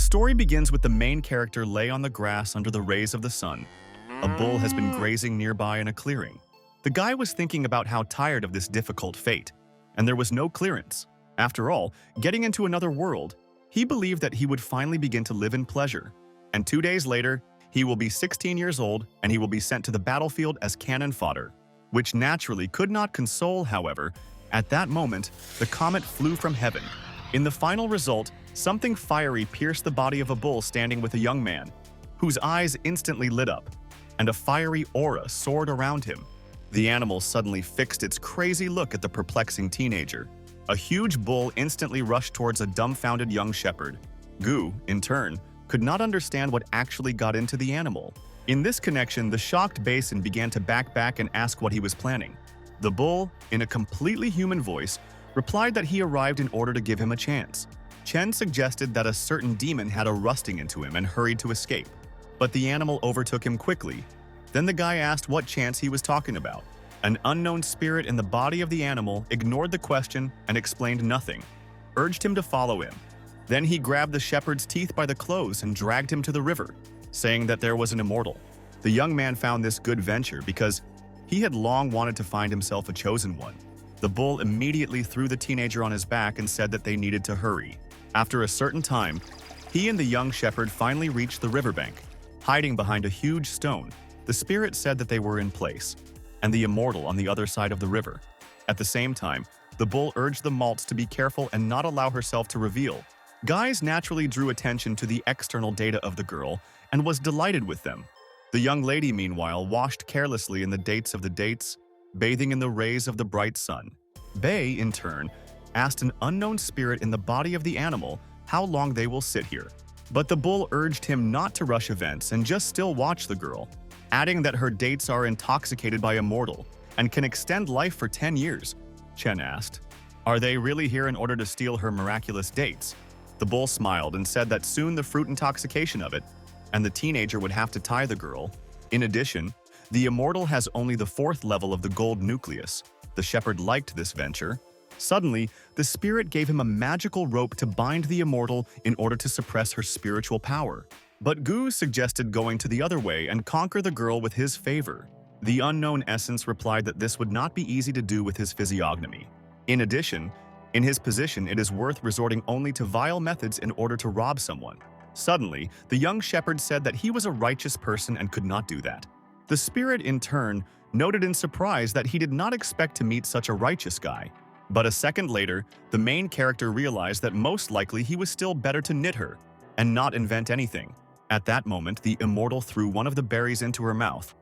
story begins with the main character lay on the grass under the rays of the sun. A bull has been grazing nearby in a clearing. The guy was thinking about how tired of this difficult fate, and there was no clearance. After all, getting into another world, he believed that he would finally begin to live in pleasure. And 2 days later, he will be 16 years old and he will be sent to the battlefield as cannon fodder, which naturally could not console, however. At that moment, the comet flew from heaven. In the final result, something fiery pierced the body of a bull standing with a young man, whose eyes instantly lit up, and a fiery aura soared around him. The animal suddenly fixed its crazy look at the perplexing teenager. A huge bull instantly rushed towards a dumbfounded young shepherd. Gu, in turn, could not understand what actually got into the animal. In this connection, the shocked Basin began to back and ask what he was planning. The bull, in a completely human voice, replied that he arrived in order to give him a chance. Chen suggested that a certain demon had a rusting into him and hurried to escape, but the animal overtook him quickly. Then the guy asked what chance he was talking about. An unknown spirit in the body of the animal ignored the question and explained nothing, urged him to follow him. Then he grabbed the shepherd's teeth by the clothes and dragged him to the river, saying that there was an immortal. The young man found this good venture because he had long wanted to find himself a chosen one. The bull immediately threw the teenager on his back and said that they needed to hurry. After a certain time, he and the young shepherd finally reached the riverbank. Hiding behind a huge stone, the spirit said that they were in place, and the immortal on the other side of the river. At the same time, the bull urged the malts to be careful and not allow herself to reveal. Guys naturally drew attention to the external data of the girl and was delighted with them. The young lady, meanwhile, washed carelessly in the dates of the dates, bathing in the rays of the bright sun. Bei, in turn, asked an unknown spirit in the body of the animal how long they will sit here. But the bull urged him not to rush events and just still watch the girl, adding that her dates are intoxicated by immortal and can extend life for 10 years. Chen asked, "Are they really here in order to steal her miraculous dates?" The bull smiled and said that soon the fruit intoxication of it, and the teenager would have to tie the girl. In addition, the immortal has only the 4th level of the gold nucleus. The shepherd liked this venture. Suddenly, the spirit gave him a magical rope to bind the immortal in order to suppress her spiritual power. But Gu suggested going to the other way and conquer the girl with his favor. The unknown essence replied that this would not be easy to do with his physiognomy. In addition, in his position, it is worth resorting only to vile methods in order to rob someone. Suddenly, the young shepherd said that he was a righteous person and could not do that. The spirit, in turn, noted in surprise that he did not expect to meet such a righteous guy. But a second later, the main character realized that most likely he was still better to knit her and not invent anything. At that moment, the immortal threw one of the berries into her mouth,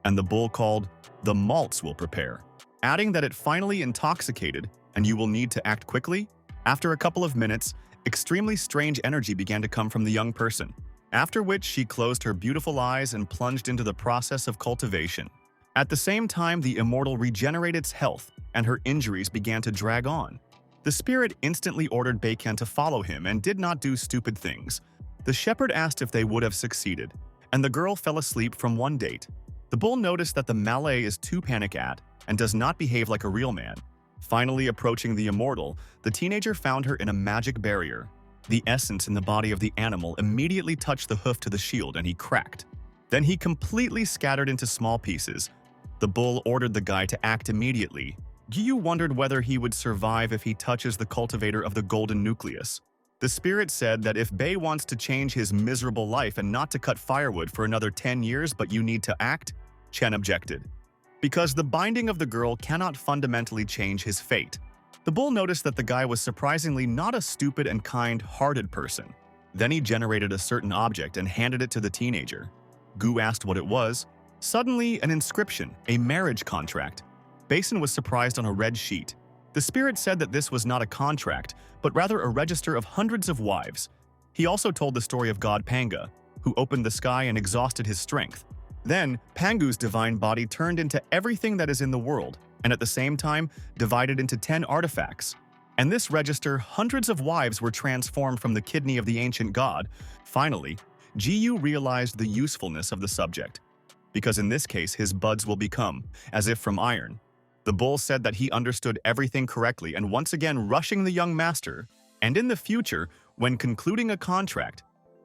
and the bull called, "The malts will prepare," adding that it finally intoxicated and you will need to act quickly. After a couple of minutes, extremely strange energy began to come from the young person, after which she closed her beautiful eyes and plunged into the process of cultivation. At the same time, the immortal regenerated its health, and her injuries began to drag on. The spirit instantly ordered Beikan to follow him and did not do stupid things. The shepherd asked if they would have succeeded, and the girl fell asleep from one date. The bull noticed that the Malay is too panic at and does not behave like a real man. Finally approaching the immortal, the teenager found her in a magic barrier. The essence in the body of the animal immediately touched the hoof to the shield and he cracked. Then he completely scattered into small pieces. The bull ordered the guy to act immediately. Gyu wondered whether he would survive if he touches the cultivator of the golden nucleus. The spirit said that if Bei wants to change his miserable life and not to cut firewood for another 10 years but you need to act, Chen objected, because the binding of the girl cannot fundamentally change his fate. The bull noticed that the guy was surprisingly not a stupid and kind-hearted person. Then he generated a certain object and handed it to the teenager. Gu asked what it was. Suddenly, an inscription, a marriage contract. Basin was surprised on a red sheet. The spirit said that this was not a contract, but rather a register of hundreds of wives. He also told the story of god Panga, who opened the sky and exhausted his strength. Then, Pangu's divine body turned into everything that is in the world, and at the same time, divided into 10 artifacts. And this register, hundreds of wives were transformed from the kidney of the ancient god. Finally, Jiyu realized the usefulness of the subject, because in this case his buds will become, as if from iron. The bull said that he understood everything correctly and once again rushing the young master, and in the future, when concluding a contract,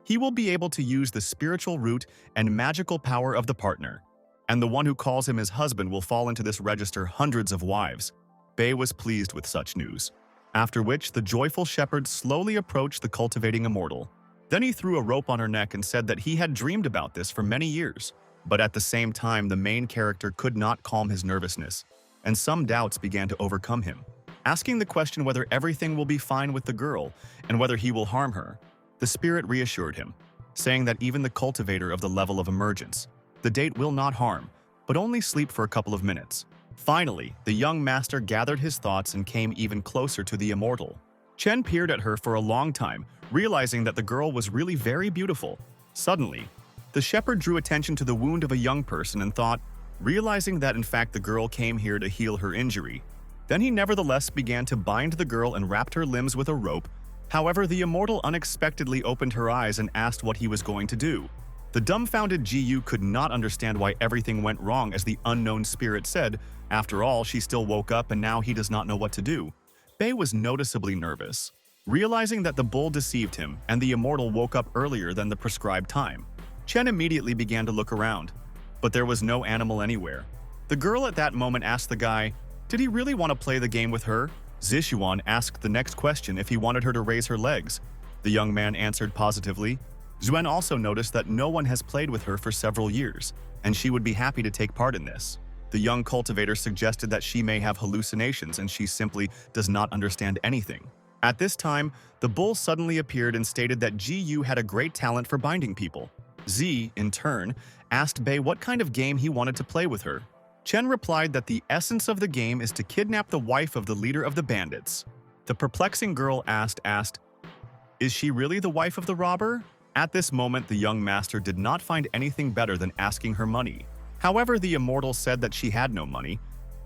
he will be able to use the spiritual root and magical power of the partner, and the one who calls him his husband will fall into this register hundreds of wives. Bei was pleased with such news, after which the joyful shepherd slowly approached the cultivating immortal. Then he threw a rope on her neck and said that he had dreamed about this for many years. But at the same time, the main character could not calm his nervousness, and some doubts began to overcome him, asking the question whether everything will be fine with the girl and whether he will harm her. The spirit reassured him, saying that even the cultivator of the level of emergence, the date will not harm, but only sleep for a couple of minutes. Finally, the young master gathered his thoughts and came even closer to the immortal. Chen peered at her for a long time, realizing that the girl was really very beautiful. Suddenly, the shepherd drew attention to the wound of a young person and thought, realizing that in fact the girl came here to heal her injury. Then he nevertheless began to bind the girl and wrapped her limbs with a rope. However, the immortal unexpectedly opened her eyes and asked what he was going to do. The dumbfounded Ji could not understand why everything went wrong, as the unknown spirit said, after all, she still woke up and now he does not know what to do. Bei was noticeably nervous, realizing that the bull deceived him and the immortal woke up earlier than the prescribed time. Chen immediately began to look around, but there was no animal anywhere. The girl at that moment asked the guy, did he really want to play the game with her? Zishuan asked the next question if he wanted her to raise her legs. The young man answered positively. Zuen also noticed that no one has played with her for several years, and she would be happy to take part in this. The young cultivator suggested that she may have hallucinations and she simply does not understand anything. At this time, the bull suddenly appeared and stated that Ji had a great talent for binding people. Z, in turn, asked Bei what kind of game he wanted to play with her. Chen replied that the essence of the game is to kidnap the wife of the leader of the bandits. The perplexing girl asked, is she really the wife of the robber? At this moment, the young master did not find anything better than asking her money. However, the immortal said that she had no money.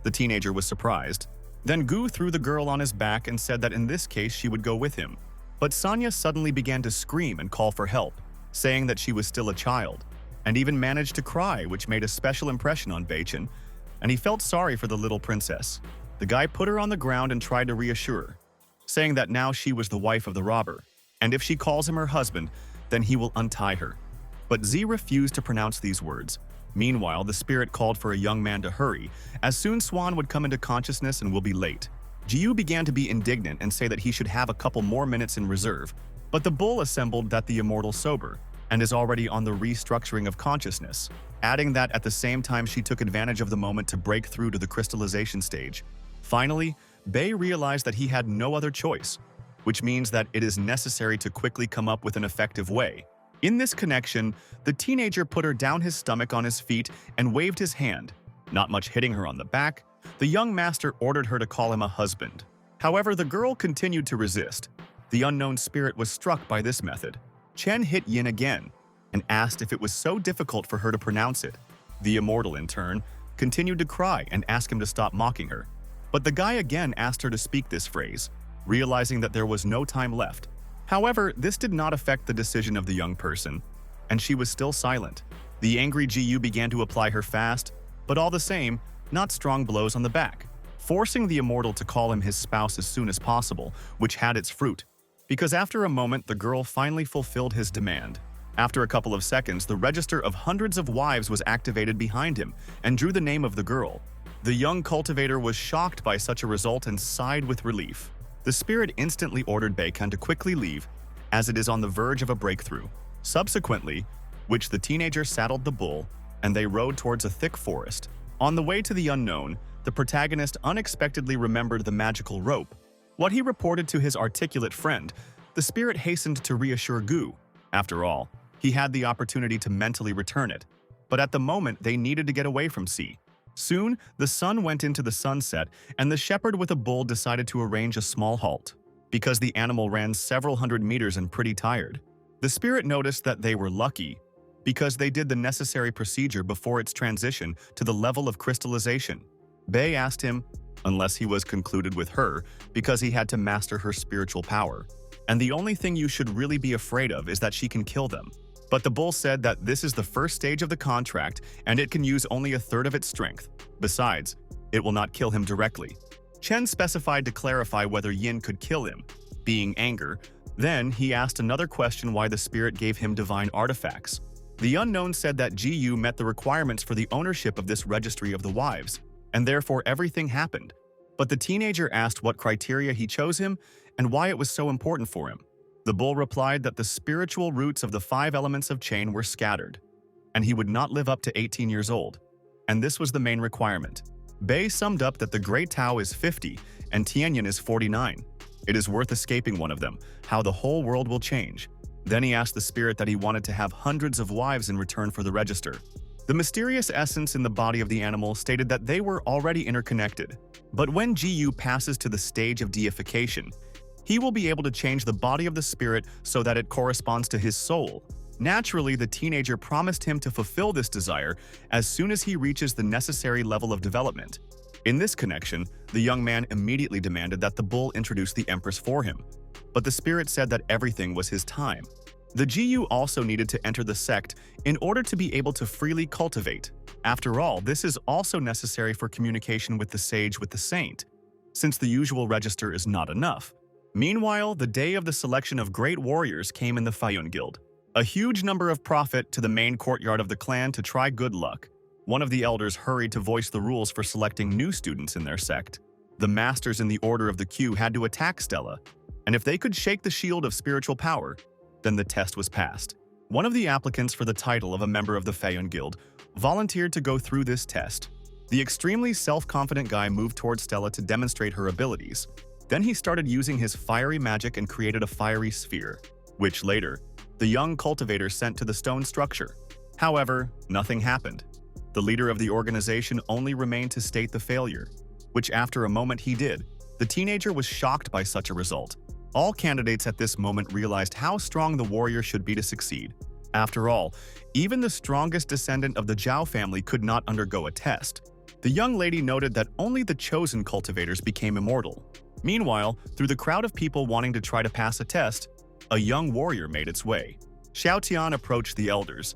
The teenager was surprised. Then Gu threw the girl on his back and said that in this case she would go with him. But Sanya suddenly began to scream and call for help, saying that she was still a child, and even managed to cry, which made a special impression on Beichen, and he felt sorry for the little princess. The guy put her on the ground and tried to reassure her, saying that now she was the wife of the robber, and if she calls him her husband, then he will untie her. But Z refused to pronounce these words. Meanwhile, the spirit called for a young man to hurry, as soon Swan would come into consciousness and will be late. Jiu began to be indignant and say that he should have a couple more minutes in reserve, but the bull assembled that the immortal sober and is already on the restructuring of consciousness, adding that at the same time she took advantage of the moment to break through to the crystallization stage. Finally, Bei realized that he had no other choice, which means that it is necessary to quickly come up with an effective way. In this connection, the teenager put her down his stomach on his feet and waved his hand, not much hitting her on the back. The young master ordered her to call him a husband. However, the girl continued to resist. The unknown spirit was struck by this method. Chen hit Yin again and asked if it was so difficult for her to pronounce it. The immortal, in turn, continued to cry and ask him to stop mocking her. But the guy again asked her to speak this phrase, realizing that there was no time left. However, this did not affect the decision of the young person, and she was still silent. The angry Jiu began to apply her fast, but all the same, not strong blows on the back, forcing the immortal to call him his spouse as soon as possible, which had its fruit, because after a moment the girl finally fulfilled his demand. After a couple of seconds, the register of hundreds of wives was activated behind him and drew the name of the girl. The young cultivator was shocked by such a result and sighed with relief. The spirit instantly ordered Bacon to quickly leave, as it is on the verge of a breakthrough. Subsequently, which the teenager saddled the bull, and they rode towards a thick forest. On the way to the unknown, the protagonist unexpectedly remembered the magical rope. What he reported to his articulate friend, the spirit hastened to reassure Gu. After all, he had the opportunity to mentally return it, but at the moment they needed to get away from sea. Soon, the sun went into the sunset, and the shepherd with a bull decided to arrange a small halt, because the animal ran several hundred meters and pretty tired. The spirit noticed that they were lucky, because they did the necessary procedure before its transition to the level of crystallization. Bei asked him, unless he was concluded with her, because he had to master her spiritual power. And the only thing you should really be afraid of is that she can kill them. But the bull said that this is the first stage of the contract and it can use only a third of its strength. Besides, it will not kill him directly. Chen specified to clarify whether Yin could kill him. Being anger, Then he asked another question why the spirit gave him divine artifacts. The unknown said that Ji-yu met the requirements for the ownership of this registry of the wives, and therefore everything happened. But the teenager asked what criteria he chose him and why it was so important for him. The bull replied that the spiritual roots of the 5 elements of chain were scattered, and he would not live up to 18 years old. And this was the main requirement. Bei summed up that the Great Tao is 50 and Tianyin is 49. It is worth escaping one of them, how the whole world will change. Then he asked the spirit that he wanted to have hundreds of wives in return for the register. The mysterious essence in the body of the animal stated that they were already interconnected. But when Ji-yu passes to the stage of deification, he will be able to change the body of the spirit so that it corresponds to his soul. Naturally, the teenager promised him to fulfill this desire as soon as he reaches the necessary level of development. In this connection, the young man immediately demanded that the bull introduce the empress for him. But the spirit said that everything was his time. The Ji-yu also needed to enter the sect in order to be able to freely cultivate. After all, this is also necessary for communication with the sage with the saint, since the usual register is not enough. Meanwhile, the day of the selection of great warriors came in the Fayun Guild. A huge number of prophet to the main courtyard of the clan to try good luck. One of the elders hurried to voice the rules for selecting new students in their sect. The masters in the order of the queue had to attack Stella, and if they could shake the shield of spiritual power, then the test was passed. One of the applicants for the title of a member of the Fayun Guild volunteered to go through this test. The extremely self-confident guy moved toward Stella to demonstrate her abilities. Then he started using his fiery magic and created a fiery sphere, which later, the young cultivator sent to the stone structure. However, nothing happened. The leader of the organization only remained to state the failure, which after a moment he did. The teenager was shocked by such a result. All candidates at this moment realized how strong the warrior should be to succeed. After all, even the strongest descendant of the Zhao family could not undergo a test. The young lady noted that only the chosen cultivators became immortal. Meanwhile, through the crowd of people wanting to try to pass a test, a young warrior made its way. Xiao Tian approached the elders.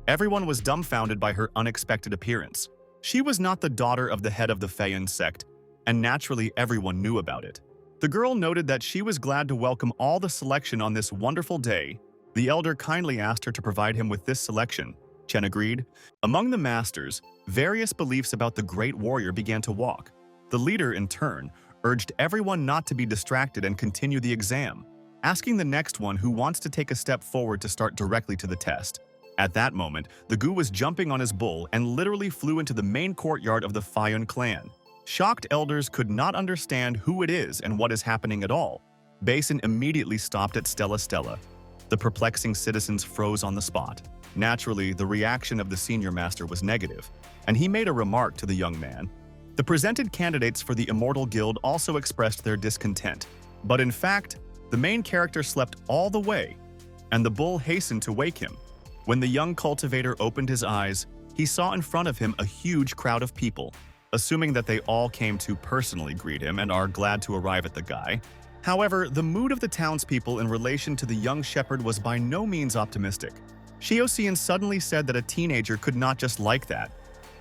Everyone was dumbfounded by her unexpected appearance. She was not the daughter of the head of the Feyun sect, and naturally everyone knew about it. The girl noted that she was glad to welcome all the selection on this wonderful day. The elder kindly asked her to provide him with this selection. Chen agreed. Among the masters, various beliefs about the great warrior began to walk. The leader, in turn, urged everyone not to be distracted and continue the exam, asking the next one who wants to take a step forward to start directly to the test. At that moment, the Gu was jumping on his bull and literally flew into the main courtyard of the Fayun clan. Shocked elders could not understand who it is and what is happening at all. Basin immediately stopped at Stella. The perplexing citizens froze on the spot. Naturally, the reaction of the senior master was negative, and he made a remark to the young man. The presented candidates for the Immortal Guild also expressed their discontent, but in fact, the main character slept all the way, and the bull hastened to wake him. When the young cultivator opened his eyes, he saw in front of him a huge crowd of people, assuming that they all came to personally greet him and are glad to arrive at the guy. However, the mood of the townspeople in relation to the young shepherd was by no means optimistic. Xiaoxian suddenly said that a teenager could not just like that.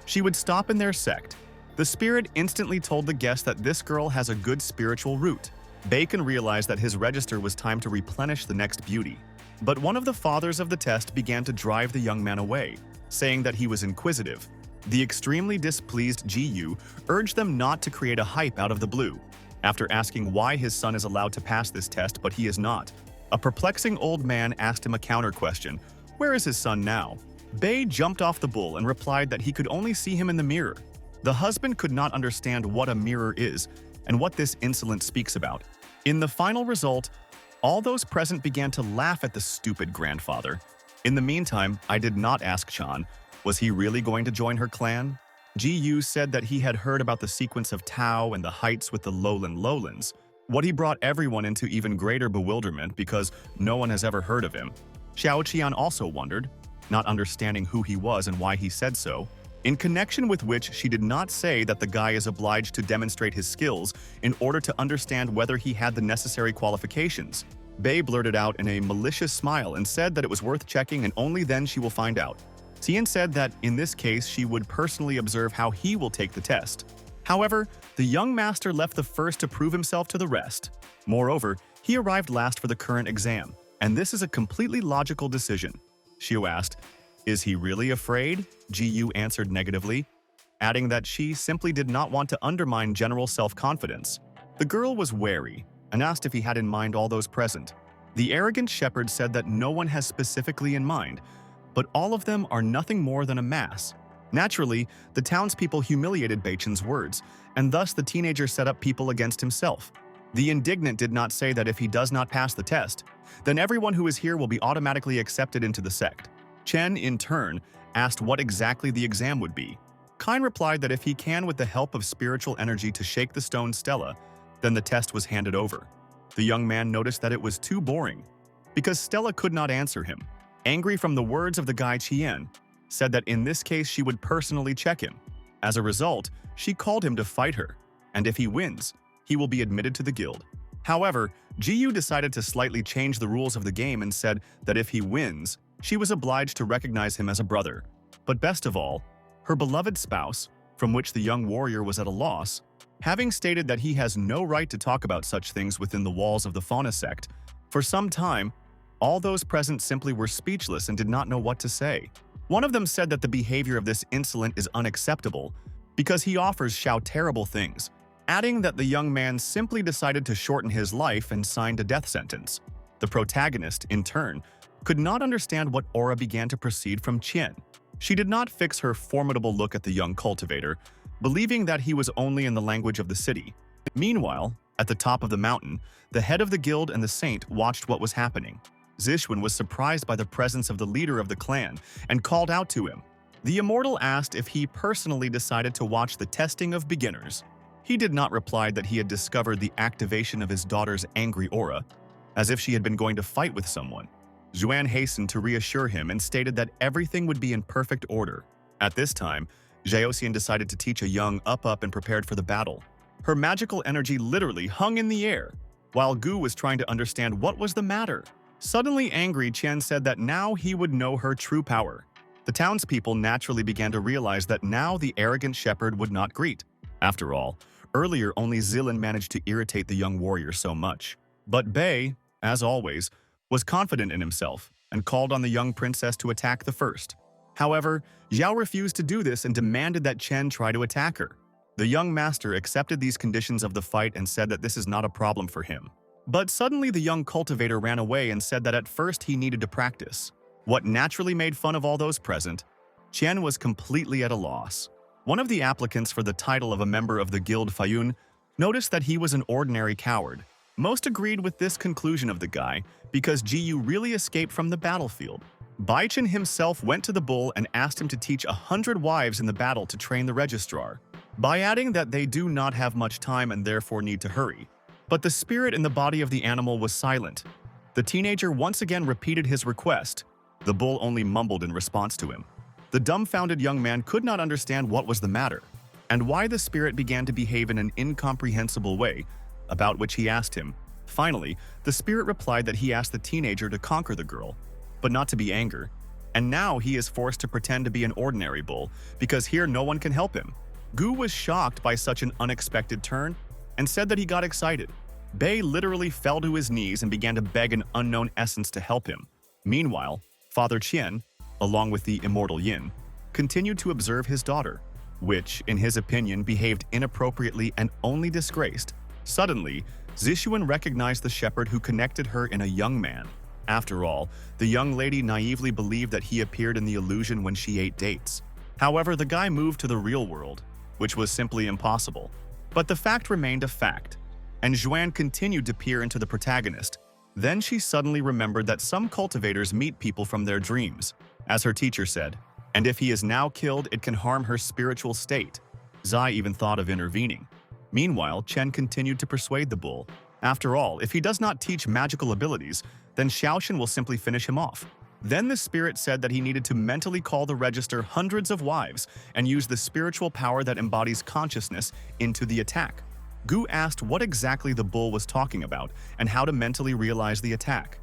She would stop in their sect. The spirit instantly told the guest that this girl has a good spiritual root. Bacon realized that his register was time to replenish the next beauty. But one of the fathers of the test began to drive the young man away, saying that he was inquisitive. The extremely displeased Ji-yu urged them not to create a hype out of the blue. After asking why his son is allowed to pass this test but he is not, a perplexing old man asked him a counter question, "Where is his son now?" Bei jumped off the bull and replied that he could only see him in the mirror. The husband could not understand what a mirror is and what this insolence speaks about. In the final result, all those present began to laugh at the stupid grandfather. In the meantime, I did not ask Chan, was he really going to join her clan? Ji-yu said that he had heard about the sequence of Tao and the heights with the lowlands. What he brought everyone into even greater bewilderment because no one has ever heard of him. Xiao Qian also wondered, not understanding who he was and why he said so, in connection with which she did not say that the guy is obliged to demonstrate his skills in order to understand whether he had the necessary qualifications. Bei blurted out in a malicious smile and said that it was worth checking and only then she will find out. Tian said that in this case she would personally observe how he will take the test. However, the young master left the first to prove himself to the rest. Moreover, He arrived last for the current exam, and this is a completely logical decision. Xiu asked, "Is he really afraid?" Jiyu answered negatively, adding that she simply did not want to undermine general self-confidence. The girl was wary and asked if he had in mind all those present. The arrogant shepherd said that no one has specifically in mind, but all of them are nothing more than a mass. Naturally, the townspeople humiliated Beichen's words, and thus the teenager set up people against himself. The indignant did not say that if he does not pass the test, then everyone who is here will be automatically accepted into the sect. Chen, in turn, asked what exactly the exam would be. Kine replied that if he can with the help of spiritual energy to shake the stone Stella, then the test was handed over. The young man noticed that it was too boring, because Stella could not answer him. Angry from the words of the guy Qian, said that in this case she would personally check him. As a result, she called him to fight her, and if he wins, he will be admitted to the guild. However, Jiyu decided to slightly change the rules of the game and said that if he wins, she was obliged to recognize him as a brother. But best of all, her beloved spouse, from which the young warrior was at a loss, having stated that he has no right to talk about such things within the walls of the Fauna sect. For some time, all those present simply were speechless and did not know what to say. One of them said that the behavior of this insolent is unacceptable because he offers Xiao terrible things, adding that the young man simply decided to shorten his life and signed a death sentence. The protagonist, in turn, could not understand what aura began to proceed from Qian. She did not fix her formidable look at the young cultivator, believing that he was only in the language of the city. Meanwhile, at the top of the mountain, the head of the guild and the saint watched what was happening. Zixuan was surprised by the presence of the leader of the clan and called out to him. The immortal asked if he personally decided to watch the testing of beginners. He did not reply that he had discovered the activation of his daughter's angry aura, as if she had been going to fight with someone. Zhuan hastened to reassure him and stated that everything would be in perfect order. At this time, Zhaoxian decided to teach a young up and prepared for the battle. Her magical energy literally hung in the air, while Gu was trying to understand what was the matter. Suddenly angry, Qian said that now he would know her true power. The townspeople naturally began to realize that now the arrogant shepherd would not greet. After all, earlier only Zilin managed to irritate the young warrior so much. But Bei, as always, was confident in himself and called on the young princess to attack the first. However, Zhao refused to do this and demanded that Chen try to attack her. The young master accepted these conditions of the fight and said that this is not a problem for him. But suddenly the young cultivator ran away and said that at first he needed to practice. What naturally made fun of all those present, Chen was completely at a loss. One of the applicants for the title of a member of the guild Fayun noticed that he was an ordinary coward. Most agreed with this conclusion of the guy because Jiyu really escaped from the battlefield. Baichen himself went to the bull and asked him to teach 100 wives in the battle to train the registrar, by adding that they do not have much time and therefore need to hurry. But the spirit in the body of the animal was silent. The teenager once again repeated his request. The bull only mumbled in response to him. The dumbfounded young man could not understand what was the matter, and why the spirit began to behave in an incomprehensible way, about which he asked him. Finally, the spirit replied that he asked the teenager to conquer the girl, but not to be angry, and now he is forced to pretend to be an ordinary bull, because here no one can help him. Gu was shocked by such an unexpected turn, and said that he got excited. Bei literally fell to his knees and began to beg an unknown essence to help him. Meanwhile, Father Qian, along with the immortal Yin, continued to observe his daughter, which, in his opinion, behaved inappropriately and only disgraced. Suddenly, Zixuan recognized the shepherd who connected her in a young man. After all, the young lady naively believed that he appeared in the illusion when she ate dates. However, the guy moved to the real world, which was simply impossible. But the fact remained a fact, and Zhuan continued to peer into the protagonist. Then she suddenly remembered that some cultivators meet people from their dreams, as her teacher said, and if he is now killed, it can harm her spiritual state. Zai even thought of intervening. Meanwhile, Chen continued to persuade the bull. After all, if he does not teach magical abilities, then Xiaoshan will simply finish him off. Then the spirit said that he needed to mentally call the register hundreds of wives and use the spiritual power that embodies consciousness into the attack. Gu asked what exactly the bull was talking about and how to mentally realize the attack.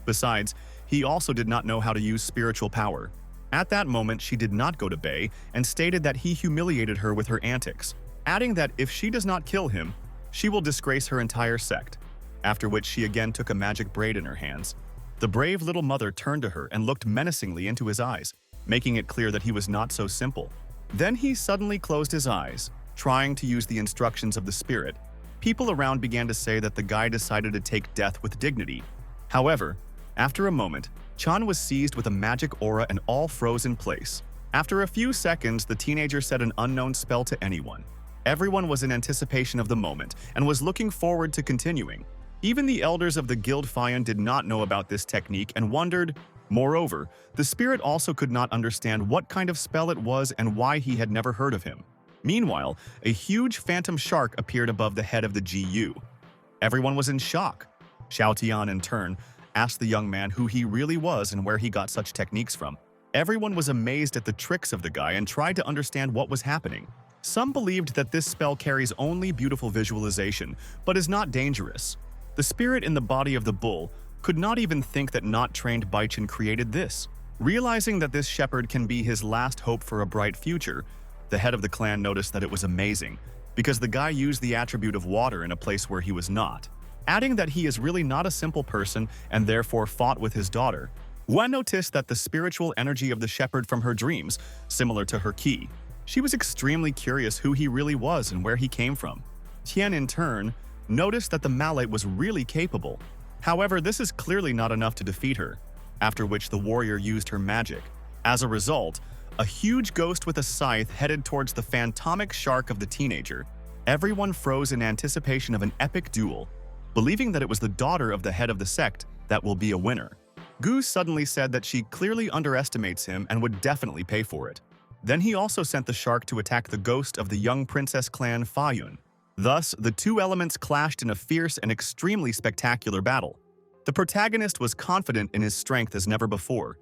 Besides, he also did not know how to use spiritual power. At that moment, she did not go to Bei and stated that he humiliated her with her antics, adding that if she does not kill him, she will disgrace her entire sect. after which she again took a magic braid in her hands. The brave little mother turned to her and looked menacingly into his eyes, making it clear that he was not so simple. Then he suddenly closed his eyes, trying to use the instructions of the spirit. People around began to say that the guy decided to take death with dignity. However, after a moment, Chan was seized with a magic aura and all froze in place. After a few seconds, the teenager said an unknown spell to anyone. Everyone was in anticipation of the moment and was looking forward to continuing. Even the elders of the Guild Fion did not know about this technique and wondered. Moreover, the spirit also could not understand what kind of spell it was and why he had never heard of him. Meanwhile, a huge phantom shark appeared above the head of the GU. Everyone was in shock. Xiao Tian, in turn, asked the young man who he really was and where he got such techniques from. Everyone was amazed at the tricks of the guy and tried to understand what was happening. Some believed that this spell carries only beautiful visualization, but is not dangerous. The spirit in the body of the bull could not even think that not-trained Baichen created this. Realizing that this shepherd can be his last hope for a bright future, the head of the clan noticed that it was amazing, because the guy used the attribute of water in a place where he was not, adding that he is really not a simple person and therefore fought with his daughter. Wen noticed that the spiritual energy of the shepherd from her dreams, similar to her ki. She was extremely curious who he really was and where he came from. Tian, in turn, noticed that the malate was really capable. However, this is clearly not enough to defeat her, after which the warrior used her magic. As a result, a huge ghost with a scythe headed towards the phantomic shark of the teenager. Everyone froze in anticipation of an epic duel, believing that it was the daughter of the head of the sect that will be a winner. Gu suddenly said that she clearly underestimates him and would definitely pay for it. Then he also sent the shark to attack the ghost of the young princess clan Fayun. Thus, the two elements clashed in a fierce and extremely spectacular battle. The protagonist was confident in his strength as never before,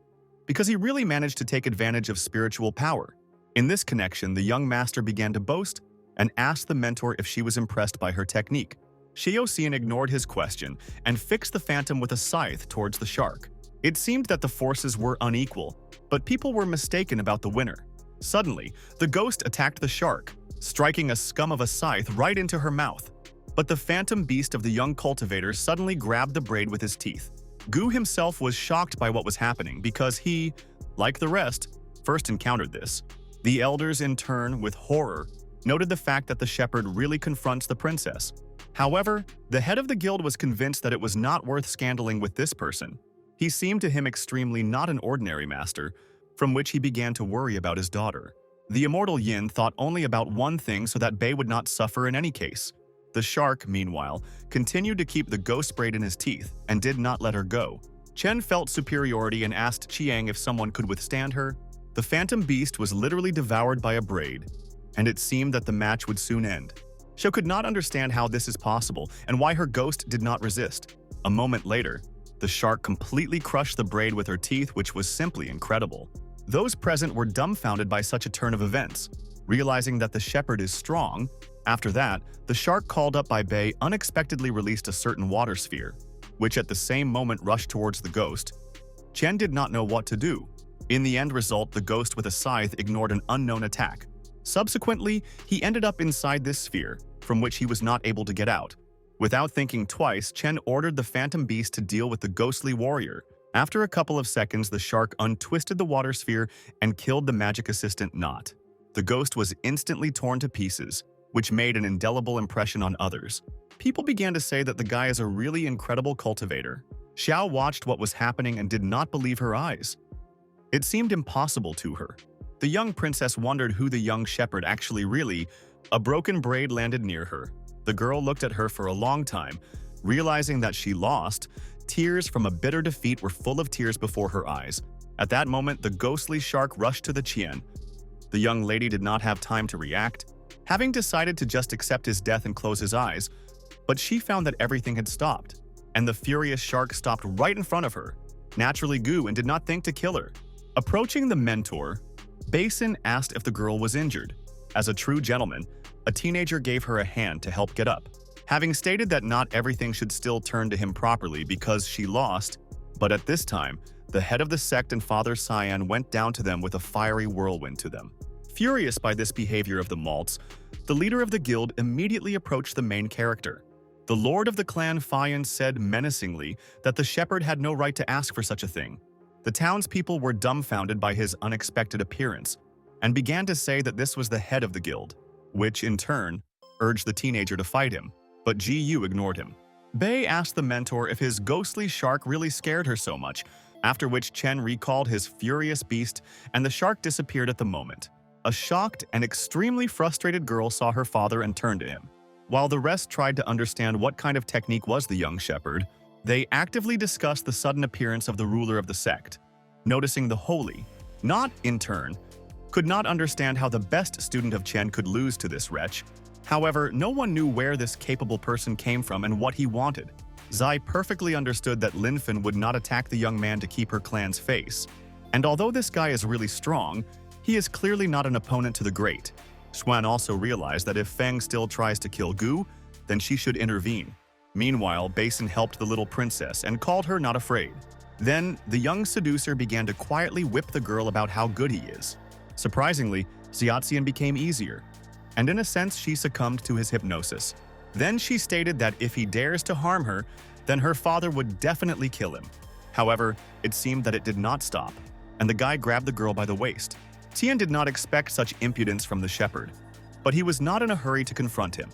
because he really managed to take advantage of spiritual power. In this connection, the young master began to boast and asked the mentor if she was impressed by her technique. Xiao Xian ignored his question and fixed the phantom with a scythe towards the shark. It seemed that the forces were unequal, but people were mistaken about the winner. Suddenly, the ghost attacked the shark, striking a scum of a scythe right into her mouth. But the phantom beast of the young cultivator suddenly grabbed the braid with his teeth. Gu himself was shocked by what was happening because he, like the rest, first encountered this. The elders, in turn, with horror, noted the fact that the shepherd really confronts the princess. However, the head of the guild was convinced that it was not worth scandaling with this person. He seemed to him extremely not an ordinary master, from which he began to worry about his daughter. The immortal Yin thought only about one thing so that Bei would not suffer in any case. The shark, meanwhile, continued to keep the ghost braid in his teeth and did not let her go. Chen felt superiority and asked Chiang if someone could withstand her. The phantom beast was literally devoured by a braid, and it seemed that the match would soon end. Xiao could not understand how this is possible and why her ghost did not resist. A moment later, the shark completely crushed the braid with her teeth, which was simply incredible. Those present were dumbfounded by such a turn of events. Realizing that the shepherd is strong, after that, the shark called up by Bei unexpectedly released a certain water sphere, which at the same moment rushed towards the ghost. Chen did not know what to do. In the end result, the ghost with a scythe ignored an unknown attack. Subsequently, he ended up inside this sphere, from which he was not able to get out. Without thinking twice, Chen ordered the phantom beast to deal with the ghostly warrior. After a couple of seconds, the shark untwisted the water sphere and killed the magic assistant Not. The ghost was instantly torn to pieces, which made an indelible impression on others. People began to say that the guy is a really incredible cultivator. Xiao watched what was happening and did not believe her eyes. It seemed impossible to her. The young princess wondered who the young shepherd actually really. A broken braid landed near her. The girl looked at her for a long time, realizing that she lost. Tears from a bitter defeat were full of tears before her eyes. At that moment, the ghostly shark rushed to the Qian. The young lady did not have time to react, having decided to just accept his death and close his eyes, but she found that everything had stopped, and the furious shark stopped right in front of her, naturally Gu, and did not think to kill her. Approaching the mentor, Basin asked if the girl was injured. As a true gentleman, a teenager gave her a hand to help get up. Having stated that not everything should still turn to him properly because she lost, but at this time, the head of the sect and Father Cyan went down to them with a fiery whirlwind to them. Furious by this behavior of the Malts, the leader of the guild immediately approached the main character. The lord of the clan Fayan said menacingly that the shepherd had no right to ask for such a thing. The townspeople were dumbfounded by his unexpected appearance and began to say that this was the head of the guild, which, in turn, urged the teenager to fight him, but Gu ignored him. Bei asked the mentor if his ghostly shark really scared her so much, after which Chen recalled his furious beast and the shark disappeared at the moment. A shocked and extremely frustrated girl saw her father and turned to him. While the rest tried to understand what kind of technique was the young shepherd, they actively discussed the sudden appearance of the ruler of the sect. Noticing the holy, not in turn, could not understand how the best student of Chen could lose to this wretch. However, no one knew where this capable person came from and what he wanted. Zai perfectly understood that Linfen would not attack the young man to keep her clan's face. And although this guy is really strong, he is clearly not an opponent to the great. Xuan also realized that if Feng still tries to kill Gu, then she should intervene. Meanwhile, Basin helped the little princess and called her not afraid. Then, the young seducer began to quietly whip the girl about how good he is. Surprisingly, Xiaoxian became easier, and in a sense she succumbed to his hypnosis. Then she stated that if he dares to harm her, then her father would definitely kill him. However, it seemed that it did not stop, and the guy grabbed the girl by the waist. Tian did not expect such impudence from the shepherd, but he was not in a hurry to confront him.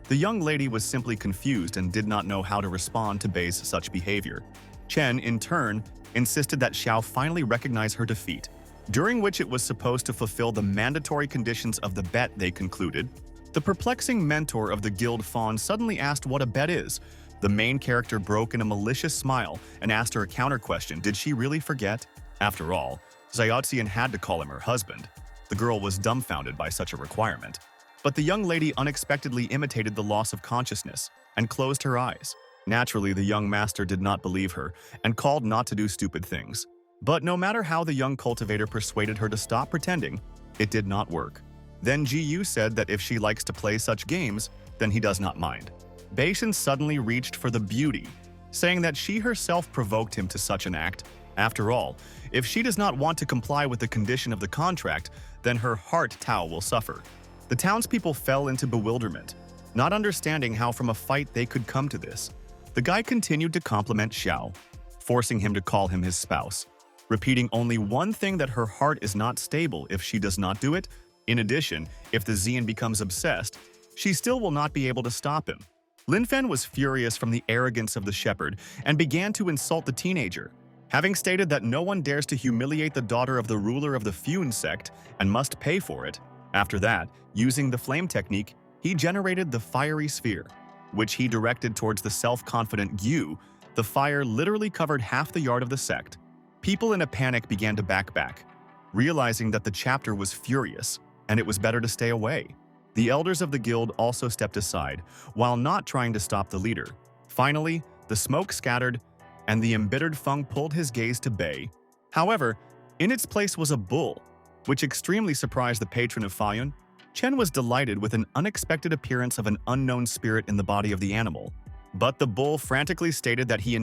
The young lady was simply confused and did not know how to respond to Bei's such behavior. Chen, in turn, insisted that Xiao finally recognize her defeat, during which it was supposed to fulfill the mandatory conditions of the bet they concluded. The perplexing mentor of the guild Fawn suddenly asked what a bet is. The main character broke in a malicious smile and asked her a counter-question. Did she really forget? After all, Xiaoxian had to call him her husband. The girl was dumbfounded by such a requirement. But the young lady unexpectedly imitated the loss of consciousness and closed her eyes. Naturally, the young master did not believe her and called not to do stupid things. But no matter how the young cultivator persuaded her to stop pretending, it did not work. Then Gu said that if she likes to play such games, then he does not mind. Beishan suddenly reached for the beauty, saying that she herself provoked him to such an act. After all, if she does not want to comply with the condition of the contract, then her heart Tao will suffer. The townspeople fell into bewilderment, not understanding how from a fight they could come to this. The guy continued to compliment Xiao, forcing him to call him his spouse, repeating only one thing, that her heart is not stable if she does not do it. In addition, if the Xian becomes obsessed, she still will not be able to stop him. Linfen was furious from the arrogance of the shepherd and began to insult the teenager, having stated that no one dares to humiliate the daughter of the ruler of the Fune sect and must pay for it. After that, using the flame technique, he generated the fiery sphere, which he directed towards the self-confident Gu. The fire literally covered half the yard of the sect. People in a panic began to back, realizing that the chapter was furious and it was better to stay away. The elders of the guild also stepped aside, while not trying to stop the leader. Finally, the smoke scattered, and the embittered Feng pulled his gaze to Bei. However, in its place was a bull, which extremely surprised the patron of Fayun. Chen was delighted with an unexpected appearance of an unknown spirit in the body of the animal. But the bull frantically stated that he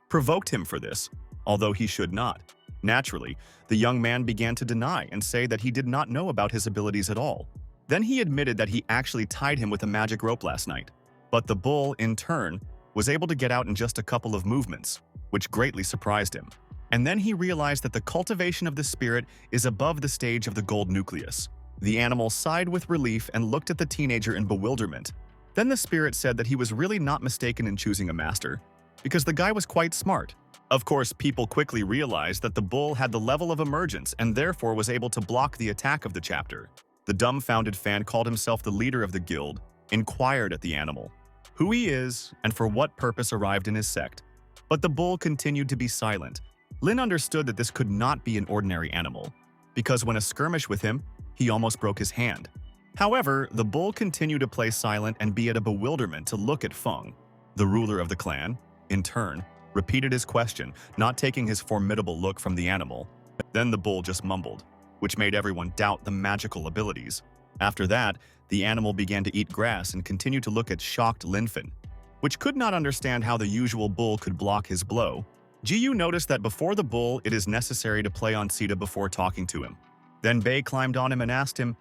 provoked him for this, although he should not. Naturally, the young man began to deny and say that he did not know about his abilities at all. Then he admitted that he actually tied him with a magic rope last night. But the bull, in turn, was able to get out in just a couple of movements, which greatly surprised him. And then he realized that the cultivation of the spirit is above the stage of the gold nucleus. The animal sighed with relief and looked at the teenager in bewilderment. Then the spirit said that he was really not mistaken in choosing a master, because the guy was quite smart. Of course, people quickly realized that the bull had the level of emergence and therefore was able to block the attack of the chapter. The dumbfounded fan called himself the leader of the guild, inquired at the animal who he is and for what purpose arrived in his sect. But the bull continued to be silent. Lin understood that this could not be an ordinary animal, because when a skirmish with him, he almost broke his hand. However, the bull continued to play silent and be at a bewilderment to look at Feng. The ruler of the clan, in turn, repeated his question, not taking his formidable look from the animal. Then the bull just mumbled, which made everyone doubt the magical abilities. After that, the animal began to eat grass and continued to look at shocked Linfen, which could not understand how the usual bull could block his blow. Jiyu noticed that before the bull, it is necessary to play on Sita before talking to him. Then Bei climbed on him and asked him,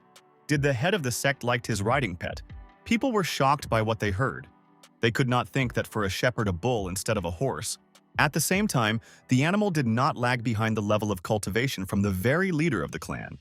did the head of the sect like his riding pet? People were shocked by what they heard. They could not think that for a shepherd a bull instead of a horse. At the same time, the animal did not lag behind the level of cultivation from the very leader of the clan.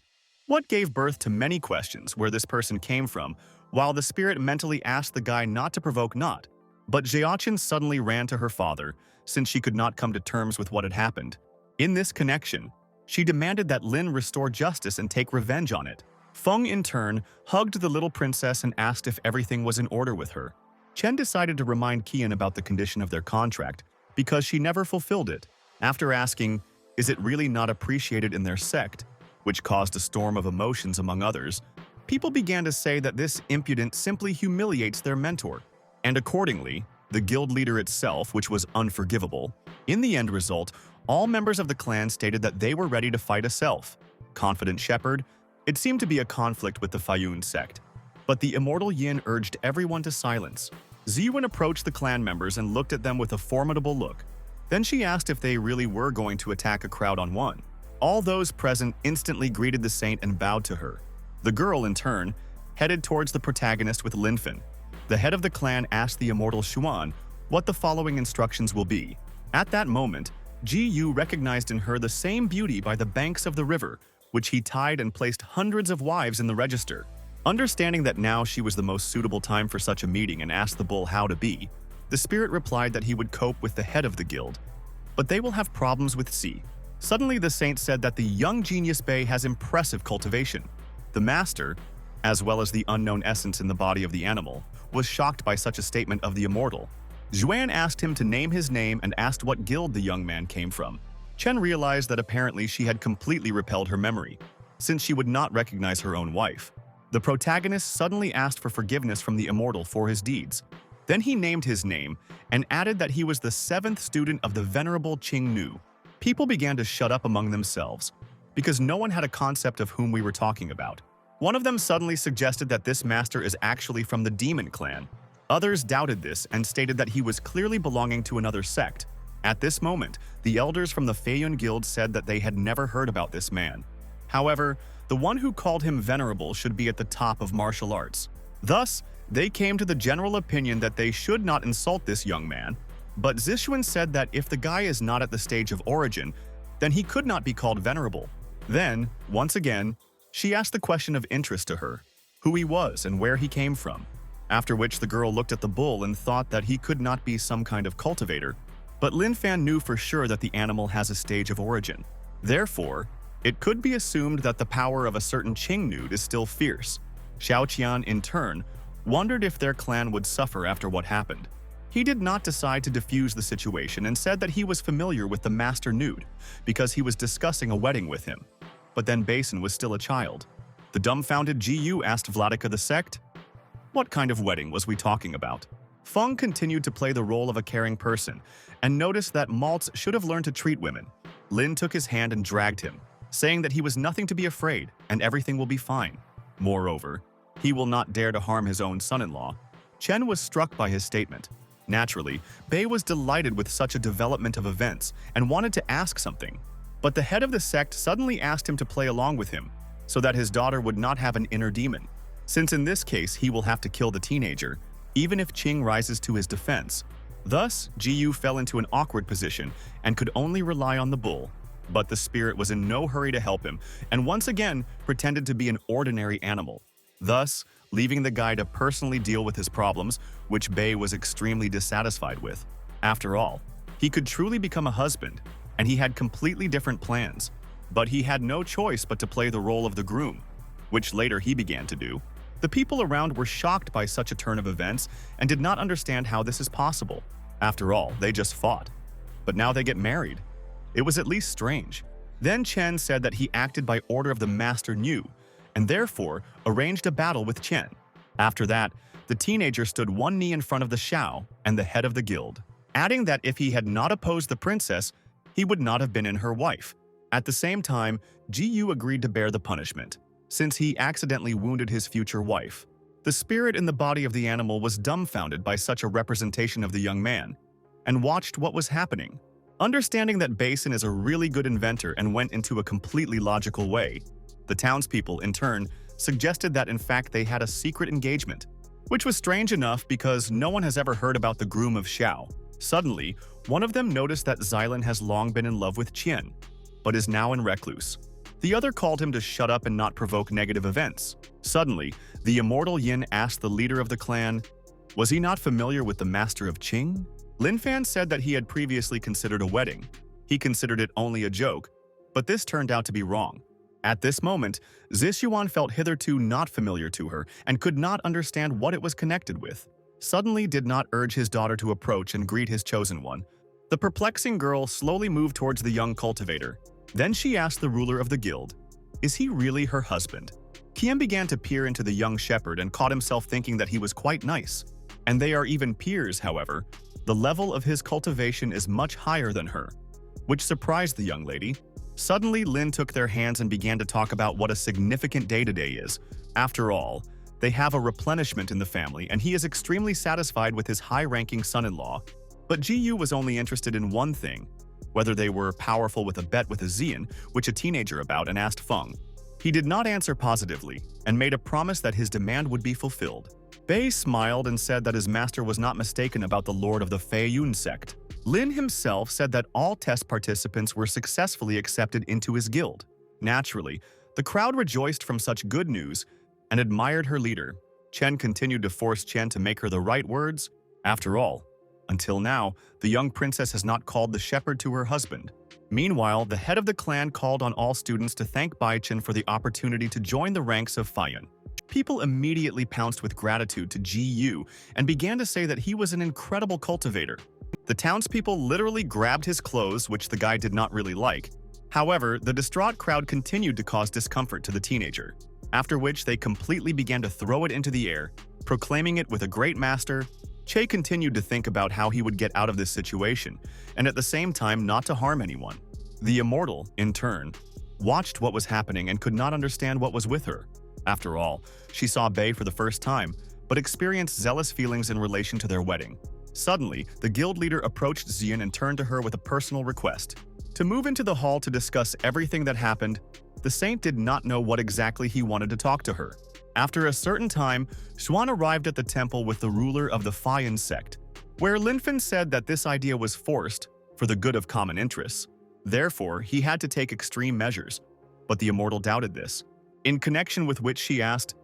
What gave birth to many questions where this person came from, while the spirit mentally asked the guy not to provoke not. But Jeochin suddenly ran to her father, since she could not come to terms with what had happened. In this connection, she demanded that Lin restore justice and take revenge on it. Feng, in turn, hugged the little princess and asked if everything was in order with her. Chen decided to remind Qian about the condition of their contract, because she never fulfilled it. After asking, is it really not appreciated in their sect, which caused a storm of emotions among others, people began to say that this impudent simply humiliates their mentor. And accordingly, the guild leader itself, which was unforgivable. In the end result, all members of the clan stated that they were ready to fight a self-confident shepherd. It seemed to be a conflict with the Faiyun sect. But the immortal Yin urged everyone to silence. Ziyuan approached the clan members and looked at them with a formidable look. Then she asked if they really were going to attack a crowd on one. All those present instantly greeted the saint and bowed to her. The girl, in turn, headed towards the protagonist with Linfen. The head of the clan asked the immortal Xuan what the following instructions will be. At that moment, Ji Yu recognized in her the same beauty by the banks of the river, which he tied and placed hundreds of wives in the register. Understanding that now she was the most suitable time for such a meeting and asked the bull how to be, the spirit replied that he would cope with the head of the guild. But they will have problems with C. Suddenly the saint said that the young genius Bei has impressive cultivation. The master, as well as the unknown essence in the body of the animal, was shocked by such a statement of the immortal. Zhuan asked him to name his name and asked what guild the young man came from. Chen realized that apparently she had completely repelled her memory, since she would not recognize her own wife. The protagonist suddenly asked for forgiveness from the immortal for his deeds. Then he named his name and added that he was the 7th student of the venerable Qing Nu. People began to shut up among themselves, because no one had a concept of whom we were talking about. One of them suddenly suggested that this master is actually from the demon clan. Others doubted this and stated that he was clearly belonging to another sect. At this moment, the elders from the Feiyun Guild said that they had never heard about this man. However, the one who called him venerable should be at the top of martial arts. Thus, they came to the general opinion that they should not insult this young man. But Zishuan said that if the guy is not at the stage of origin, then he could not be called venerable. Then, once again, she asked the question of interest to her, who he was and where he came from. After which the girl looked at the bull and thought that he could not be some kind of cultivator. But Lin Fan knew for sure that the animal has a stage of origin. Therefore, it could be assumed that the power of a certain Qing nude is still fierce. Xiao Qian, in turn, wondered if their clan would suffer after what happened. He did not decide to defuse the situation and said that he was familiar with the master nude because he was discussing a wedding with him. But then Basin was still a child. The dumbfounded Ji Yu asked Vladika the sect, "What kind of wedding was we talking about?" Feng continued to play the role of a caring person and noticed that Maltz should have learned to treat women. Lin took his hand and dragged him, saying that he was nothing to be afraid and everything will be fine. Moreover, he will not dare to harm his own son-in-law. Chen was struck by his statement. Naturally, Bei was delighted with such a development of events and wanted to ask something. But the head of the sect suddenly asked him to play along with him, so that his daughter would not have an inner demon, since in this case he will have to kill the teenager, even if Qing rises to his defense. Thus, Ji Yu fell into an awkward position and could only rely on the bull. But the spirit was in no hurry to help him, and once again pretended to be an ordinary animal, thus leaving the guy to personally deal with his problems, which Bei was extremely dissatisfied with. After all, he could truly become a husband, and he had completely different plans. But he had no choice but to play the role of the groom, which later he began to do. The people around were shocked by such a turn of events and did not understand how this is possible. After all, they just fought. But now they get married. It was at least strange. Then Chen said that he acted by order of the Master Nu, and therefore arranged a battle with Chen. After that, the teenager stood one knee in front of the Shao and the head of the guild, adding that if he had not opposed the princess, he would not have been in her wife. At the same time, Ji Yu agreed to bear the punishment, since he accidentally wounded his future wife. The spirit in the body of the animal was dumbfounded by such a representation of the young man, and watched what was happening. Understanding that Basin is a really good inventor and went into a completely logical way, the townspeople, in turn, suggested that in fact they had a secret engagement. which was strange enough because no one has ever heard about the groom of Xiao. Suddenly, one of them noticed that Xylan has long been in love with Qian, but is now in recluse. The other called him to shut up and not provoke negative events. Suddenly, the immortal Yin asked the leader of the clan, was he not familiar with the master of Qing? Lin Fan said that he had previously considered a wedding. He considered it only a joke, but this turned out to be wrong. At this moment, Zixuan felt hitherto not familiar to her and could not understand what it was connected with. Suddenly did not urge his daughter to approach and greet his chosen one. The perplexing girl slowly moved towards the young cultivator. Then she asked the ruler of the guild, is he really her husband? Qian began to peer into the young shepherd and caught himself thinking that he was quite nice. And they are even peers, however. The level of his cultivation is much higher than her, which surprised the young lady. Suddenly, Lin took their hands and began to talk about what a significant day today is. After all, they have a replenishment in the family, and he is extremely satisfied with his high-ranking son-in-law. But Ji Yu was only interested in one thing, whether they were powerful with a bet with a Xian, which a teenager about, and asked Feng. He did not answer positively, and made a promise that his demand would be fulfilled. Bei smiled and said that his master was not mistaken about the lord of the Feiyun sect. Lin himself said that all test participants were successfully accepted into his guild. Naturally, the crowd rejoiced from such good news and admired her leader. Chen continued to force Chen to make her the right words. After all, until now, the young princess has not called the shepherd to her husband. Meanwhile, the head of the clan called on all students to thank Bai Chen for the opportunity to join the ranks of Feiyun. People immediately pounced with gratitude to Ji Yu and began to say that he was an incredible cultivator. The townspeople literally grabbed his clothes, which the guy did not really like. However, the distraught crowd continued to cause discomfort to the teenager, after which they completely began to throw it into the air, proclaiming it with a great master. Che continued to think about how he would get out of this situation, and at the same time not to harm anyone. The immortal, in turn, watched what was happening and could not understand what was with her. After all, she saw Bei for the first time, but experienced zealous feelings in relation to their wedding. Suddenly, the guild leader approached Xian and turned to her with a personal request. To move into the hall to discuss everything that happened, the saint did not know what exactly he wanted to talk to her. After a certain time, Xuan arrived at the temple with the ruler of the Feiyun sect, where Linfen said that this idea was forced for the good of common interests. Therefore, he had to take extreme measures, but the immortal doubted this. In connection with which she asked,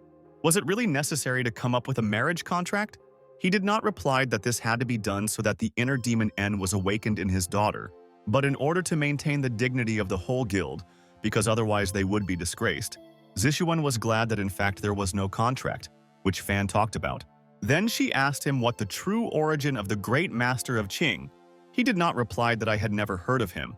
was it really necessary to come up with a marriage contract? He did not reply that this had to be done so that the inner demon N was awakened in his daughter, but in order to maintain the dignity of the whole guild, because otherwise they would be disgraced. Zixuan was glad that in fact there was no contract, which Fan talked about. Then she asked him what the true origin of the great master of Qing. He did not reply that I had never heard of him.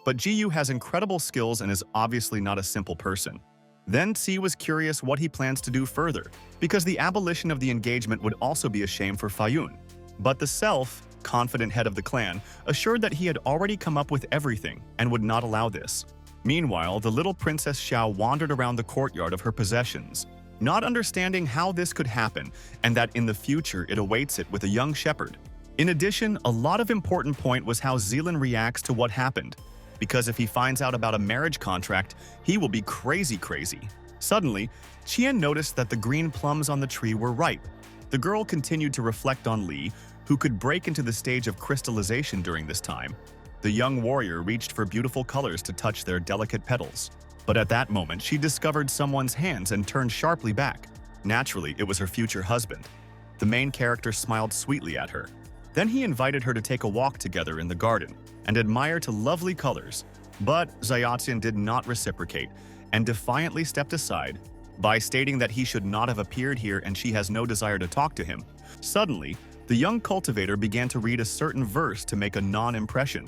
But Ji Yu has incredible skills and is obviously not a simple person. Then Ci was curious what he plans to do further, because the abolition of the engagement would also be a shame for Feiyun. But the self-confident head of the clan assured that he had already come up with everything and would not allow this. Meanwhile, the little Princess Xiao wandered around the courtyard of her possessions, not understanding how this could happen and that in the future it awaits it with a young shepherd. In addition, a lot of important point was how Xilin reacts to what happened, because if he finds out about a marriage contract, he will be crazy. Suddenly, Qian noticed that the green plums on the tree were ripe. The girl continued to reflect on Li, who could break into the stage of crystallization during this time. The young warrior reached for beautiful colors to touch their delicate petals. But at that moment, she discovered someone's hands and turned sharply back. Naturally, it was her future husband. The main character smiled sweetly at her. Then he invited her to take a walk together in the garden and admire to lovely colors. But Xiaotian did not reciprocate and defiantly stepped aside by stating that he should not have appeared here and she has no desire to talk to him. Suddenly, the young cultivator began to read a certain verse to make a non-impression.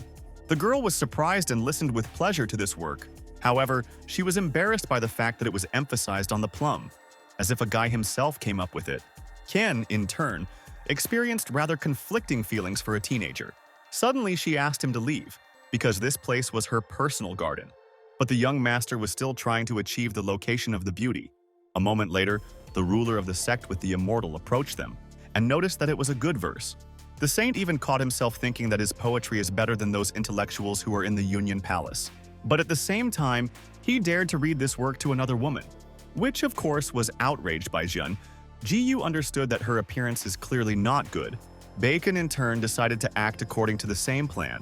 The girl was surprised and listened with pleasure to this work. However, she was embarrassed by the fact that it was emphasized on the plum, as if a guy himself came up with it. Ken, in turn, experienced rather conflicting feelings for a teenager. Suddenly, she asked him to leave, because this place was her personal garden. But the young master was still trying to achieve the location of the beauty. A moment later, the ruler of the sect with the immortal approached them, and noticed that it was a good verse. The saint even caught himself thinking that his poetry is better than those intellectuals who are in the Union Palace. But at the same time, he dared to read this work to another woman, which of course was outraged by Jian. Ji understood that her appearance is clearly not good. Bacon, in turn, decided to act according to the same plan.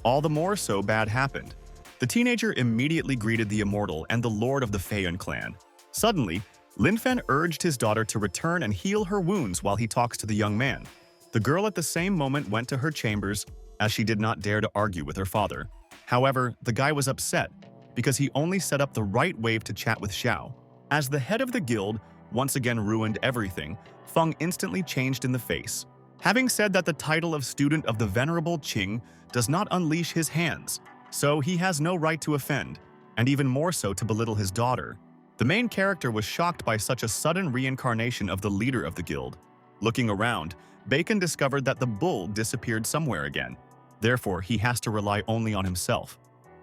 All the more so bad happened. The teenager immediately greeted the immortal and the lord of the Feiyan clan. Suddenly, Lin Fen urged his daughter to return and heal her wounds while he talks to the young man. The girl at the same moment went to her chambers, as she did not dare to argue with her father. However, the guy was upset because he only set up the right wave to chat with Xiao. As the head of the guild once again ruined everything, Feng instantly changed in the face. Having said that the title of student of the venerable Qing does not unleash his hands, so he has no right to offend, and even more so to belittle his daughter. The main character was shocked by such a sudden reincarnation of the leader of the guild. Looking around, Bacon discovered that the bull disappeared somewhere again. Therefore, he has to rely only on himself.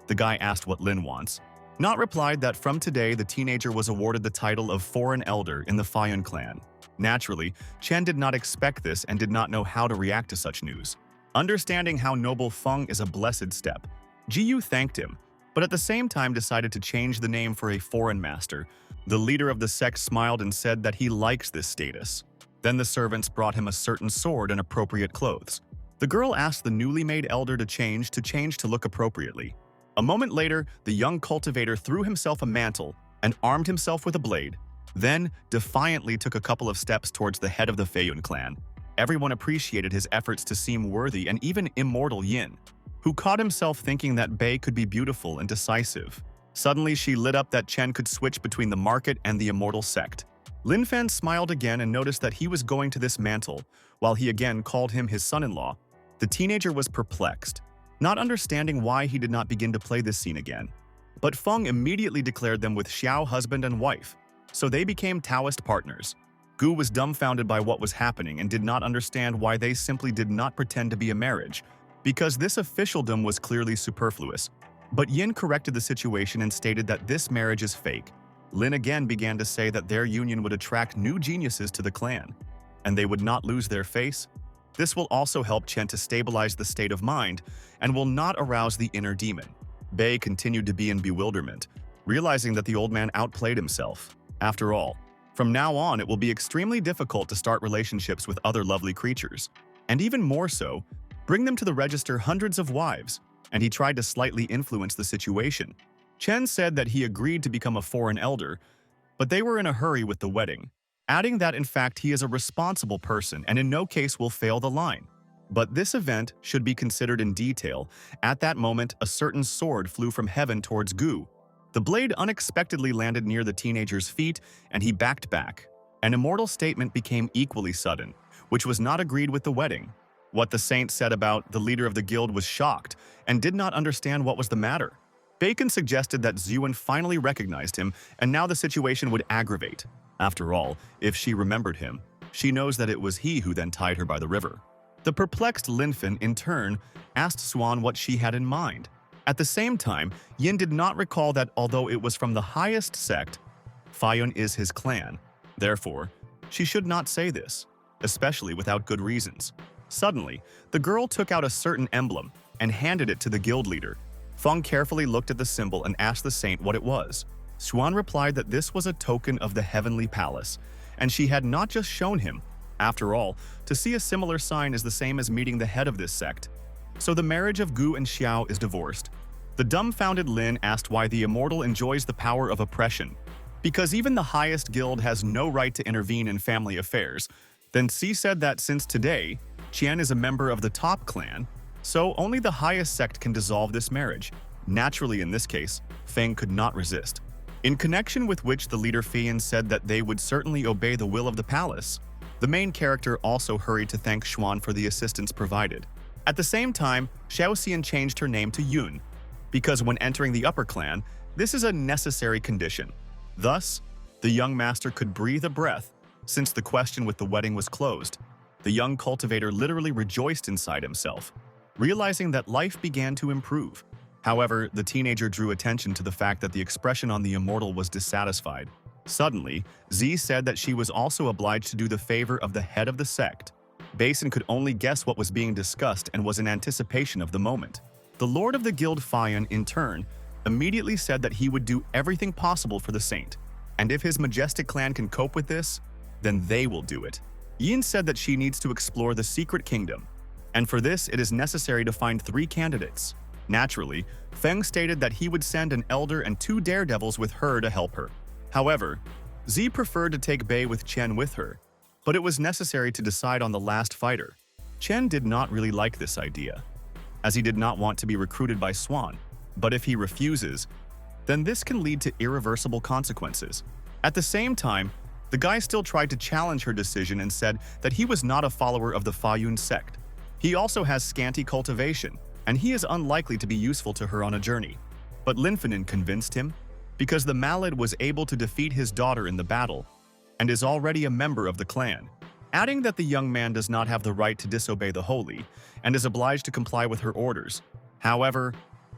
The guy asked what Lin wants. Not replied that from today the teenager was awarded the title of Foreign Elder in the Feiyan clan. Naturally, Chen did not expect this and did not know how to react to such news. Understanding how noble Feng is a blessed step, Ji thanked him, but at the same time decided to change the name for a foreign master. The leader of the sect smiled and said that he likes this status. Then the servants brought him a certain sword and appropriate clothes. The girl asked the newly made elder to change to look appropriately. A moment later, the young cultivator threw himself a mantle and armed himself with a blade, then defiantly took a couple of steps towards the head of the Feiyan clan. Everyone appreciated his efforts to seem worthy, and even immortal Yin, who caught himself thinking that Bei could be beautiful and decisive. Suddenly, she lit up that Chen could switch between the market and the immortal sect. Lin Fan smiled again and noticed that he was going to this mantle, while he again called him his son-in-law. The teenager was perplexed, not understanding why he did not begin to play this scene again. But Feng immediately declared them with Xiao husband and wife, so they became Taoist partners. Gu was dumbfounded by what was happening and did not understand why they simply did not pretend to be a marriage, because this officialdom was clearly superfluous. But Yin corrected the situation and stated that this marriage is fake. Lin again began to say that their union would attract new geniuses to the clan, and they would not lose their face. This will also help Chen to stabilize the state of mind and will not arouse the inner demon. Bei continued to be in bewilderment, realizing that the old man outplayed himself. After all, from now on it will be extremely difficult to start relationships with other lovely creatures, and even more so, bring them to the register hundreds of wives, and he tried to slightly influence the situation. Chen said that he agreed to become a foreign elder, but they were in a hurry with the wedding, adding that in fact he is a responsible person and in no case will fail the line. But this event should be considered in detail. At that moment, a certain sword flew from heaven towards Gu. The blade unexpectedly landed near the teenager's feet, and he backed back. An immortal statement became equally sudden, which was not agreed with the wedding. What the saint said about the leader of the guild was shocked and did not understand what was the matter. Bacon suggested that Zhuan finally recognized him, and now the situation would aggravate. After all, if she remembered him, she knows that it was he who then tied her by the river. The perplexed Linfen, in turn, asked Swan what she had in mind. At the same time, Yin did not recall that although it was from the highest sect, Feiyan is his clan. Therefore, she should not say this, especially without good reasons. Suddenly, the girl took out a certain emblem and handed it to the guild leader. Feng carefully looked at the symbol and asked the saint what it was. Xuan replied that this was a token of the heavenly palace, and she had not just shown him. After all, to see a similar sign is the same as meeting the head of this sect. So the marriage of Gu and Xiao is divorced. The dumbfounded Lin asked why the immortal enjoys the power of oppression. Because even the highest guild has no right to intervene in family affairs. Then Si said that since today, Qian is a member of the top clan, so only the highest sect can dissolve this marriage. Naturally, in this case, Feng could not resist. In connection with which the leader Feiyan said that they would certainly obey the will of the palace. The main character also hurried to thank Xuan for the assistance provided. At the same time, Xiaoxian changed her name to Yun, because when entering the upper clan, this is a necessary condition. Thus, the young master could breathe a breath, since the question with the wedding was closed. The young cultivator literally rejoiced inside himself, realizing that life began to improve. However, the teenager drew attention to the fact that the expression on the immortal was dissatisfied. Suddenly, Z said that she was also obliged to do the favor of the head of the sect. Basin could only guess what was being discussed and was in anticipation of the moment. The lord of the guild Feiyan, in turn, immediately said that he would do everything possible for the saint, and if his majestic clan can cope with this, then they will do it. Yin said that she needs to explore the secret kingdom, and for this it is necessary to find 3 candidates. Naturally, Feng stated that he would send an elder and 2 daredevils with her to help her. However, Z preferred to take Bei with Chen with her, but it was necessary to decide on the last fighter. Chen did not really like this idea, as he did not want to be recruited by Swan, but if he refuses, then this can lead to irreversible consequences. At the same time, the guy still tried to challenge her decision and said that he was not a follower of the Fayun sect. He also has scanty cultivation, and he is unlikely to be useful to her on a journey. But Linfinin convinced him, because the Malad was able to defeat his daughter in the battle, and is already a member of the clan, adding that the young man does not have the right to disobey the holy, and is obliged to comply with her orders. However,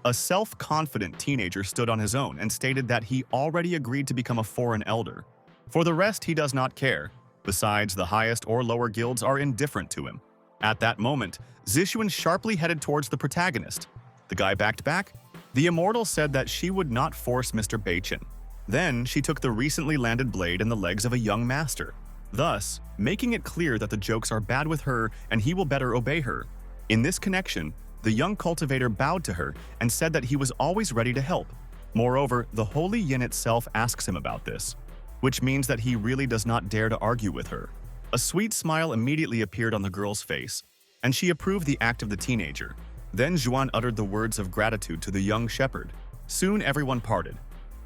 a self-confident teenager stood on his own and stated that he already agreed to become a foreign elder. For the rest, he does not care. Besides, the highest or lower guilds are indifferent to him. At that moment, Zixuan sharply headed towards the protagonist. The guy backed back. The immortal said that she would not force Mr. Beichen. Then, she took the recently landed blade in the legs of a young master, thus making it clear that the jokes are bad with her and he will better obey her. In this connection, the young cultivator bowed to her and said that he was always ready to help. Moreover, the holy Yin itself asks him about this, which means that he really does not dare to argue with her. A sweet smile immediately appeared on the girl's face, and she approved the act of the teenager. Then Zhuan uttered the words of gratitude to the young shepherd. Soon everyone parted.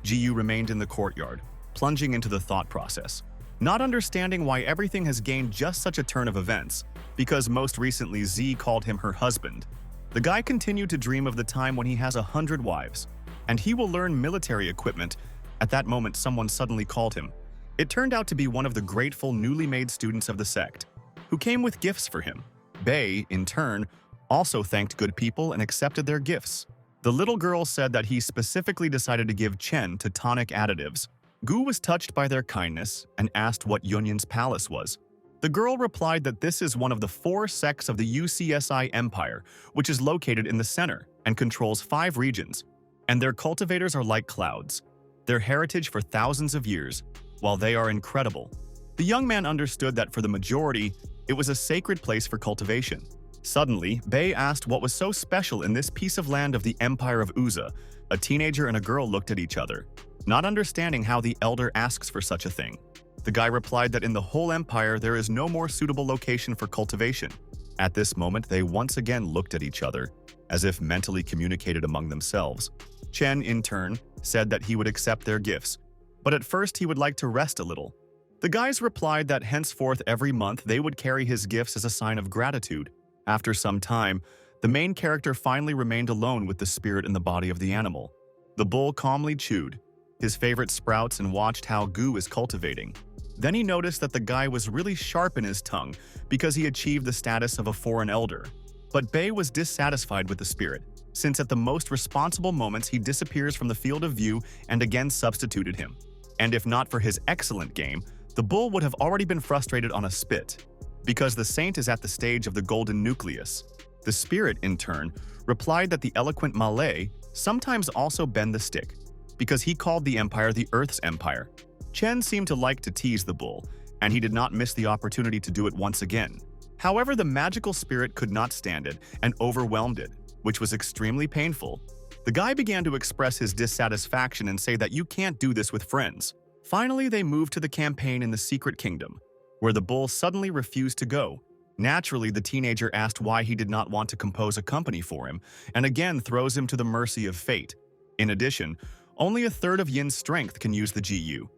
Jiyu remained in the courtyard, plunging into the thought process, not understanding why everything has gained just such a turn of events, because most recently Z called him her husband. The guy continued to dream of the time when he has 100 wives, and he will learn military equipment. At that moment, someone suddenly called him. It turned out to be one of the grateful newly made students of the sect, who came with gifts for him. Bei, in turn, also thanked good people and accepted their gifts. The little girl said that he specifically decided to give Chen to tonic additives. Gu was touched by their kindness and asked what Yunyin's palace was. The girl replied that this is one of the 4 sects of the UCSI Empire, which is located in the center and controls 5 regions, and their cultivators are like clouds, their heritage for thousands of years, while they are incredible. The young man understood that for the majority, it was a sacred place for cultivation. Suddenly, Bei asked what was so special in this piece of land of the Empire of Uza. A teenager and a girl looked at each other, not understanding how the elder asks for such a thing. The guy replied that in the whole empire there is no more suitable location for cultivation. At this moment, they once again looked at each other, as if mentally communicated among themselves. Chen, in turn, said that he would accept their gifts, but at first he would like to rest a little. The guys replied that henceforth every month they would carry his gifts as a sign of gratitude. After some time, the main character finally remained alone with the spirit in the body of the animal. The bull calmly chewed his favorite sprouts and watched how Gu is cultivating. Then he noticed that the guy was really sharp in his tongue because he achieved the status of a foreign elder. But Bei was dissatisfied with the spirit, since at the most responsible moments he disappears from the field of view and again substituted him. And if not for his excellent game, the bull would have already been frustrated on a spit, because the saint is at the stage of the golden nucleus. The spirit, in turn, replied that the eloquent Malay sometimes also bend the stick, because he called the empire the Earth's empire. Chen seemed to like to tease the bull, and he did not miss the opportunity to do it once again. However, the magical spirit could not stand it and overwhelmed it, which was extremely painful. The guy began to express his dissatisfaction and say that you can't do this with friends. Finally, they moved to the campaign in the Secret Kingdom, where the bull suddenly refused to go. Naturally, the teenager asked why he did not want to compose a company for him, and again throws him to the mercy of fate. In addition, only a third of Yin's strength can use the GU.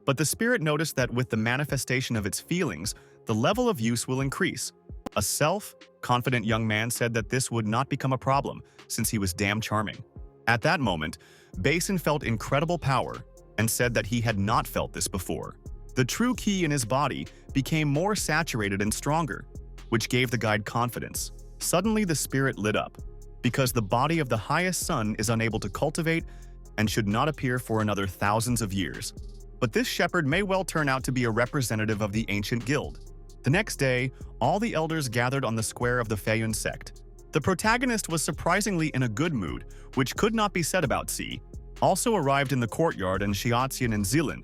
But the spirit noticed that with the manifestation of its feelings, the level of use will increase. A self-confident young man said that this would not become a problem, since he was damn charming. At that moment, Basin felt incredible power and said that he had not felt this before. The true ki in his body became more saturated and stronger, which gave the guide confidence. Suddenly the spirit lit up, because the body of the highest sun is unable to cultivate and should not appear for another thousands of years. But this shepherd may well turn out to be a representative of the ancient guild. The next day, all the elders gathered on the square of the Feyun sect. The protagonist was surprisingly in a good mood, which could not be said about Si. Also arrived in the courtyard and Xiaoxian and Zilin,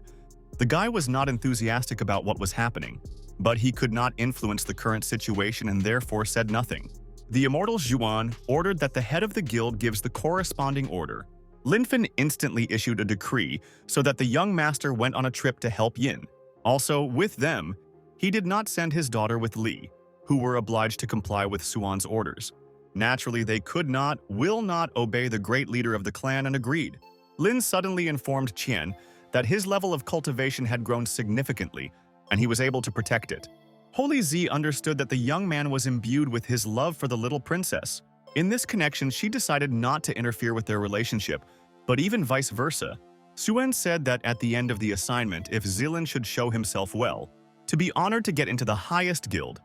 The guy was not enthusiastic about what was happening, but he could not influence the current situation and therefore said nothing. The immortal Zhuan ordered that the head of the guild gives the corresponding order. Lin Fen instantly issued a decree so that the young master went on a trip to help Yin. Also, with them, he did not send his daughter with Li, who were obliged to comply with Suan's orders. Naturally, they will not obey the great leader of the clan and agreed. Lin suddenly informed Qian that his level of cultivation had grown significantly, and he was able to protect it. Holy Z understood that the young man was imbued with his love for the little princess. In this connection, she decided not to interfere with their relationship, but even vice versa. Suen said that at the end of the assignment, if Zilin should show himself well, to be honored to get into the highest guild,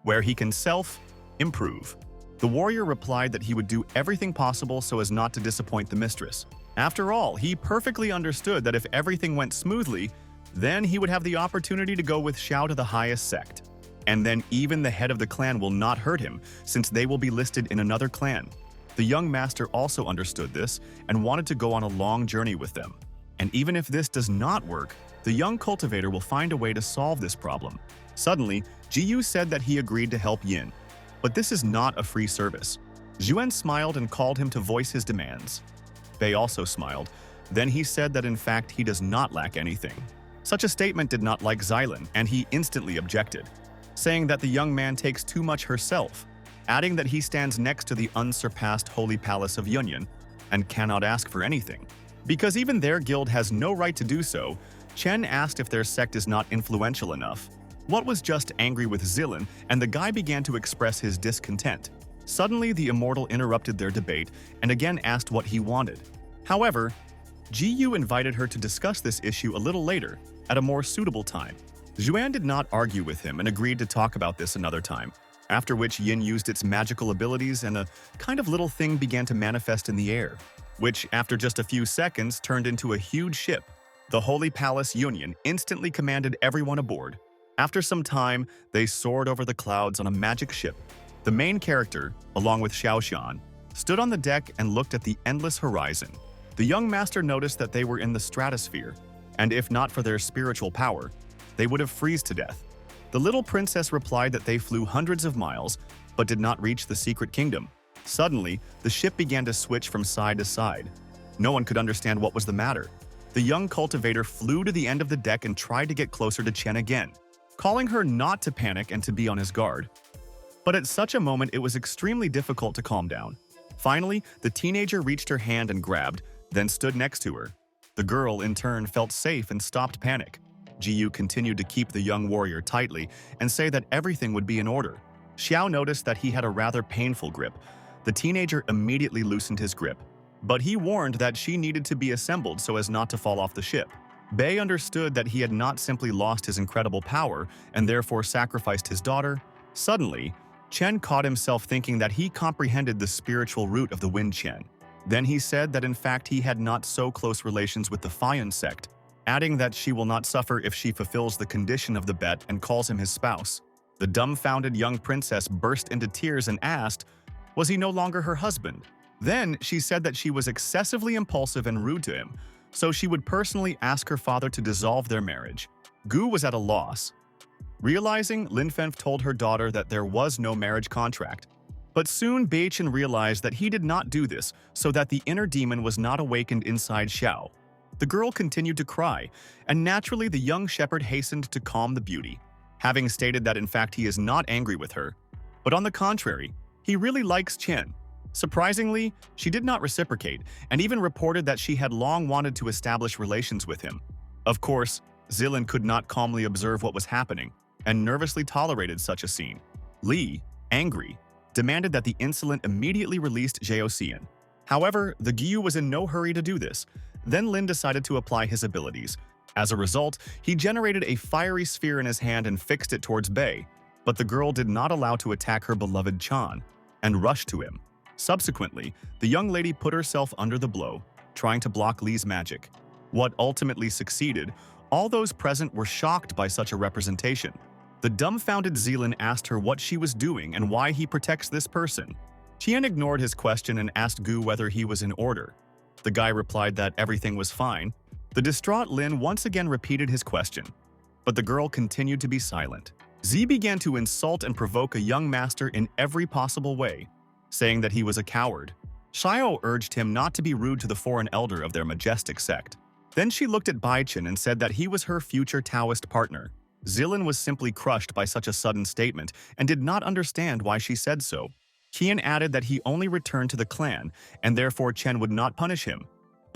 where he can self-improve. The warrior replied that he would do everything possible so as not to disappoint the mistress. After all, he perfectly understood that if everything went smoothly, then he would have the opportunity to go with Xiao to the highest sect. And then even the head of the clan will not hurt him, since they will be listed in another clan. The young master also understood this and wanted to go on a long journey with them. And even if this does not work, the young cultivator will find a way to solve this problem. Suddenly, Jiyu said that he agreed to help Yin. But this is not a free service. Zhuan smiled and called him to voice his demands. Bei also smiled. Then he said that in fact he does not lack anything. Such a statement did not like Xylin, and he instantly objected, saying that the young man takes too much herself, adding that he stands next to the unsurpassed Holy Palace of Yunyan and cannot ask for anything. Because even their guild has no right to do so, Chen asked if their sect is not influential enough. What was just angry with Zilin, and the guy began to express his discontent. Suddenly, the immortal interrupted their debate and again asked what he wanted. However, Jiyu invited her to discuss this issue a little later, at a more suitable time. Zhuan did not argue with him and agreed to talk about this another time, after which Yin used its magical abilities and a kind of little thing began to manifest in the air, which after just a few seconds turned into a huge ship. The Holy Palace Union instantly commanded everyone aboard. After some time, they soared over the clouds on a magic ship. The main character, along with Xiaoshan, stood on the deck and looked at the endless horizon. The young master noticed that they were in the stratosphere, and if not for their spiritual power, they would have frozen to death. The little princess replied that they flew hundreds of miles, but did not reach the secret kingdom. Suddenly, the ship began to switch from side to side. No one could understand what was the matter. The young cultivator flew to the end of the deck and tried to get closer to Chen again, calling her not to panic and to be on his guard. But at such a moment, it was extremely difficult to calm down. Finally, the teenager reached her hand and grabbed, then stood next to her. The girl, in turn, felt safe and stopped panic. Jiyu continued to keep the young warrior tightly and say that everything would be in order. Xiao noticed that he had a rather painful grip. The teenager immediately loosened his grip, but he warned that she needed to be assembled so as not to fall off the ship. Bei understood that he had not simply lost his incredible power and therefore sacrificed his daughter. Suddenly, Chen caught himself thinking that he comprehended the spiritual root of the Wind Chen. Then he said that in fact he had not so close relations with the Fayan sect, adding that she will not suffer if she fulfills the condition of the bet and calls him his spouse. The dumbfounded young princess burst into tears and asked, was he no longer her husband? Then she said that she was excessively impulsive and rude to him, so she would personally ask her father to dissolve their marriage. Gu was at a loss. Realizing, Lin Fen told her daughter that there was no marriage contract. But soon Beichen realized that he did not do this so that the inner demon was not awakened inside Xiao. The girl continued to cry, and naturally the young shepherd hastened to calm the beauty, having stated that in fact he is not angry with her, but on the contrary, he really likes Chen. Surprisingly, she did not reciprocate and even reported that she had long wanted to establish relations with him. Of course, Zilin could not calmly observe what was happening and nervously tolerated such a scene. Li, angry, demanded that the insolent immediately released Zhaoxian. However, the Gyu was in no hurry to do this. Then Lin decided to apply his abilities. As a result, he generated a fiery sphere in his hand and fixed it towards Bei, but the girl did not allow to attack her beloved Chan and rushed to him. Subsequently, the young lady put herself under the blow, trying to block Li's magic. What ultimately succeeded, all those present were shocked by such a representation. The dumbfounded Zilin asked her what she was doing and why he protects this person. Qian ignored his question and asked Gu whether he was in order. The guy replied that everything was fine. The distraught Lin once again repeated his question, but the girl continued to be silent. Z began to insult and provoke a young master in every possible way, saying that he was a coward. Xiao urged him not to be rude to the foreign elder of their majestic sect. Then she looked at Baichen and said that he was her future Taoist partner. Zilin was simply crushed by such a sudden statement and did not understand why she said so. Qian added that he only returned to the clan, and therefore Chen would not punish him,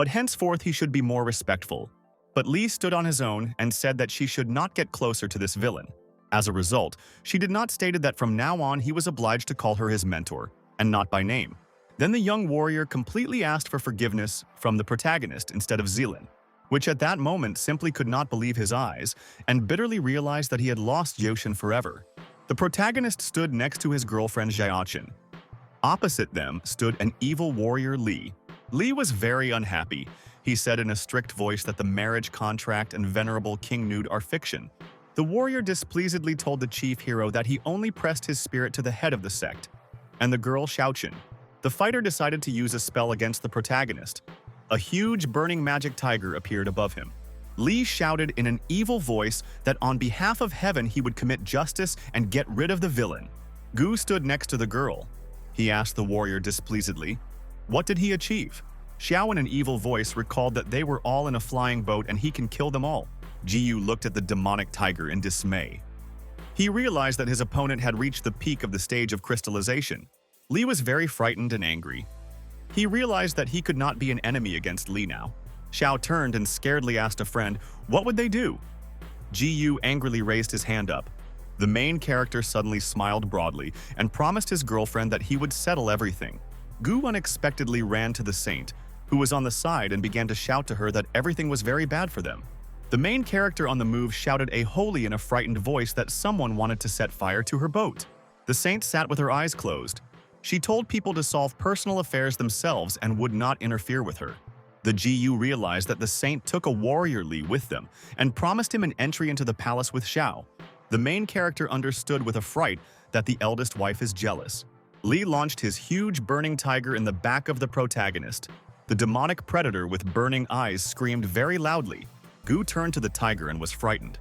but henceforth he should be more respectful. But Li stood on his own and said that she should not get closer to this villain. As a result, she did not stated that from now on he was obliged to call her his mentor, and not by name. Then the young warrior completely asked for forgiveness from the protagonist instead of Zilin, which at that moment simply could not believe his eyes and bitterly realized that he had lost Yoshin forever. The protagonist stood next to his girlfriend Xiaoqin. Opposite them stood an evil warrior Li. Li was very unhappy. He said in a strict voice that the marriage contract and venerable King Nude are fiction. The warrior displeasedly told the chief hero that he only pressed his spirit to the head of the sect, and the girl Xiaoqin. The fighter decided to use a spell against the protagonist. A huge burning magic tiger appeared above him. Li shouted in an evil voice that on behalf of heaven he would commit justice and get rid of the villain. Gu stood next to the girl. He asked the warrior displeasedly, what did he achieve? Xiao in an evil voice recalled that they were all in a flying boat and he can kill them all. Jiyu looked at the demonic tiger in dismay. He realized that his opponent had reached the peak of the stage of crystallization. Li was very frightened and angry. He realized that he could not be an enemy against Li now. Xiao turned and scaredly asked a friend, what would they do? Jiyu angrily raised his hand up. The main character suddenly smiled broadly and promised his girlfriend that he would settle everything. Gu unexpectedly ran to the saint, who was on the side, and began to shout to her that everything was very bad for them. The main character on the move shouted a holy in a frightened voice that someone wanted to set fire to her boat. The saint sat with her eyes closed. She told people to solve personal affairs themselves and would not interfere with her. The Jiyu realized that the saint took a warrior Li with them and promised him an entry into the palace with Xiao. The main character understood with a fright that the eldest wife is jealous. Li launched his huge burning tiger in the back of the protagonist. The demonic predator with burning eyes screamed very loudly. Gu turned to the tiger and was frightened.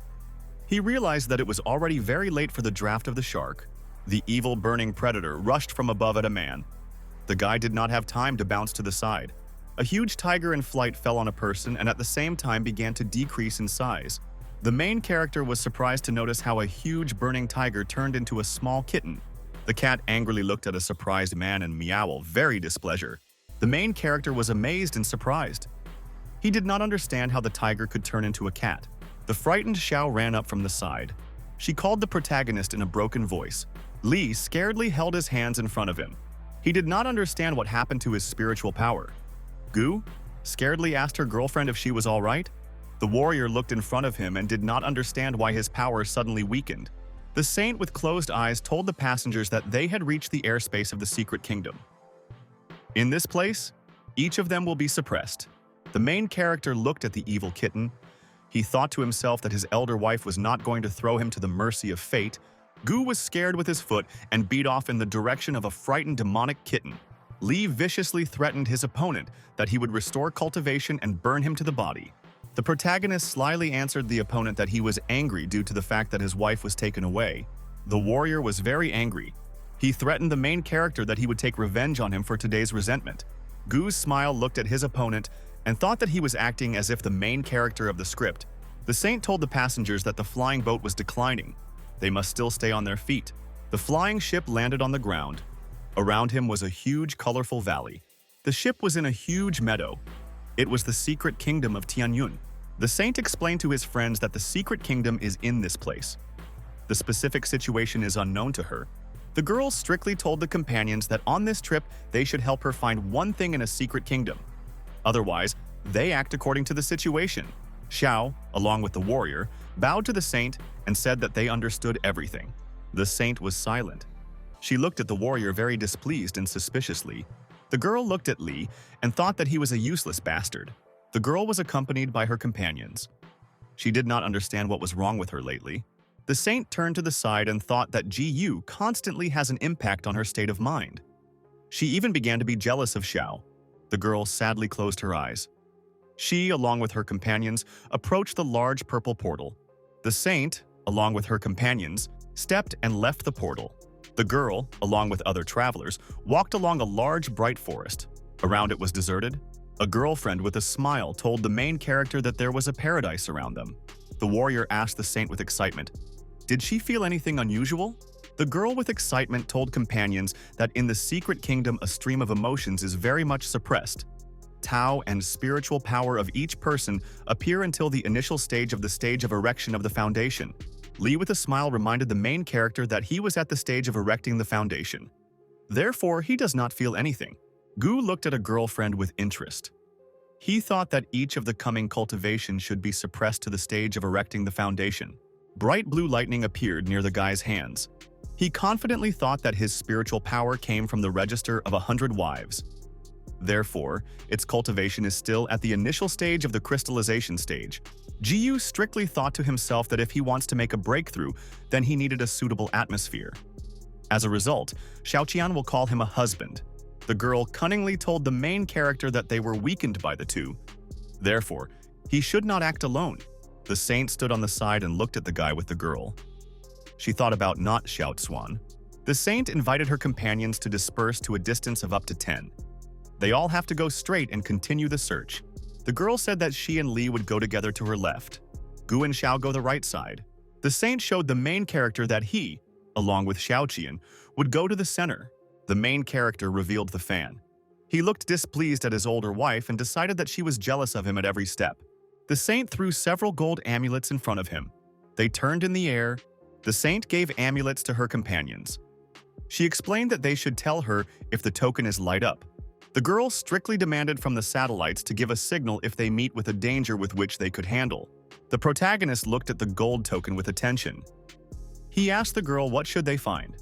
He realized that it was already very late for the draft of the shark. The evil burning predator rushed from above at a man. The guy did not have time to bounce to the side. A huge tiger in flight fell on a person and at the same time began to decrease in size. The main character was surprised to notice how a huge burning tiger turned into a small kitten. The cat angrily looked at a surprised man and meowed very displeasure. The main character was amazed and surprised. He did not understand how the tiger could turn into a cat. The frightened Xiao ran up from the side. She called the protagonist in a broken voice. Li scaredly held his hands in front of him. He did not understand what happened to his spiritual power. Gu scaredly asked her girlfriend if she was all right. The warrior looked in front of him and did not understand why his power suddenly weakened. The saint with closed eyes told the passengers that they had reached the airspace of the secret kingdom. In this place, each of them will be suppressed. The main character looked at the evil kitten. He thought to himself that his elder wife was not going to throw him to the mercy of fate. Gu was scared with his foot and beat off in the direction of a frightened demonic kitten. Li viciously threatened his opponent that he would restore cultivation and burn him to the body. The protagonist slyly answered the opponent that he was angry due to the fact that his wife was taken away. The warrior was very angry. He threatened the main character that he would take revenge on him for today's resentment. Gu's smile looked at his opponent and thought that he was acting as if the main character of the script. The saint told the passengers that the flying boat was declining. They must still stay on their feet. The flying ship landed on the ground. Around him was a huge, colorful valley. The ship was in a huge meadow. It was the secret kingdom of Tianyun. The saint explained to his friends that the secret kingdom is in this place. The specific situation is unknown to her. The girls strictly told the companions that on this trip they should help her find one thing in a secret kingdom. Otherwise, they act according to the situation. Xiao, along with the warrior, bowed to the saint and said that they understood everything. The saint was silent. She looked at the warrior very displeased and suspiciously. The girl looked at Li and thought that he was a useless bastard. The girl was accompanied by her companions. She did not understand what was wrong with her lately. The saint turned to the side and thought that Jiyu constantly has an impact on her state of mind. She even began to be jealous of Xiao. The girl sadly closed her eyes. She, along with her companions, approached the large purple portal. The saint, along with her companions, stepped and left the portal. The girl, along with other travelers, walked along a large bright forest. Around it was deserted. A girlfriend with a smile told the main character that there was a paradise around them. The warrior asked the saint with excitement, "Did she feel anything unusual?" The girl with excitement told companions that in the secret kingdom a stream of emotions is very much suppressed. Tao and spiritual power of each person appear until the initial stage of erection of the foundation. Lee with a smile reminded the main character that he was at the stage of erecting the foundation. Therefore, he does not feel anything. Gu looked at a girlfriend with interest. He thought that each of the coming cultivation should be suppressed to the stage of erecting the foundation. Bright blue lightning appeared near the guy's hands. He confidently thought that his spiritual power came from the register of 100 wives. Therefore, its cultivation is still at the initial stage of the crystallization stage. Jiyu strictly thought to himself that if he wants to make a breakthrough, then he needed a suitable atmosphere. As a result, Xiaoqian will call him a husband. The girl cunningly told the main character that they were weakened by the two. Therefore, he should not act alone. The saint stood on the side and looked at the guy with the girl. She thought about not Xiaozuan. The saint invited her companions to disperse to a distance of up to 10. They all have to go straight and continue the search. The girl said that she and Li would go together to her left. Gu and Xiao go the right side. The saint showed the main character that he, along with Xiaoqian, would go to the center. The main character revealed the fan. He looked displeased at his older wife and decided that she was jealous of him at every step. The saint threw several gold amulets in front of him. They turned in the air. The saint gave amulets to her companions. She explained that they should tell her if the token is light up. The girl strictly demanded from the satellites to give a signal if they meet with a danger with which they could handle. The protagonist looked at the gold token with attention. He asked the girl what should they find.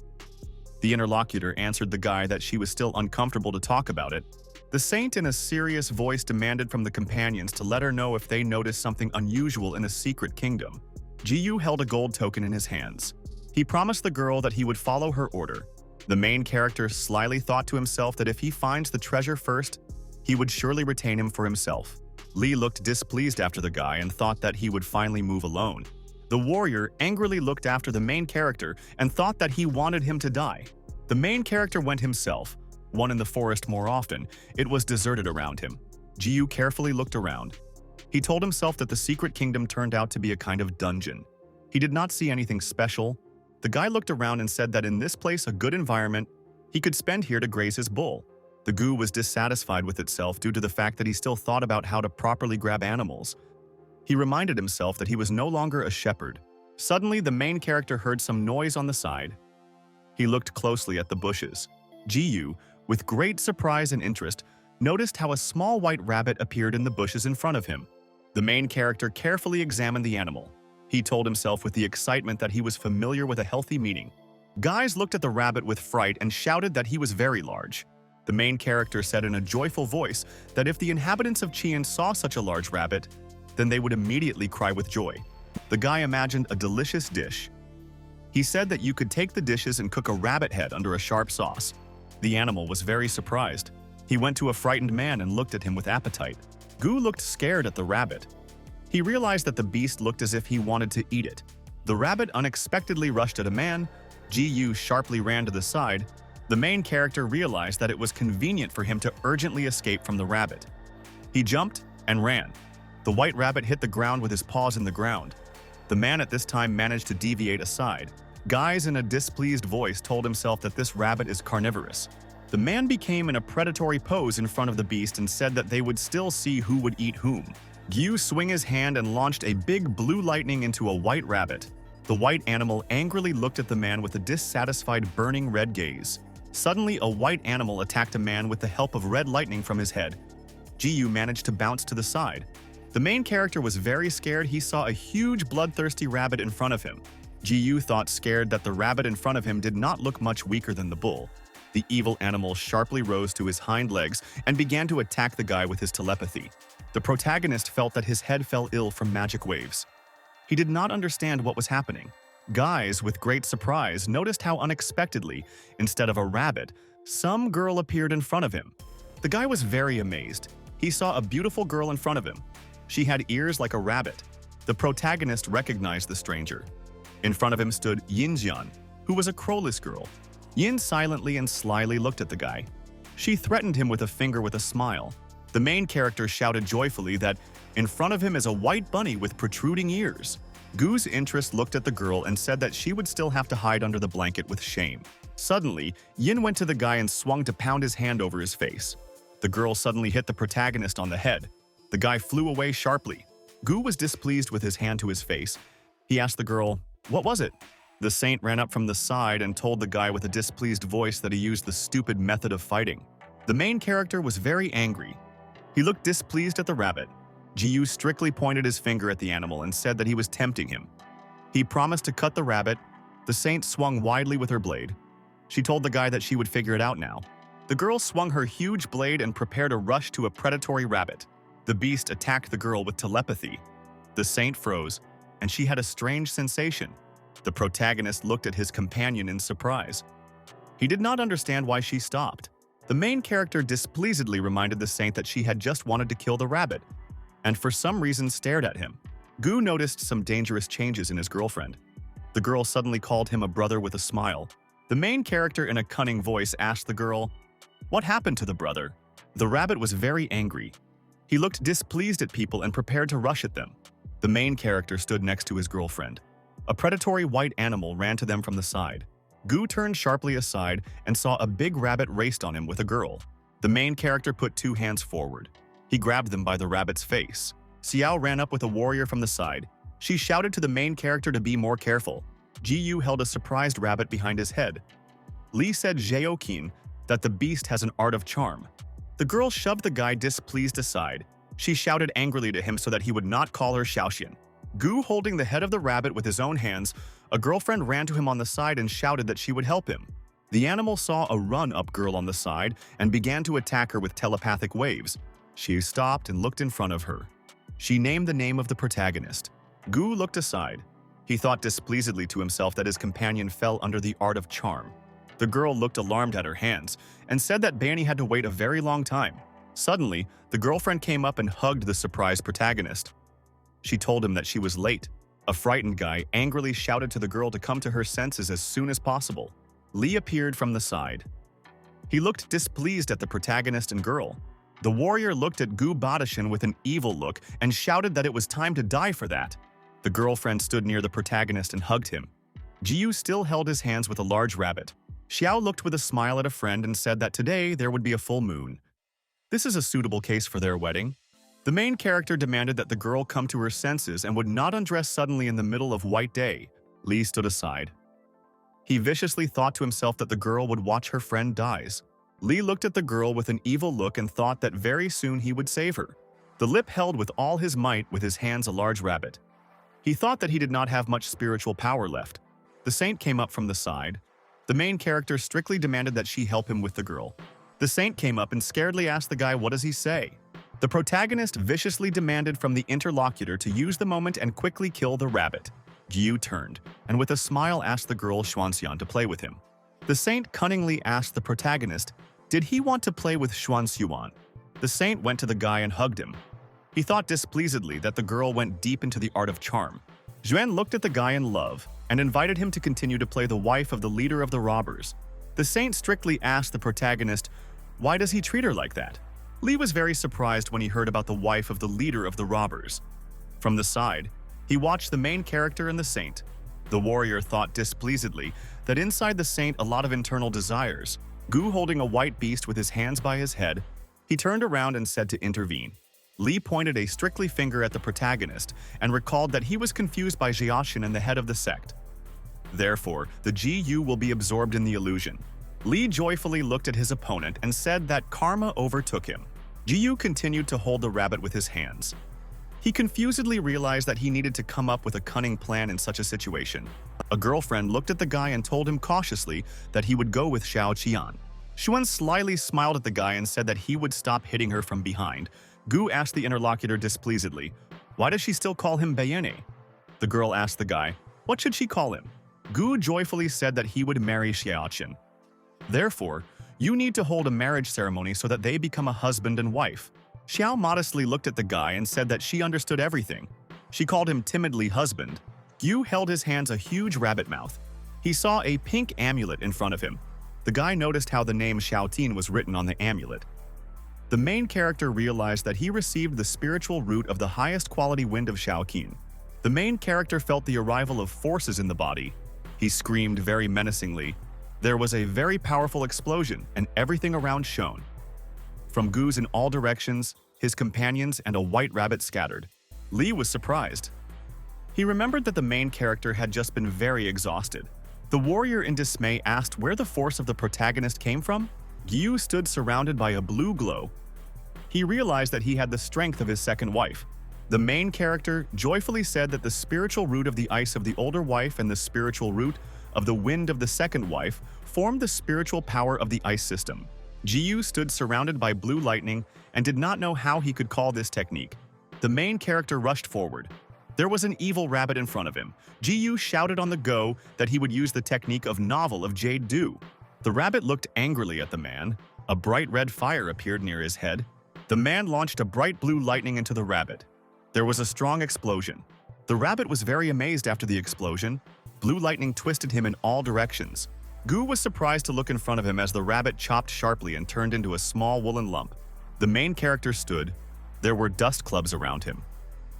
The interlocutor answered the guy that she was still uncomfortable to talk about it. The saint in a serious voice demanded from the companions to let her know if they noticed something unusual in a secret kingdom. Jiyu held a gold token in his hands. He promised the girl that he would follow her order. The main character slyly thought to himself that if he finds the treasure first, he would surely retain him for himself. Li looked displeased after the guy and thought that he would finally move alone. The warrior angrily looked after the main character and thought that he wanted him to die. The main character went himself, one in the forest more often. It was deserted around him. Jiyu carefully looked around. He told himself that the secret kingdom turned out to be a kind of dungeon. He did not see anything special. The guy looked around and said that in this place a good environment, he could spend here to graze his bull. The Gu was dissatisfied with itself due to the fact that he still thought about how to properly grab animals. He reminded himself that he was no longer a shepherd. Suddenly, the main character heard some noise on the side. He looked closely at the bushes. Jiyu, with great surprise and interest, noticed how a small white rabbit appeared in the bushes in front of him. The main character carefully examined the animal. He told himself with the excitement that he was familiar with a healthy meaning. Guys looked at the rabbit with fright and shouted that he was very large. The main character said in a joyful voice that if the inhabitants of Qian saw such a large rabbit, then they would immediately cry with joy. The guy imagined a delicious dish. He said that you could take the dishes and cook a rabbit head under a sharp sauce. The animal was very surprised. He went to a frightened man and looked at him with appetite. Gu looked scared at the rabbit. He realized that the beast looked as if he wanted to eat it. The rabbit unexpectedly rushed at a man. Jiyu sharply ran to the side. The main character realized that it was convenient for him to urgently escape from the rabbit. He jumped and ran. The white rabbit hit the ground with his paws in the ground. The man at this time managed to deviate aside. Guys in a displeased voice told himself that this rabbit is carnivorous. The man became in a predatory pose in front of the beast and said that they would still see who would eat whom. Gyu swung his hand and launched a big blue lightning into a white rabbit. The white animal angrily looked at the man with a dissatisfied burning red gaze. Suddenly, a white animal attacked a man with the help of red lightning from his head. Jiyu managed to bounce to the side. The main character was very scared. He saw a huge bloodthirsty rabbit in front of him. Jiyu thought scared that the rabbit in front of him did not look much weaker than the bull. The evil animal sharply rose to his hind legs and began to attack the guy with his telepathy. The protagonist felt that his head fell ill from magic waves. He did not understand what was happening. Guys, with great surprise, noticed how unexpectedly, instead of a rabbit, some girl appeared in front of him. The guy was very amazed. He saw a beautiful girl in front of him. She had ears like a rabbit. The protagonist recognized the stranger. In front of him stood Yinjian, who was a crowless girl. Yin silently and slyly looked at the guy. She threatened him with a finger with a smile. The main character shouted joyfully that in front of him is a white bunny with protruding ears. Gu's interest looked at the girl and said that she would still have to hide under the blanket with shame. Suddenly, Yin went to the guy and swung to pound his hand over his face. The girl suddenly hit the protagonist on the head. The guy flew away sharply. Gu was displeased with his hand to his face. He asked the girl, "What was it?" The saint ran up from the side and told the guy with a displeased voice that he used the stupid method of fighting. The main character was very angry. He looked displeased at the rabbit. Jiyu strictly pointed his finger at the animal and said that he was tempting him. He promised to cut the rabbit. The saint swung widely with her blade. She told the guy that she would figure it out now. The girl swung her huge blade and prepared a rush to a predatory rabbit. The beast attacked the girl with telepathy. The saint froze, and she had a strange sensation. The protagonist looked at his companion in surprise. He did not understand why she stopped. The main character displeasedly reminded the saint that she had just wanted to kill the rabbit, and for some reason stared at him. Gu noticed some dangerous changes in his girlfriend. The girl suddenly called him a brother with a smile. The main character in a cunning voice asked the girl, "What happened to the brother?" The rabbit was very angry. He looked displeased at people and prepared to rush at them. The main character stood next to his girlfriend. A predatory white animal ran to them from the side. Gu turned sharply aside and saw a big rabbit raced on him with a girl. The main character put two hands forward. He grabbed them by the rabbit's face. Xiao ran up with a warrior from the side. She shouted to the main character to be more careful. Jiyu held a surprised rabbit behind his head. Li said Zheoqin that the beast has an art of charm. The girl shoved the guy displeased aside. She shouted angrily to him so that he would not call her Xiaoxian. Gu holding the head of the rabbit with his own hands, a girlfriend ran to him on the side and shouted that she would help him. The animal saw a run-up girl on the side and began to attack her with telepathic waves. She stopped and looked in front of her. She named the name of the protagonist. Gu looked aside. He thought displeasedly to himself that his companion fell under the art of charm. The girl looked alarmed at her hands and said that Bani had to wait a very long time. Suddenly, the girlfriend came up and hugged the surprised protagonist. She told him that she was late. A frightened guy angrily shouted to the girl to come to her senses as soon as possible. Li appeared from the side. He looked displeased at the protagonist and girl. The warrior looked at Gu Badashin with an evil look and shouted that it was time to die for that. The girlfriend stood near the protagonist and hugged him. Jiyu still held his hands with a large rabbit. Xiao looked with a smile at a friend and said that today there would be a full moon. This is a suitable case for their wedding. The main character demanded that the girl come to her senses and would not undress suddenly in the middle of white day. Li stood aside. He viciously thought to himself that the girl would watch her friend dies. Li looked at the girl with an evil look and thought that very soon he would save her. The lip held with all his might with his hands a large rabbit. He thought that he did not have much spiritual power left. The saint came up from the side. The main character strictly demanded that she help him with the girl. The saint came up and scaredly asked the guy, "What does he say?" The protagonist viciously demanded from the interlocutor to use the moment and quickly kill the rabbit. Jiu turned, and with a smile asked the girl Xuanxian to play with him. The saint cunningly asked the protagonist, did he want to play with Xuanxian? The saint went to the guy and hugged him. He thought displeasedly that the girl went deep into the art of charm. Xuan looked at the guy in love and invited him to continue to play the wife of the leader of the robbers. The saint strictly asked the protagonist, why does he treat her like that? Li was very surprised when he heard about the wife of the leader of the robbers. From the side, he watched the main character and the saint. The warrior thought displeasedly that inside the saint a lot of internal desires. Gu holding a white beast with his hands by his head, he turned around and said to intervene. Li pointed a strictly finger at the protagonist and recalled that he was confused by Jiaxin and the head of the sect. Therefore, the GU will be absorbed in the illusion. Li joyfully looked at his opponent and said that karma overtook him. GU continued to hold the rabbit with his hands. He confusedly realized that he needed to come up with a cunning plan in such a situation. A girlfriend looked at the guy and told him cautiously that he would go with Xiao Qian. Xuan slyly smiled at the guy and said that he would stop hitting her from behind. Gu asked the interlocutor displeasedly, why does she still call him Bayene? The girl asked the guy, what should she call him? Gu joyfully said that he would marry Xiaoqin. Therefore, you need to hold a marriage ceremony so that they become a husband and wife. Xiao modestly looked at the guy and said that she understood everything. She called him timidly husband. Yu held his hands a huge rabbit mouth. He saw a pink amulet in front of him. The guy noticed how the name Xiaotin was written on the amulet. The main character realized that he received the spiritual root of the highest quality wind of Xiaoqin. The main character felt the arrival of forces in the body. He screamed very menacingly. There was a very powerful explosion, and everything around shone. From goos in all directions, his companions and a white rabbit scattered. Li was surprised. He remembered that the main character had just been very exhausted. The warrior in dismay asked where the force of the protagonist came from. Yu stood surrounded by a blue glow. He realized that he had the strength of his second wife. The main character joyfully said that the spiritual root of the ice of the older wife and the spiritual root of the wind of the second wife formed the spiritual power of the ice system. Jiyu stood surrounded by blue lightning and did not know how he could call this technique. The main character rushed forward. There was an evil rabbit in front of him. Jiyu shouted on the go that he would use the technique of novel of Jade Dew. The rabbit looked angrily at the man. A bright red fire appeared near his head. The man launched a bright blue lightning into the rabbit. There was a strong explosion. The rabbit was very amazed after the explosion. Blue lightning twisted him in all directions. Gu was surprised to look in front of him as the rabbit chopped sharply and turned into a small woolen lump. The main character stood. There were dust clubs around him.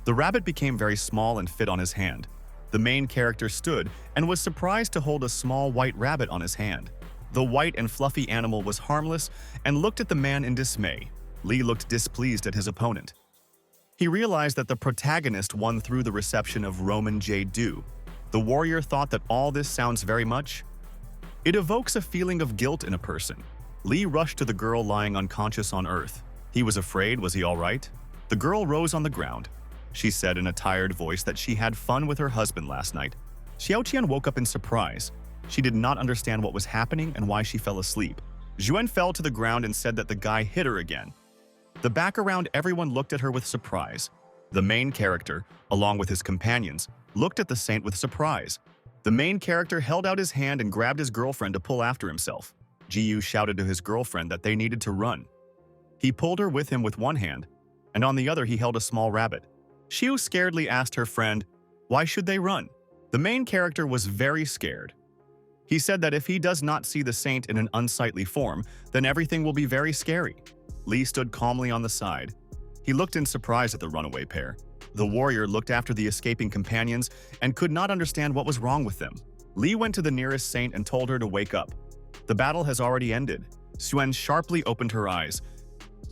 The rabbit became very small and fit on his hand. The main character stood and was surprised to hold a small white rabbit on his hand. The white and fluffy animal was harmless and looked at the man in dismay. Li looked displeased at his opponent. He realized that the protagonist won through the reception of Roman Jade Dew. The warrior thought that all this sounds very much. It evokes a feeling of guilt in a person. Li rushed to the girl lying unconscious on earth. He was afraid. Was he all right? The girl rose on the ground. She said in a tired voice that she had fun with her husband last night. Xiaoqian woke up in surprise. She did not understand what was happening and why she fell asleep. Zhuan fell to the ground and said that the guy hit her again. The back around everyone looked at her with surprise. The main character, along with his companions, looked at the saint with surprise. The main character held out his hand and grabbed his girlfriend to pull after himself. Jiyu shouted to his girlfriend that they needed to run. He pulled her with him with one hand, and on the other he held a small rabbit. Xiu scaredly asked her friend, why should they run? The main character was very scared. He said that if he does not see the saint in an unsightly form, then everything will be very scary. Li stood calmly on the side. He looked in surprise at the runaway pair. The warrior looked after the escaping companions and could not understand what was wrong with them. Li went to the nearest saint and told her to wake up. The battle has already ended. Xuan sharply opened her eyes.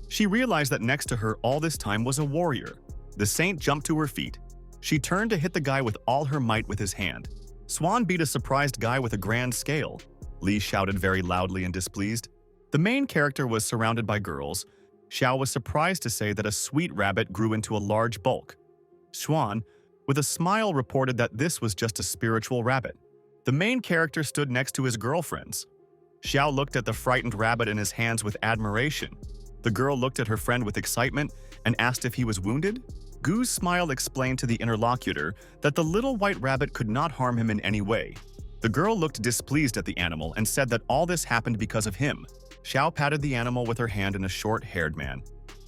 She realized that next to her all this time was a warrior. The saint jumped to her feet. She turned to hit the guy with all her might with his hand. Swan beat a surprised guy with a grand scale. Li shouted very loudly and displeased. The main character was surrounded by girls. Xiao was surprised to say that a sweet rabbit grew into a large bulk. Xuan, with a smile, reported that this was just a spiritual rabbit. The main character stood next to his girlfriends. Xiao looked at the frightened rabbit in his hands with admiration. The girl looked at her friend with excitement and asked if he was wounded. Gu's smile explained to the interlocutor that the little white rabbit could not harm him in any way. The girl looked displeased at the animal and said that all this happened because of him. Xiao patted the animal with her hand in a short-haired man.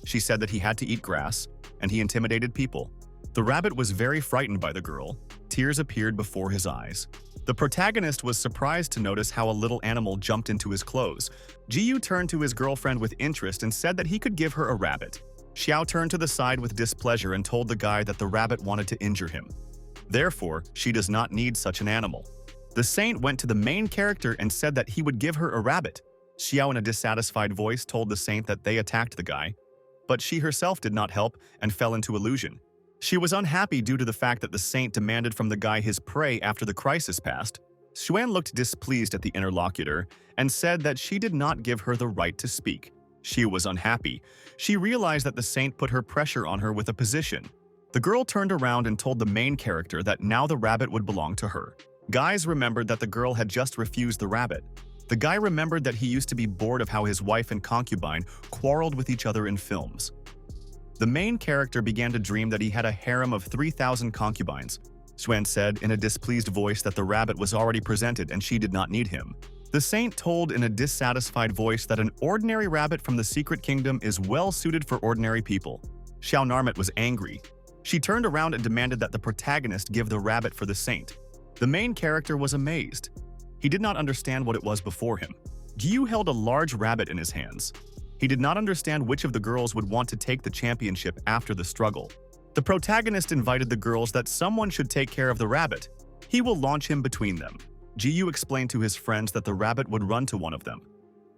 She said that he had to eat grass, and he intimidated people. The rabbit was very frightened by the girl. Tears appeared before his eyes. The protagonist was surprised to notice how a little animal jumped into his clothes. Jiyu turned to his girlfriend with interest and said that he could give her a rabbit. Xiao turned to the side with displeasure and told the guy that the rabbit wanted to injure him. Therefore, she does not need such an animal. The saint went to the main character and said that he would give her a rabbit. Xiao, in a dissatisfied voice, told the saint that they attacked the guy, but she herself did not help and fell into illusion. She was unhappy due to the fact that the saint demanded from the guy his prey after the crisis passed. Xuan looked displeased at the interlocutor and said that she did not give her the right to speak. She was unhappy. She realized that the saint put her pressure on her with a position. The girl turned around and told the main character that now the rabbit would belong to her. Guys remembered that the girl had just refused the rabbit. The guy remembered that he used to be bored of how his wife and concubine quarreled with each other in films. The main character began to dream that he had a harem of 3,000 concubines. Xuan said in a displeased voice that the rabbit was already presented and she did not need him. The saint told in a dissatisfied voice that an ordinary rabbit from the secret kingdom is well suited for ordinary people. Xiao Narmit was angry. She turned around and demanded that the protagonist give the rabbit for the saint. The main character was amazed. He did not understand what it was before him. Jiu held a large rabbit in his hands. He did not understand which of the girls would want to take the championship after the struggle. The protagonist invited the girls that someone should take care of the rabbit. He will launch him between them. Jiu explained to his friends that the rabbit would run to one of them,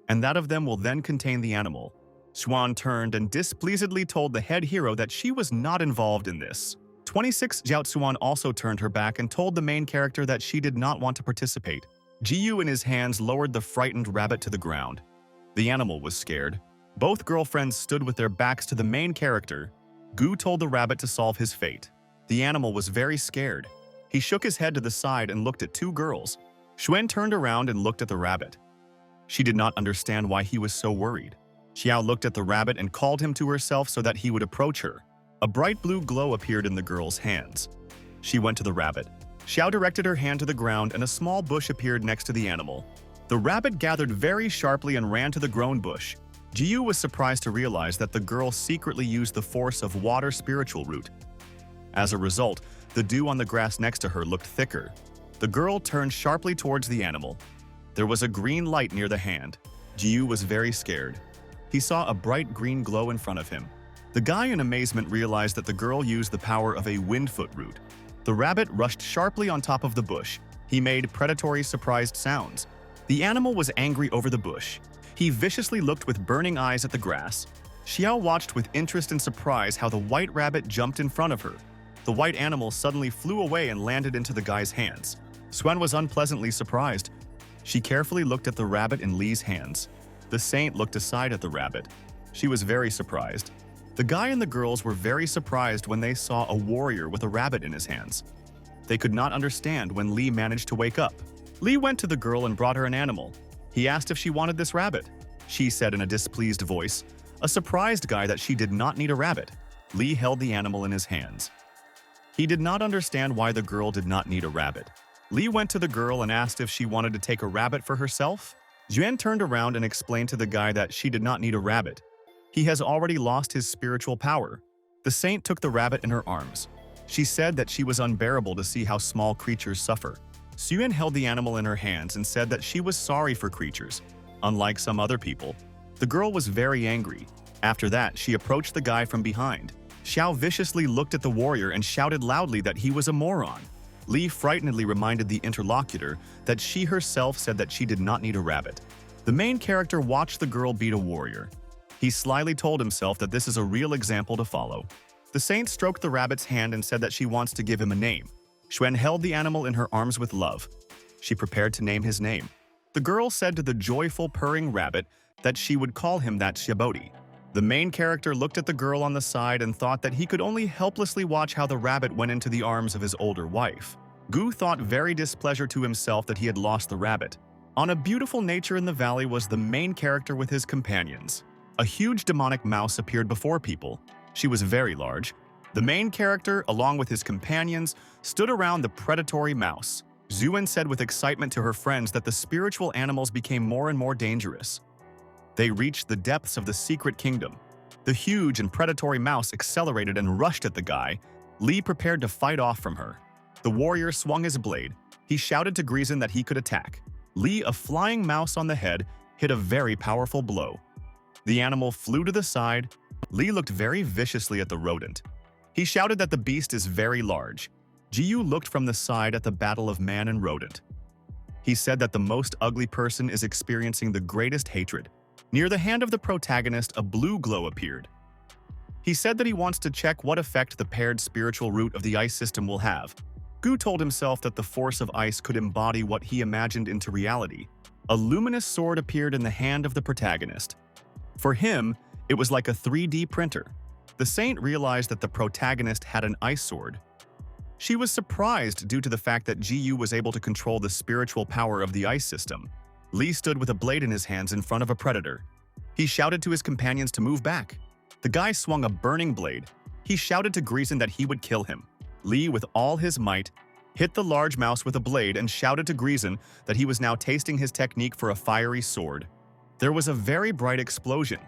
and that of them will then contain the animal. Xuan turned and displeasedly told the head hero that she was not involved in this. 26 Zhao Xuan also turned her back and told the main character that she did not want to participate. Jiu in his hands lowered the frightened rabbit to the ground. The animal was scared. Both girlfriends stood with their backs to the main character. Gu told the rabbit to solve his fate. The animal was very scared. He shook his head to the side and looked at two girls. Xuan turned around and looked at the rabbit. She did not understand why he was so worried. Xiao looked at the rabbit and called him to herself so that he would approach her. A bright blue glow appeared in the girl's hands. She went to the rabbit. Xiao directed her hand to the ground and a small bush appeared next to the animal. The rabbit gathered very sharply and ran to the grown bush. Jiu was surprised to realize that the girl secretly used the force of water spiritual root. As a result, the dew on the grass next to her looked thicker. The girl turned sharply towards the animal. There was a green light near the hand. Jiu was very scared. He saw a bright green glow in front of him. The guy in amazement realized that the girl used the power of a windfoot root. The rabbit rushed sharply on top of the bush. He made predatory surprised sounds. The animal was angry over the bush. He viciously looked with burning eyes at the grass. Xiao watched with interest and surprise how the white rabbit jumped in front of her. The white animal suddenly flew away and landed into the guy's hands. Xuan was unpleasantly surprised. She carefully looked at the rabbit in Li's hands. The saint looked aside at the rabbit. She was very surprised. The guy and the girls were very surprised when they saw a warrior with a rabbit in his hands. They could not understand when Li managed to wake up. Li went to the girl and brought her an animal. He asked if she wanted this rabbit. She said in a displeased voice, a surprised guy that she did not need a rabbit. Li held the animal in his hands. He did not understand why the girl did not need a rabbit. Li went to the girl and asked if she wanted to take a rabbit for herself. Yuan turned around and explained to the guy that she did not need a rabbit. He has already lost his spiritual power. The saint took the rabbit in her arms. She said that she was unbearable to see how small creatures suffer. Yuan held the animal in her hands and said that she was sorry for creatures. Unlike some other people, the girl was very angry. After that, she approached the guy from behind. Xiao viciously looked at the warrior and shouted loudly that he was a moron. Li frightenedly reminded the interlocutor that she herself said that she did not need a rabbit. The main character watched the girl beat a warrior. He slyly told himself that this is a real example to follow. The saint stroked the rabbit's hand and said that she wants to give him a name. Xuan held the animal in her arms with love. She prepared to name his name. The girl said to the joyful purring rabbit that she would call him that Shaboti. The main character looked at the girl on the side and thought that he could only helplessly watch how the rabbit went into the arms of his older wife. Gu thought very displeasure to himself that he had lost the rabbit. On a beautiful nature in the valley was the main character with his companions. A huge demonic mouse appeared before people. She was very large. The main character, along with his companions, stood around the predatory mouse. Zuan said with excitement to her friends that the spiritual animals became more and more dangerous. They reached the depths of the secret kingdom. The huge and predatory mouse accelerated and rushed at the guy. Li prepared to fight off from her. The warrior swung his blade. He shouted to Griezin that he could attack. Li, a flying mouse on the head, hit a very powerful blow. The animal flew to the side. Li looked very viciously at the rodent. He shouted that the beast is very large. Jiu looked from the side at the battle of man and rodent. He said that the most ugly person is experiencing the greatest hatred. Near the hand of the protagonist, a blue glow appeared. He said that he wants to check what effect the paired spiritual root of the ice system will have. Gu told himself that the force of ice could embody what he imagined into reality. A luminous sword appeared in the hand of the protagonist. For him, it was like a 3D printer. The saint realized that the protagonist had an ice sword. She was surprised due to the fact that Jiu was able to control the spiritual power of the ice system. Li stood with a blade in his hands in front of a predator. He shouted to his companions to move back. The guy swung a burning blade. He shouted to Griezin that he would kill him. Li, with all his might, hit the large mouse with a blade and shouted to Griezon that he was now tasting his technique for a fiery sword. There was a very bright explosion.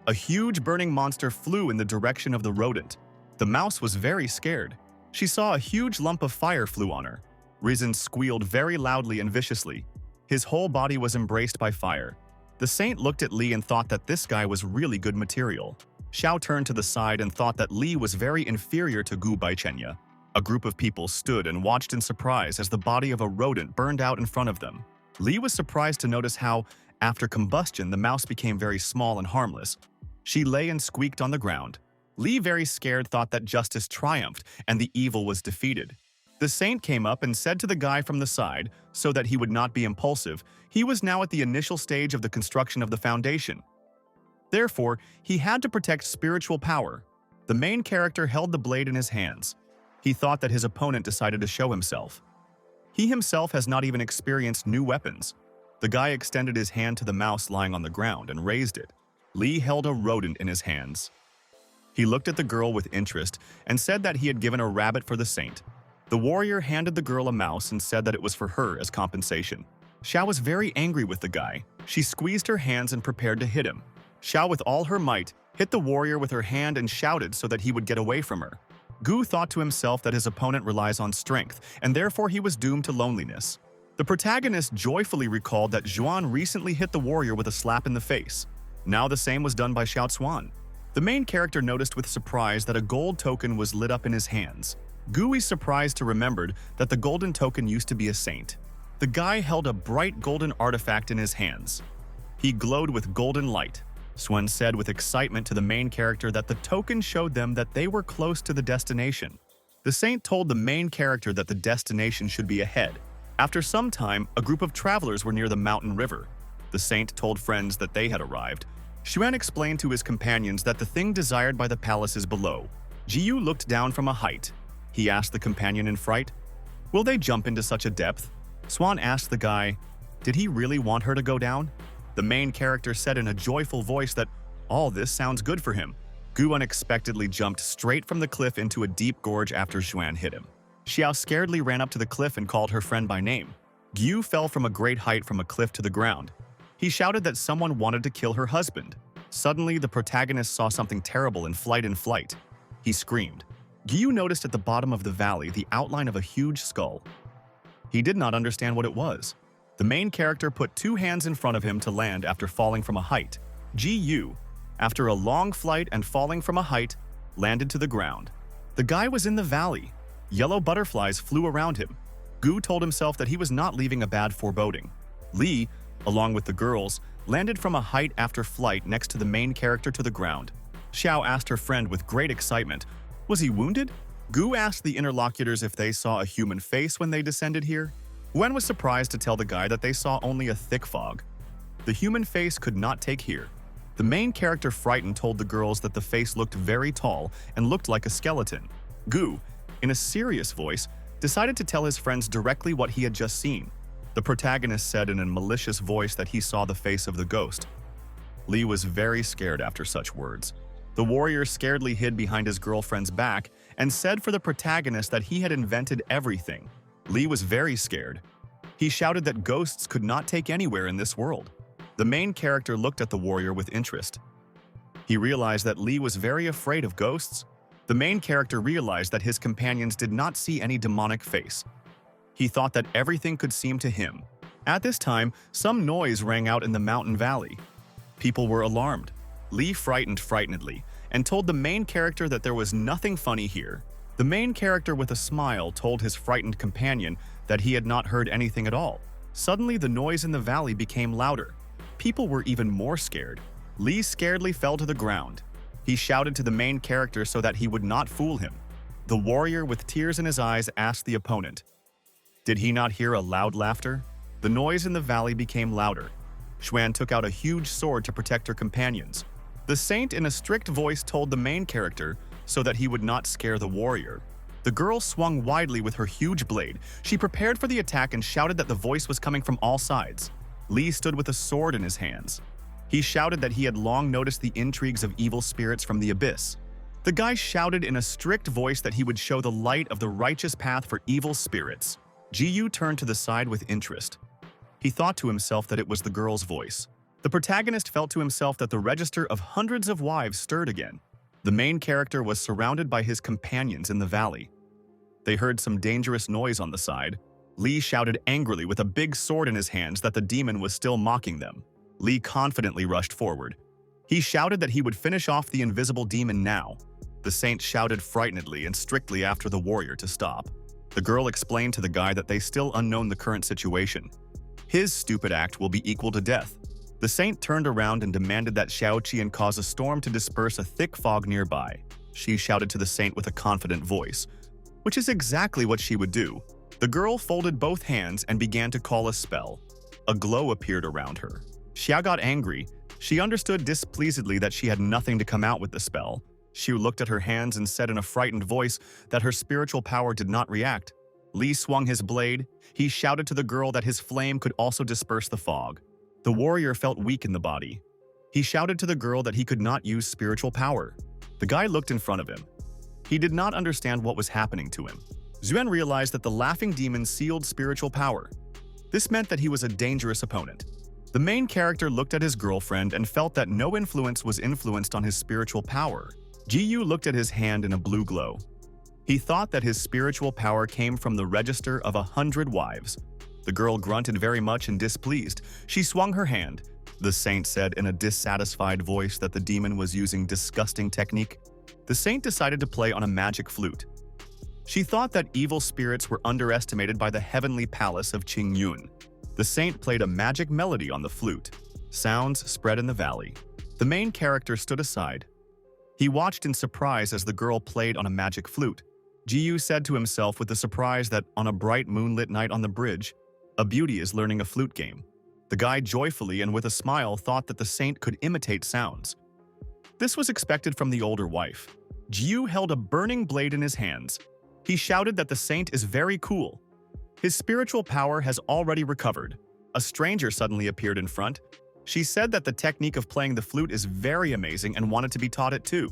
A huge burning monster flew in the direction of the rodent. The mouse was very scared. She saw a huge lump of fire flew on her. Griezon squealed very loudly and viciously. His whole body was embraced by fire. The saint looked at Lee and thought that this guy was really good material. Xiao turned to the side and thought that Lee was very inferior to Gu Baichenya. A group of people stood and watched in surprise as the body of a rodent burned out in front of them. Lee was surprised to notice how, after combustion, the mouse became very small and harmless. She lay and squeaked on the ground. Lee, very scared, thought that justice triumphed and the evil was defeated. The saint came up and said to the guy from the side, so that he would not be impulsive, he was now at the initial stage of the construction of the foundation. Therefore, he had to protect spiritual power. The main character held the blade in his hands. He thought that his opponent decided to show himself. He himself has not even experienced new weapons. The guy extended his hand to the mouse lying on the ground and raised it. Lee held a rodent in his hands. He looked at the girl with interest and said that he had given a rabbit for the saint. The warrior handed the girl a mouse and said that it was for her as compensation. Xiao was very angry with the guy. She squeezed her hands and prepared to hit him. Xiao, with all her might, hit the warrior with her hand and shouted so that he would get away from her. Gu thought to himself that his opponent relies on strength, and therefore he was doomed to loneliness. The protagonist joyfully recalled that Zhuan recently hit the warrior with a slap in the face. Now the same was done by Xiao Cuan. The main character noticed with surprise that a gold token was lit up in his hands. Gu is surprised to remember that the golden token used to be a saint. The guy held a bright golden artifact in his hands. He glowed with golden light. Swen said with excitement to the main character that the token showed them that they were close to the destination. The saint told the main character that the destination should be ahead. After some time, a group of travelers were near the mountain river. The saint told friends that they had arrived. Xuan explained to his companions that the thing desired by the palace is below. Jiyu looked down from a height. He asked the companion in fright, "Will they jump into such a depth?" Swan asked the guy, "Did he really want her to go down?" The main character said in a joyful voice that all this sounds good for him. Gu unexpectedly jumped straight from the cliff into a deep gorge after Xuan hit him. Xiao scaredly ran up to the cliff and called her friend by name. Gu fell from a great height from a cliff to the ground. He shouted that someone wanted to kill her husband. Suddenly, the protagonist saw something terrible in flight. He screamed. Gu noticed at the bottom of the valley the outline of a huge skull. He did not understand what it was. The main character put two hands in front of him to land after falling from a height. Gu, after a long flight and falling from a height, landed to the ground. The guy was in the valley. Yellow butterflies flew around him. Gu told himself that he was not leaving a bad foreboding. Lee, along with the girls, landed from a height after flight next to the main character to the ground. Xiao asked her friend with great excitement, "Was he wounded?" Gu asked the interlocutors if they saw a human face when they descended here. Wen was surprised to tell the guy that they saw only a thick fog. The human face could not take here. The main character, frightened, told the girls that the face looked very tall and looked like a skeleton. Gu, in a serious voice, decided to tell his friends directly what he had just seen. The protagonist said in a malicious voice that he saw the face of the ghost. Lee was very scared after such words. The warrior scaredly hid behind his girlfriend's back and said for the protagonist that he had invented everything. Lee was very scared. He shouted that ghosts could not take anywhere in this world. The main character looked at the warrior with interest. He realized that Lee was very afraid of ghosts. The main character realized that his companions did not see any demonic face. He thought that everything could seem to him. At this time, some noise rang out in the mountain valley. People were alarmed. Lee frightened frightenedly and told the main character that there was nothing funny here. The main character with a smile told his frightened companion that he had not heard anything at all. Suddenly, the noise in the valley became louder. People were even more scared. Lee scaredly fell to the ground. He shouted to the main character so that he would not fool him. The warrior, with tears in his eyes, asked the opponent, "Did he not hear a loud laughter?" The noise in the valley became louder. Xuan took out a huge sword to protect her companions. The saint, in a strict voice, told the main character so that he would not scare the warrior. The girl swung widely with her huge blade. She prepared for the attack and shouted that the voice was coming from all sides. Lee stood with a sword in his hands. He shouted that he had long noticed the intrigues of evil spirits from the abyss. The guy shouted in a strict voice that he would show the light of the righteous path for evil spirits. Ji-yu turned to the side with interest. He thought to himself that it was the girl's voice. The protagonist felt to himself that the register of hundreds of wives stirred again. The main character was surrounded by his companions in the valley. They heard some dangerous noise on the side. Lee shouted angrily with a big sword in his hands that the demon was still mocking them. Lee confidently rushed forward. He shouted that he would finish off the invisible demon now. The saint shouted frightenedly and strictly after the warrior to stop. The girl explained to the guy that they still unknown the current situation. His stupid act will be equal to death. The saint turned around and demanded that Xiao Qian cause a storm to disperse a thick fog nearby. She shouted to the saint with a confident voice, which is exactly what she would do. The girl folded both hands and began to call a spell. A glow appeared around her. Xiao got angry. She understood displeasedly that she had nothing to come out with the spell. She looked at her hands and said in a frightened voice that her spiritual power did not react. Li swung his blade. He shouted to the girl that his flame could also disperse the fog. The warrior felt weak in the body. He shouted to the girl that he could not use spiritual power. The guy looked in front of him. He did not understand what was happening to him. Xuan realized that the laughing demon sealed spiritual power. This meant that he was a dangerous opponent. The main character looked at his girlfriend and felt that no influence was influenced on his spiritual power. Ji-yu looked at his hand in a blue glow. He thought that his spiritual power came from the register of 100 wives. The girl grunted very much and displeased. She swung her hand. The saint said in a dissatisfied voice that the demon was using disgusting technique. The saint decided to play on a magic flute. She thought that evil spirits were underestimated by the heavenly palace of Qingyun. The saint played a magic melody on the flute. Sounds spread in the valley. The main character stood aside. He watched in surprise as the girl played on a magic flute. Ji-yu said to himself with a surprise that on a bright moonlit night on the bridge, a beauty is learning a flute game. The guy joyfully and with a smile thought that the saint could imitate sounds. This was expected from the older wife. Ji-yu held a burning blade in his hands. He shouted that the saint is very cool. His spiritual power has already recovered. A stranger suddenly appeared in front. She said that the technique of playing the flute is very amazing and wanted to be taught it too.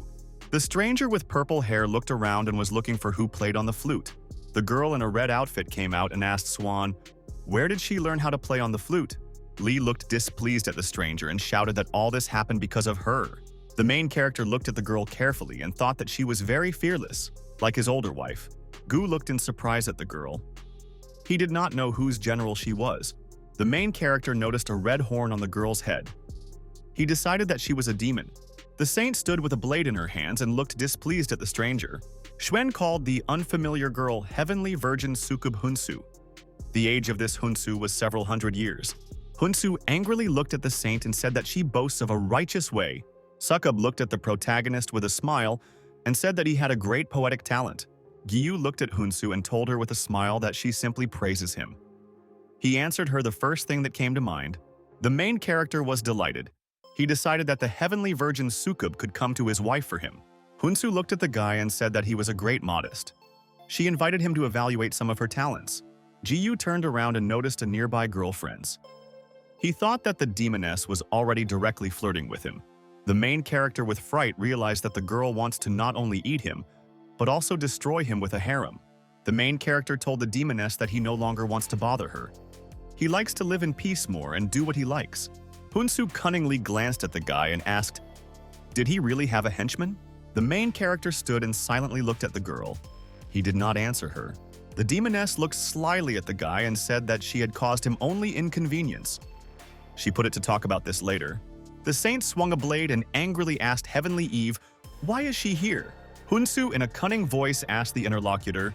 The stranger with purple hair looked around and was looking for who played on the flute. The girl in a red outfit came out and asked Swan, where did she learn how to play on the flute? Lee looked displeased at the stranger and shouted that all this happened because of her. The main character looked at the girl carefully and thought that she was very fearless, like his older wife. Gu looked in surprise at the girl. He did not know whose general she was. The main character noticed a red horn on the girl's head. He decided that she was a demon. The saint stood with a blade in her hands and looked displeased at the stranger. Xuan called the unfamiliar girl Heavenly Virgin Sukub Hunsu. The age of this Hunsu was several hundred years. Hunsu angrily looked at the saint and said that she boasts of a righteous way. Sukub looked at the protagonist with a smile and said that he had a great poetic talent. Gyu looked at Hunsu and told her with a smile that she simply praises him. He answered her the first thing that came to mind. The main character was delighted. He decided that the Heavenly Virgin Sukub could come to his wife for him. Hunsu looked at the guy and said that he was a great modest. She invited him to evaluate some of her talents. Ji-yu turned around and noticed a nearby girlfriend. He thought that the demoness was already directly flirting with him. The main character with fright realized that the girl wants to not only eat him, but also destroy him with a harem. The main character told the demoness that he no longer wants to bother her. He likes to live in peace more and do what he likes. Hunsu cunningly glanced at the guy and asked, did he really have a henchman? The main character stood and silently looked at the girl. He did not answer her. The demoness looked slyly at the guy and said that she had caused him only inconvenience. She put it to talk about this later. The saint swung a blade and angrily asked Heavenly Eve, why is she here? Hunsu in a cunning voice asked the interlocutor,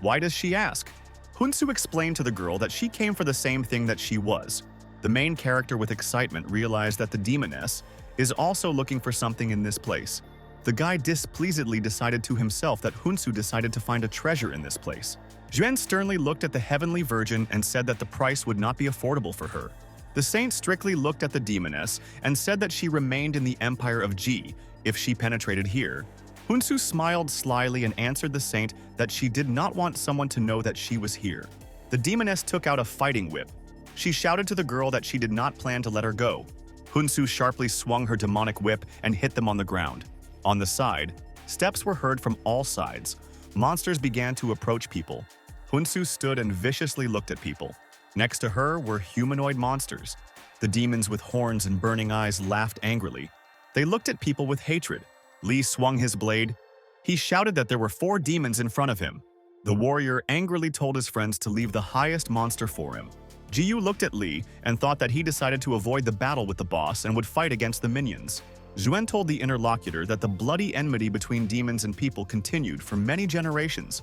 why does she ask? Hunsu explained to the girl that she came for the same thing that she was. The main character with excitement realized that the demoness is also looking for something in this place. The guy displeasedly decided to himself that Hunsu decided to find a treasure in this place. Xuan sternly looked at the Heavenly Virgin and said that the price would not be affordable for her. The saint strictly looked at the demoness and said that she remained in the Empire of Ji if she penetrated here. Hunsu smiled slyly and answered the saint that she did not want someone to know that she was here. The demoness took out a fighting whip. She shouted to the girl that she did not plan to let her go. Hunsu sharply swung her demonic whip and hit them on the ground. On the side, Steps were heard from all sides. Monsters began to approach people. Hunsu stood and viciously looked at people. Next to her were humanoid monsters. The demons with horns and burning eyes laughed angrily. They looked at people with hatred. Lee swung his blade. He shouted that there were 4 demons in front of him. The warrior angrily told his friends to leave the highest monster for him. Jiyu looked at Lee and thought that he decided to avoid the battle with the boss and would fight against the minions. Zhuan told the interlocutor that the bloody enmity between demons and people continued for many generations.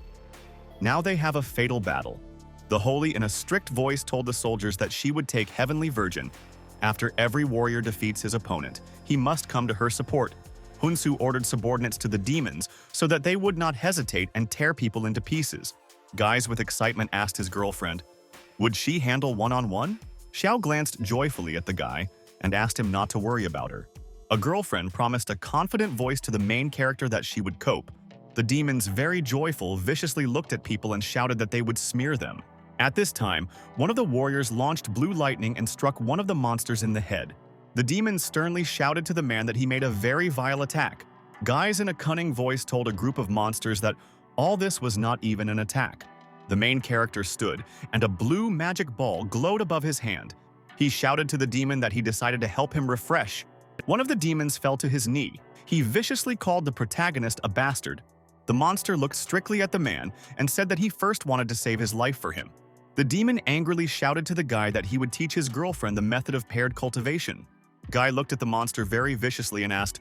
Now they have a fatal battle. The holy in a strict voice told the soldiers that she would take Heavenly Virgin. After every warrior defeats his opponent, he must come to her support. Hunsu ordered subordinates to the demons so that they would not hesitate and tear people into pieces. Guys with excitement asked his girlfriend, would she handle one-on-one? Xiao glanced joyfully at the guy and asked him not to worry about her. A girlfriend promised a confident voice to the main character that she would cope. The demons, very joyful, viciously looked at people and shouted that they would smear them. At this time, one of the warriors launched blue lightning and struck one of the monsters in the head. The demons sternly shouted to the man that he made a very vile attack. Guys in a cunning voice told a group of monsters that all this was not even an attack. The main character stood, and a blue magic ball glowed above his hand. He shouted to the demon that he decided to help him refresh. One of the demons fell to his knee. He viciously called the protagonist a bastard. The monster looked strictly at the man and said that he first wanted to save his life for him. The demon angrily shouted to the guy that he would teach his girlfriend the method of paired cultivation. Guy looked at the monster very viciously and asked,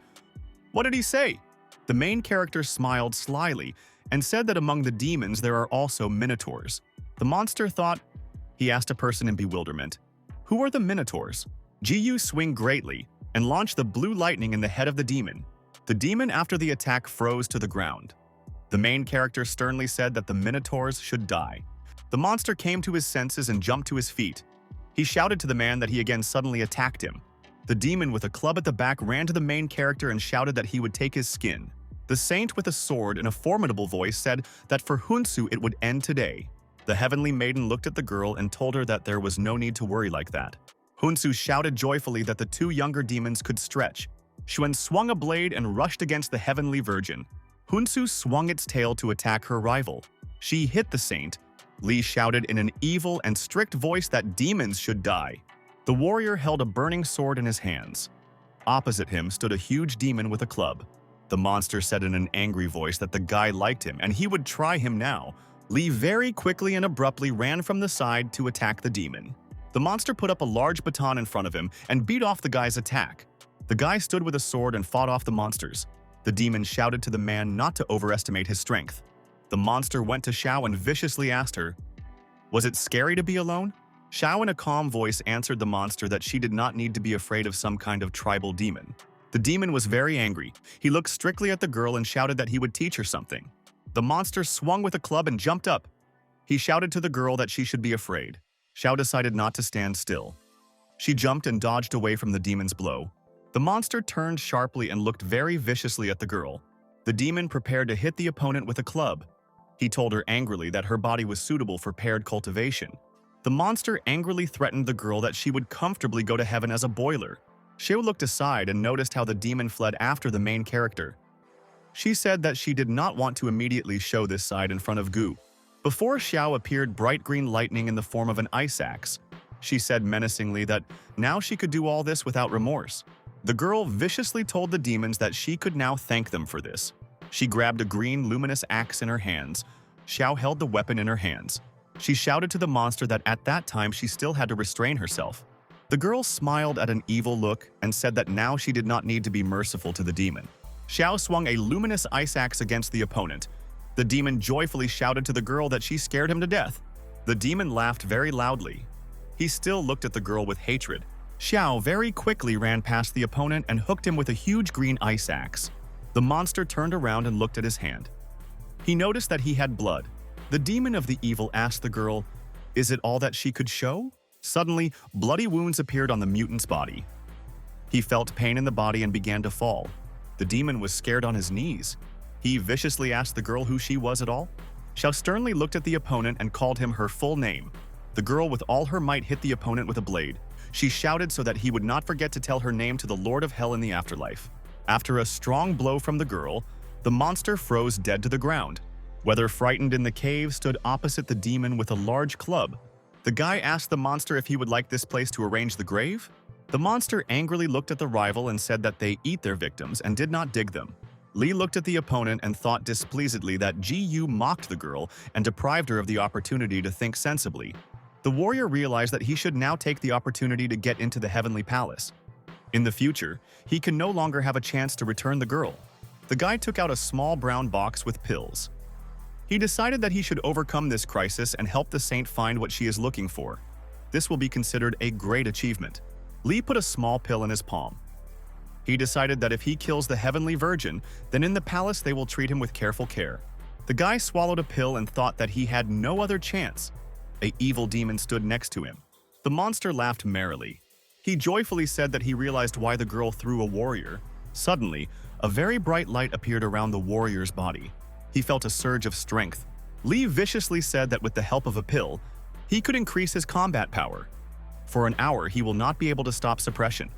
"What did he say?" The main character smiled slyly and said that among the demons there are also minotaurs. The monster thought. He asked a person in bewilderment, "Who are the minotaurs?" Jiyu swung greatly and launched the blue lightning in the head of the demon. The demon after the attack froze to the ground. The main character sternly said that the minotaurs should die. The monster came to his senses and jumped to his feet. He shouted to the man that he again suddenly attacked him. The demon with a club at the back ran to the main character and shouted that he would take his skin. The saint with a sword in a formidable voice said that for Hunsu it would end today. The heavenly maiden looked at the girl and told her that there was no need to worry like that. Hunsu shouted joyfully that the 2 younger demons could stretch. Xuan swung a blade and rushed against the heavenly virgin. Hunsu swung its tail to attack her rival. She hit the saint. Li shouted in an evil and strict voice that demons should die. The warrior held a burning sword in his hands. Opposite him stood a huge demon with a club. The monster said in an angry voice that the guy liked him and he would try him now. Li very quickly and abruptly ran from the side to attack the demon. The monster put up a large baton in front of him and beat off the guy's attack. The guy stood with a sword and fought off the monsters. The demon shouted to the man not to overestimate his strength. The monster went to Xiao and viciously asked her, "Was it scary to be alone?" Xiao in a calm voice answered the monster that she did not need to be afraid of some kind of tribal demon. The demon was very angry. He looked strictly at the girl and shouted that he would teach her something. The monster swung with a club and jumped up. He shouted to the girl that she should be afraid. Xiao decided not to stand still. She jumped and dodged away from the demon's blow. The monster turned sharply and looked very viciously at the girl. The demon prepared to hit the opponent with a club. He told her angrily that her body was suitable for paired cultivation. The monster angrily threatened the girl that she would comfortably go to heaven as a boiler. Xiao looked aside and noticed how the demon fled after the main character. She said that she did not want to immediately show this side in front of Gu. Before Xiao appeared bright green lightning in the form of an ice axe. She said menacingly that now she could do all this without remorse. The girl viciously told the demons that she could now thank them for this. She grabbed a green luminous axe in her hands. Xiao held the weapon in her hands. She shouted to the monster that at that time she still had to restrain herself. The girl smiled at an evil look and said that now she did not need to be merciful to the demon. Xiao swung a luminous ice axe against the opponent. The demon joyfully shouted to the girl that she scared him to death. The demon laughed very loudly. He still looked at the girl with hatred. Xiao very quickly ran past the opponent and hooked him with a huge green ice axe. The monster turned around and looked at his hand. He noticed that he had blood. The demon of the evil asked the girl, "Is it all that she could show?" Suddenly, bloody wounds appeared on the mutant's body. He felt pain in the body and began to fall. The demon was scared on his knees. He viciously asked the girl who she was at all. Xiao sternly looked at the opponent and called him her full name. The girl with all her might hit the opponent with a blade. She shouted so that he would not forget to tell her name to the Lord of Hell in the afterlife. After a strong blow from the girl, The monster froze dead to the ground. Whether frightened in the cave stood opposite the demon with a large club. The guy asked the monster if he would like this place to arrange the grave. The monster angrily looked at the rival and said that they eat their victims and did not dig them. Lee looked at the opponent and thought displeasedly that Gu mocked the girl and deprived her of the opportunity to think sensibly. The warrior realized that he should now take the opportunity to get into the heavenly palace. In the future, he can no longer have a chance to return the girl. The guy took out a small brown box with pills. He decided that he should overcome this crisis and help the saint find what she is looking for. This will be considered a great achievement. Lee put a small pill in his palm. He decided that if he kills the heavenly virgin, then in the palace they will treat him with careful care. The guy swallowed a pill and thought that he had no other chance. An evil demon stood next to him. The monster laughed merrily. He joyfully said that he realized why the girl threw a warrior. Suddenly, a very bright light appeared around the warrior's body. He felt a surge of strength. Lee viciously said that with the help of a pill, he could increase his combat power. For an hour, he will not be able to stop suppression.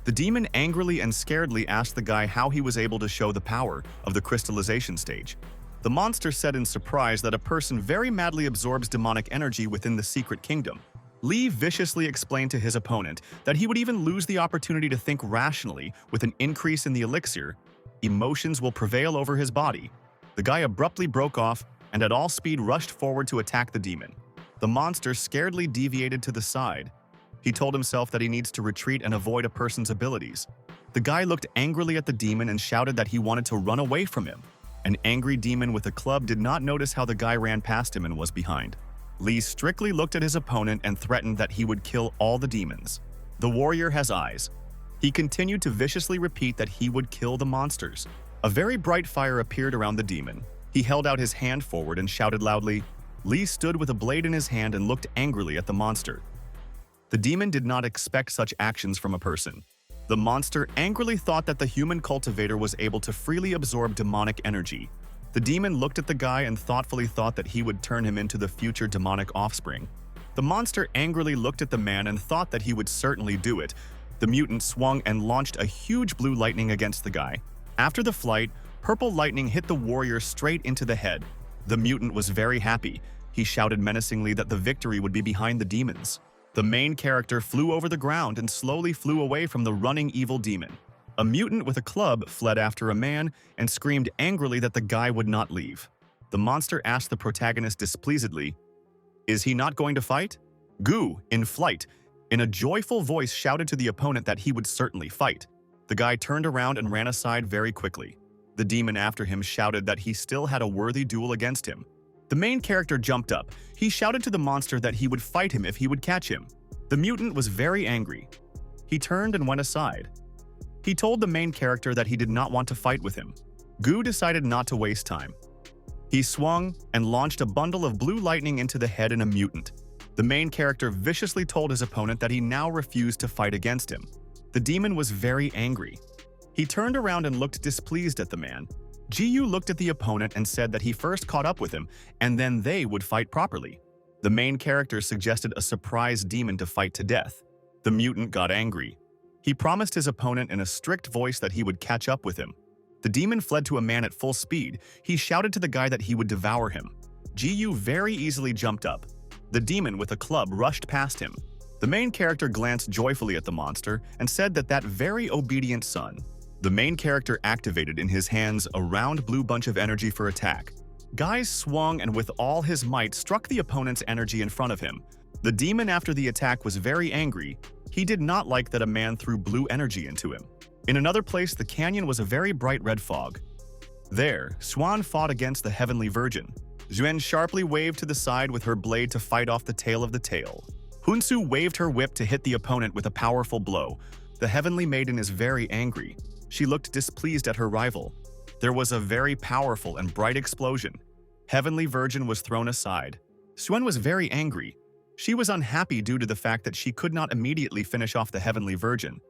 The demon angrily and scaredly asked the guy how he was able to show the power of the crystallization stage. The monster said in surprise that a person very madly absorbs demonic energy within the secret kingdom. Lee viciously explained to his opponent that he would even lose the opportunity to think rationally with an increase in the elixir. Emotions will prevail over his body. The guy abruptly broke off and at all speed rushed forward to attack the demon. The monster scaredly deviated to the side. He told himself that he needs to retreat and avoid a person's abilities. The guy looked angrily at the demon and shouted that he wanted to run away from him. An angry demon with a club did not notice how the guy ran past him and was behind. Lee strictly looked at his opponent and threatened that he would kill all the demons. The warrior has eyes. He continued to viciously repeat that he would kill the monsters. A very bright fire appeared around the demon. He held out his hand forward and shouted loudly. Lee stood with a blade in his hand and looked angrily at the monster. The demon did not expect such actions from a person. The monster angrily thought that the human cultivator was able to freely absorb demonic energy. The demon looked at the guy and thoughtfully thought that he would turn him into the future demonic offspring. The monster angrily looked at the man and thought that he would certainly do it. The mutant swung and launched a huge blue lightning against the guy. After the flight, purple lightning hit the warrior straight into the head. The mutant was very happy. He shouted menacingly that the victory would be behind the demons. The main character flew over the ground and slowly flew away from the running evil demon. A mutant with a club fled after a man and screamed angrily that the guy would not leave. The monster asked the protagonist displeasedly, "Is he not going to fight?" Gu, in flight, in a joyful voice shouted to the opponent that he would certainly fight. The guy turned around and ran aside very quickly. The demon after him shouted that he still had a worthy duel against him. The main character jumped up. He shouted to the monster that he would fight him if he would catch him. The mutant was very angry. He turned and went aside. He told the main character that he did not want to fight with him. Gu decided not to waste time. He swung and launched a bundle of blue lightning into the head in a mutant. The main character viciously told his opponent that he now refused to fight against him. The demon was very angry. He turned around and looked displeased at the man. Gu looked at the opponent and said that he first caught up with him, and then they would fight properly. The main character suggested a surprise demon to fight to death. The mutant got angry. He promised his opponent in a strict voice that he would catch up with him. The demon fled to a man at full speed. He shouted to the guy that he would devour him. Gu very easily jumped up. The demon with a club rushed past him. The main character glanced joyfully at the monster and said that very obedient son. The main character activated in his hands a round blue bunch of energy for attack. Guy swung and with all his might struck the opponent's energy in front of him. The demon after the attack was very angry. He did not like that a man threw blue energy into him. In another place, the canyon was a very bright red fog. There, Swan fought against the Heavenly Virgin. Zuen sharply waved to the side with her blade to fight off the tail of the tail. Hunsu waved her whip to hit the opponent with a powerful blow. The Heavenly Maiden is very angry. She looked displeased at her rival. There was a very powerful and bright explosion. Heavenly Virgin was thrown aside. Suen was very angry. She was unhappy due to the fact that she could not immediately finish off the Heavenly Virgin.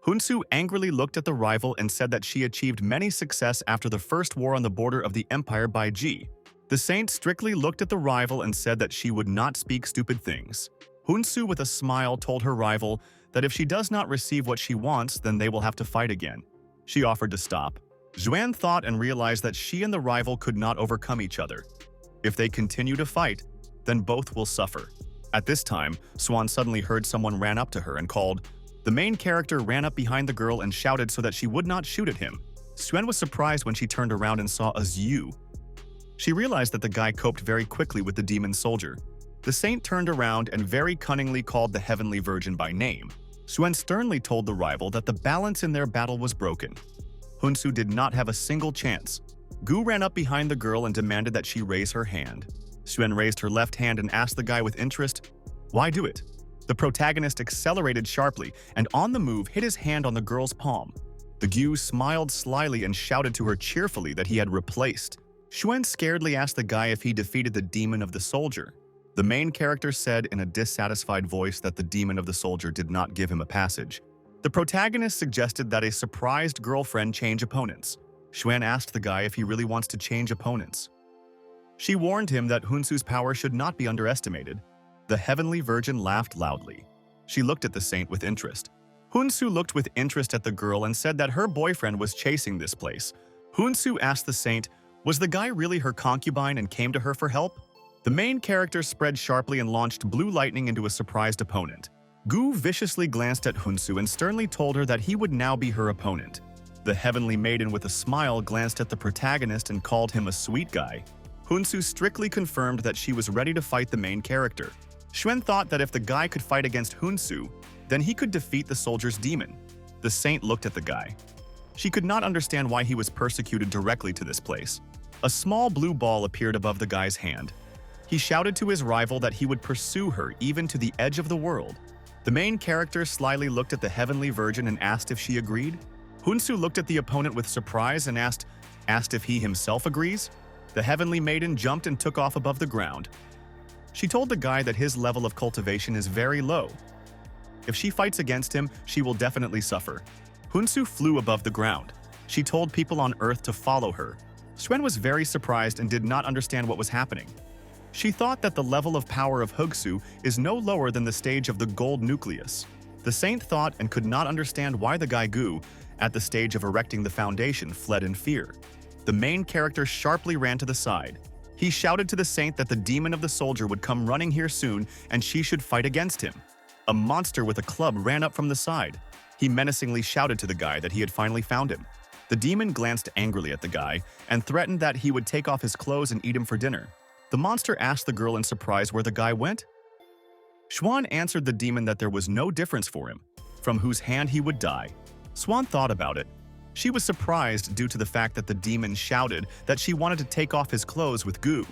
Hunsu angrily looked at the rival and said that she achieved many success after the first war on the border of the empire by Ji. The saint strictly looked at the rival and said that she would not speak stupid things. Hunsu with a smile told her rival that if she does not receive what she wants, then they will have to fight again. She offered to stop. Xuan thought and realized that she and the rival could not overcome each other. If they continue to fight, then both will suffer. At this time, Swan suddenly heard someone ran up to her and called. The main character ran up behind the girl and shouted so that she would not shoot at him. Xuan was surprised when she turned around and saw a Zhu. She realized that the guy coped very quickly with the demon soldier. The saint turned around and very cunningly called the Heavenly Virgin by name. Xuan sternly told the rival that the balance in their battle was broken. Hunsu did not have a single chance. Gu ran up behind the girl and demanded that she raise her hand. Xuan raised her left hand and asked the guy with interest, "Why do it?" The protagonist accelerated sharply and on the move hit his hand on the girl's palm. The Gu smiled slyly and shouted to her cheerfully that he had replaced. Xuan scaredly asked the guy if he defeated the demon of the soldier. The main character said in a dissatisfied voice that the demon of the soldier did not give him a passage. The protagonist suggested that a surprised girlfriend change opponents. Xuan asked the guy if he really wants to change opponents. She warned him that Hunsu's power should not be underestimated. The Heavenly Virgin laughed loudly. She looked at the saint with interest. Hunsu looked with interest at the girl and said that her boyfriend was chasing this place. Hunsu asked the saint, was the guy really her concubine and came to her for help? The main character spread sharply and launched blue lightning into a surprised opponent. Gu viciously glanced at Hunsu and sternly told her that he would now be her opponent. The Heavenly Maiden with a smile glanced at the protagonist and called him a sweet guy. Hunsu strictly confirmed that she was ready to fight the main character. Xuan thought that if the guy could fight against Hunsu, then he could defeat the soldier's demon. The saint looked at the guy. She could not understand why he was persecuted directly to this place. A small blue ball appeared above the guy's hand. He shouted to his rival that he would pursue her even to the edge of the world. The main character slyly looked at the Heavenly Virgin and asked if she agreed. Hunsu looked at the opponent with surprise and asked if he himself agrees. The Heavenly Maiden jumped and took off above the ground. She told the guy that his level of cultivation is very low. If she fights against him, she will definitely suffer. Hunsu flew above the ground. She told people on Earth to follow her. Xuan was very surprised and did not understand what was happening. She thought that the level of power of Hugsu is no lower than the stage of the gold nucleus. The saint thought and could not understand why the guy Gu, at the stage of erecting the foundation, fled in fear. The main character sharply ran to the side. He shouted to the saint that the demon of the soldier would come running here soon and she should fight against him. A monster with a club ran up from the side. He menacingly shouted to the guy that he had finally found him. The demon glanced angrily at the guy and threatened that he would take off his clothes and eat him for dinner. The monster asked the girl in surprise where the guy went. Xuan answered the demon that there was no difference for him, from whose hand he would die. Xuan thought about it. She was surprised due to the fact that the demon shouted that she wanted to take off his clothes with Gu.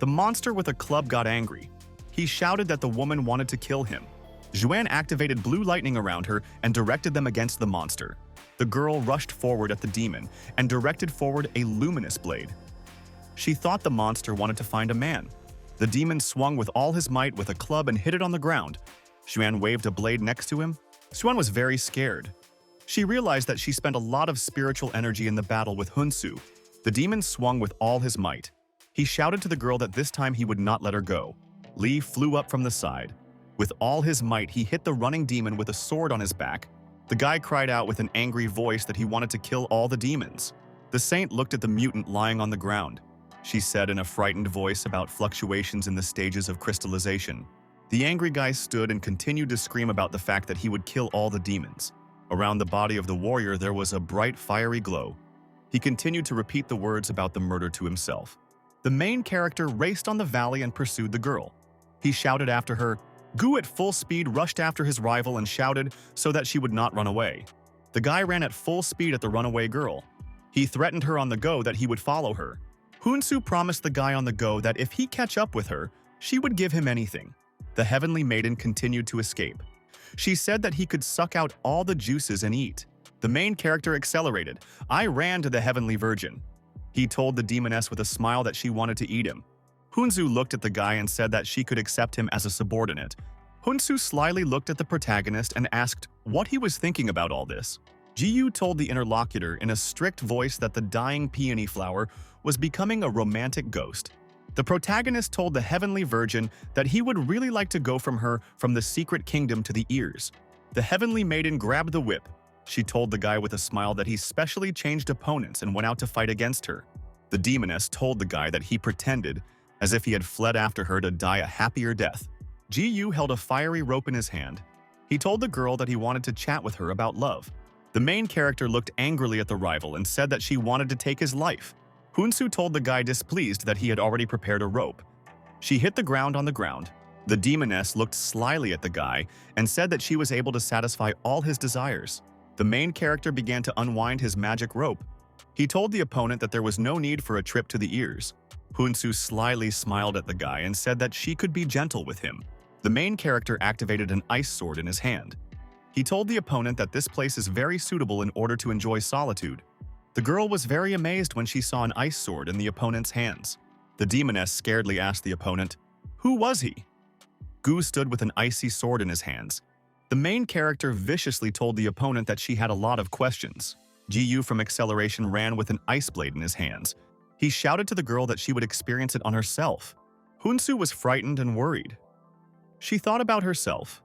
The monster with a club got angry. He shouted that the woman wanted to kill him. Xuan activated blue lightning around her and directed them against the monster. The girl rushed forward at the demon and directed forward a luminous blade. She thought the monster wanted to find a man. The demon swung with all his might with a club and hit it on the ground. Xuan waved a blade next to him. Xuan was very scared. She realized that she spent a lot of spiritual energy in the battle with Hunsu. The demon swung with all his might. He shouted to the girl that this time he would not let her go. Li flew up from the side. With all his might, he hit the running demon with a sword on his back. The guy cried out with an angry voice that he wanted to kill all the demons. The saint looked at the mutant lying on the ground. She said in a frightened voice about fluctuations in the stages of crystallization. The angry guy stood and continued to scream about the fact that he would kill all the demons. Around the body of the warrior there was a bright fiery glow. He continued to repeat the words about the murder to himself. The main character raced on the valley and pursued the girl. He shouted after her. Gu at full speed rushed after his rival and shouted so that she would not run away. The guy ran at full speed at the runaway girl. He threatened her on the go that he would follow her. Hunsu promised the guy on the go that if he catch up with her, she would give him anything. The Heavenly Maiden continued to escape. She said that he could suck out all the juices and eat. The main character accelerated. I ran to the Heavenly Virgin. He told the demoness with a smile that she wanted to eat him. Hunsu looked at the guy and said that she could accept him as a subordinate. Hunsu slyly looked at the protagonist and asked what he was thinking about all this. Jiyu told the interlocutor in a strict voice that the dying peony flower was becoming a romantic ghost. The protagonist told the Heavenly Virgin that he would really like to go from her from the secret kingdom to the ears. The Heavenly Maiden grabbed the whip. She told the guy with a smile that he specially changed opponents and went out to fight against her. The demoness told the guy that he pretended as if he had fled after her to die a happier death. Gu held a fiery rope in his hand. He told the girl that he wanted to chat with her about love. The main character looked angrily at the rival and said that she wanted to take his life. Hunsu told the guy displeased that he had already prepared a rope. She hit the ground on the ground. The demoness looked slyly at the guy and said that she was able to satisfy all his desires. The main character began to unwind his magic rope. He told the opponent that there was no need for a trip to the ears. Hunsu slyly smiled at the guy and said that she could be gentle with him. The main character activated an ice sword in his hand. He told the opponent that this place is very suitable in order to enjoy solitude. The girl was very amazed when she saw an ice sword in the opponent's hands. The demoness scaredly asked the opponent, "Who was he?" Gu stood with an icy sword in his hands. The main character viciously told the opponent that she had a lot of questions. Gu from Acceleration ran with an ice blade in his hands. He shouted to the girl that she would experience it on herself. Hunsu was frightened and worried. She thought about herself,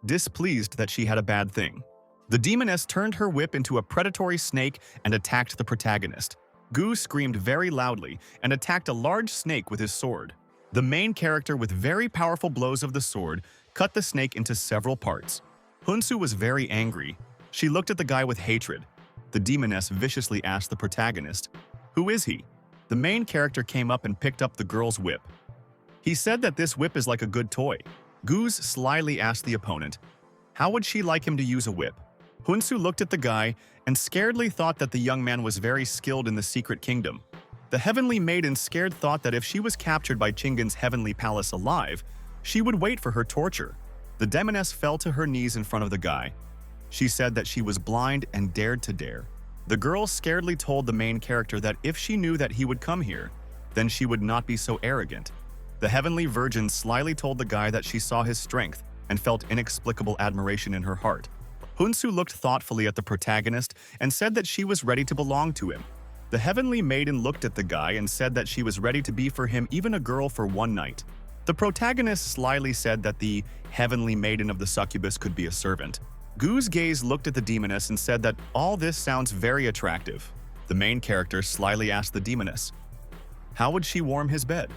displeased that she had a bad thing. The demoness turned her whip into a predatory snake and attacked the protagonist. Gu screamed very loudly and attacked a large snake with his sword. The main character, with very powerful blows of the sword, cut the snake into several parts. Hunsu was very angry. She looked at the guy with hatred. The demoness viciously asked the protagonist, "Who is he?" The main character came up and picked up the girl's whip. He said that this whip is like a good toy. Gu slyly asked the opponent, how would she like him to use a whip? Hunsu looked at the guy and scaredly thought that the young man was very skilled in the secret kingdom. The heavenly maiden scared thought that if she was captured by Chingan's heavenly palace alive, she would wait for her torture. The demoness fell to her knees in front of the guy. She said that she was blind and dared to dare. The girl scaredly told the main character that if she knew that he would come here, then she would not be so arrogant. The heavenly virgin slyly told the guy that she saw his strength and felt inexplicable admiration in her heart. Hunsu looked thoughtfully at the protagonist and said that she was ready to belong to him. The heavenly maiden looked at the guy and said that she was ready to be for him even a girl for one night. The protagonist slyly said that the heavenly maiden of the succubus could be a servant. Gu's gaze looked at the demoness and said that all this sounds very attractive. The main character slyly asked the demoness, how would she warm his bed?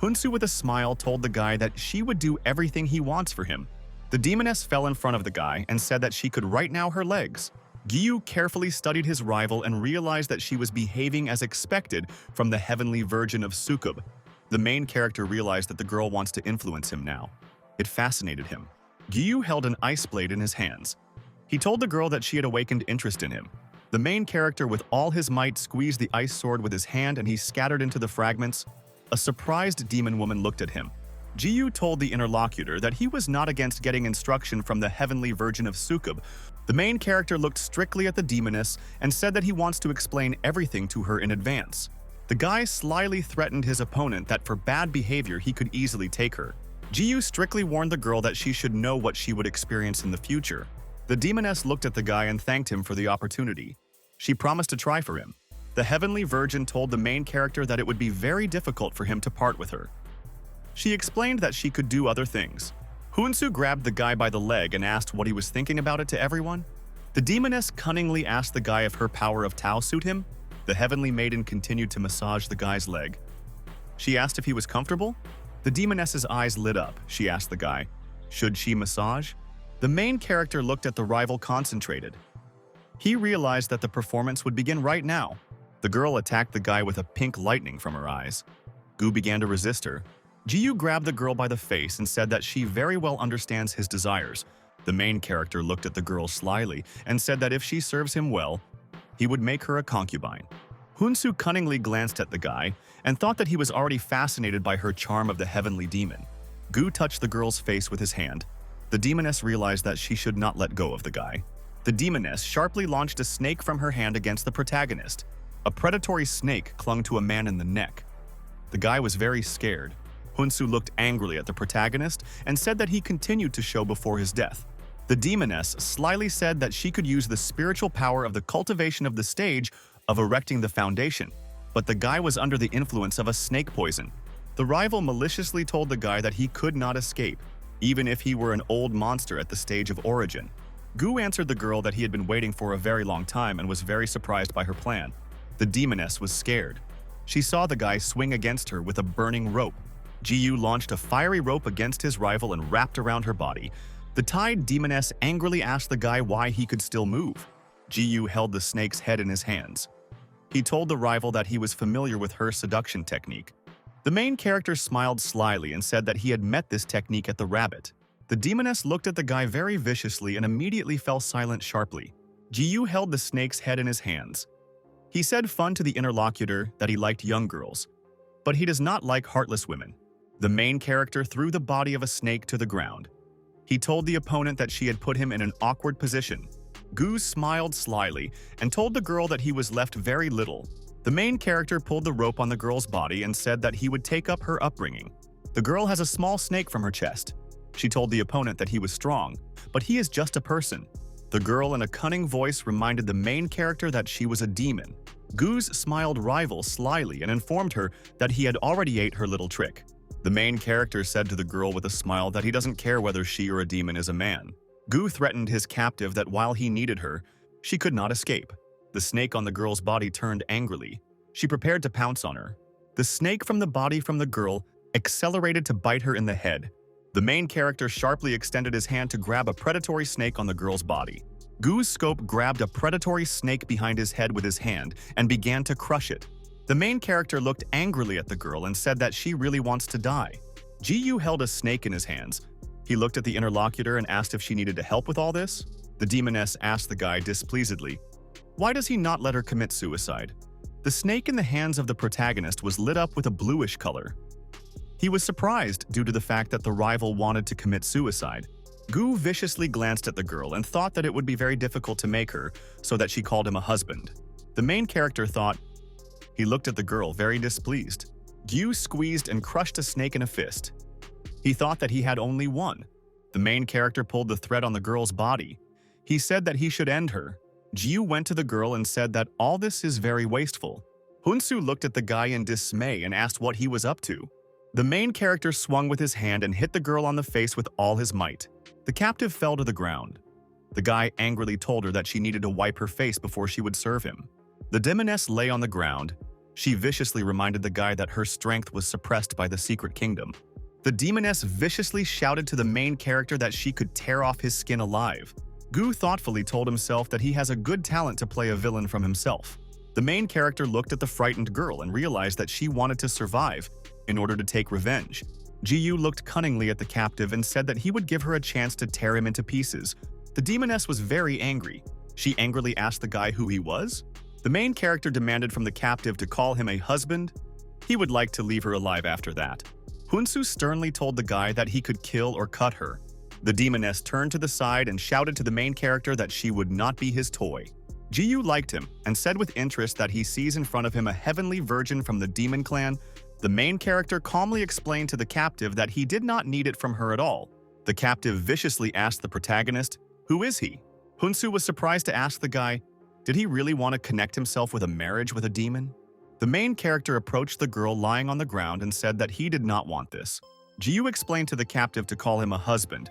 Hunsu with a smile told the guy that she would do everything he wants for him. The demoness fell in front of the guy and said that she could right now her legs. Gyu carefully studied his rival and realized that she was behaving as expected from the heavenly virgin of Succub. The main character realized that the girl wants to influence him now. It fascinated him. Gyu held an ice blade in his hands. He told the girl that she had awakened interest in him. The main character with all his might squeezed the ice sword with his hand and he scattered into the fragments. A surprised demon woman looked at him. Gyu told the interlocutor that he was not against getting instruction from the heavenly virgin of Succub. The main character looked strictly at the demoness and said that he wants to explain everything to her in advance. The guy slyly threatened his opponent that for bad behavior he could easily take her. Gyu strictly warned the girl that she should know what she would experience in the future. The demoness looked at the guy and thanked him for the opportunity. She promised to try for him. The heavenly virgin told the main character that it would be very difficult for him to part with her. She explained that she could do other things. Hunsu grabbed the guy by the leg and asked what he was thinking about it to everyone. The demoness cunningly asked the guy if her power of Tao suit him. The heavenly maiden continued to massage the guy's leg. She asked if he was comfortable. The demoness's eyes lit up. She asked the guy, should she massage? The main character looked at the rival concentrated. He realized that the performance would begin right now. The girl attacked the guy with a pink lightning from her eyes. Gu began to resist her. Jiyu grabbed the girl by the face and said that she very well understands his desires. The main character looked at the girl slyly and said that if she serves him well, he would make her a concubine. Hunsu cunningly glanced at the guy and thought that he was already fascinated by her charm of the heavenly demon. Gu touched the girl's face with his hand. The demoness realized that she should not let go of the guy. The demoness sharply launched a snake from her hand against the protagonist. A predatory snake clung to a man in the neck. The guy was very scared. Hunsu looked angrily at the protagonist and said that he continued to show before his death. The demoness slyly said that she could use the spiritual power of the cultivation of the stage of erecting the foundation, but the guy was under the influence of a snake poison. The rival maliciously told the guy that he could not escape, even if he were an old monster at the stage of origin. Gu answered the girl that he had been waiting for a very long time and was very surprised by her plan. The demoness was scared. She saw the guy swing against her with a burning rope. Jiyu launched a fiery rope against his rival and wrapped around her body. The tied demoness angrily asked the guy why he could still move. Jiyu held the snake's head in his hands. He told the rival that he was familiar with her seduction technique. The main character smiled slyly and said that he had met this technique at the rabbit. The demoness looked at the guy very viciously and immediately fell silent sharply. Jiyu held the snake's head in his hands. He said fun to the interlocutor that he liked young girls, but he does not like heartless women. The main character threw the body of a snake to the ground. He told the opponent that she had put him in an awkward position. Gu smiled slyly and told the girl that he was left very little. The main character pulled the rope on the girl's body and said that he would take up her upbringing. The girl has a small snake from her chest. She told the opponent that he was strong, but he is just a person. The girl in a cunning voice reminded the main character that she was a demon. Gu's smiled rival slyly and informed her that he had already ate her little trick. The main character said to the girl with a smile that he doesn't care whether she or a demon is a man. Gu threatened his captive that while he needed her, she could not escape. The snake on the girl's body turned angrily. She prepared to pounce on her. The snake from the body from the girl accelerated to bite her in the head. The main character sharply extended his hand to grab a predatory snake on the girl's body. Gu's scope grabbed a predatory snake behind his head with his hand and began to crush it. The main character looked angrily at the girl and said that she really wants to die. Jiyu held a snake in his hands. He looked at the interlocutor and asked if she needed help with all this. The demoness asked the guy displeasedly, why does he not let her commit suicide? The snake in the hands of the protagonist was lit up with a bluish color. He was surprised due to the fact that the rival wanted to commit suicide. Gu viciously glanced at the girl and thought that it would be very difficult to make her, so that she called him a husband. The main character thought. He looked at the girl very displeased. Gu squeezed and crushed a snake in a fist. He thought that he had only one. The main character pulled the thread on the girl's body. He said that he should end her. Jiu went to the girl and said that all this is very wasteful. Hunsu looked at the guy in dismay and asked what he was up to. The main character swung with his hand and hit the girl on the face with all his might. The captive fell to the ground. The guy angrily told her that she needed to wipe her face before she would serve him. The demoness lay on the ground. She viciously reminded the guy that her strength was suppressed by the secret kingdom. The demoness viciously shouted to the main character that she could tear off his skin alive. Gu thoughtfully told himself that he has a good talent to play a villain from himself. The main character looked at the frightened girl and realized that she wanted to survive in order to take revenge. Jiyu looked cunningly at the captive and said that he would give her a chance to tear him into pieces. The demoness was very angry. She angrily asked the guy who he was. The main character demanded from the captive to call him a husband. He would like to leave her alive after that. Hunsu sternly told the guy that he could kill or cut her. The demoness turned to the side and shouted to the main character that she would not be his toy. Jiyu liked him and said with interest that he sees in front of him a heavenly virgin from the demon clan. The main character calmly explained to the captive that he did not need it from her at all. The captive viciously asked the protagonist, "Who is he?" Hunsu was surprised to ask the guy, did he really want to connect himself with a marriage with a demon? The main character approached the girl lying on the ground and said that he did not want this. Jiyu explained to the captive to call him a husband.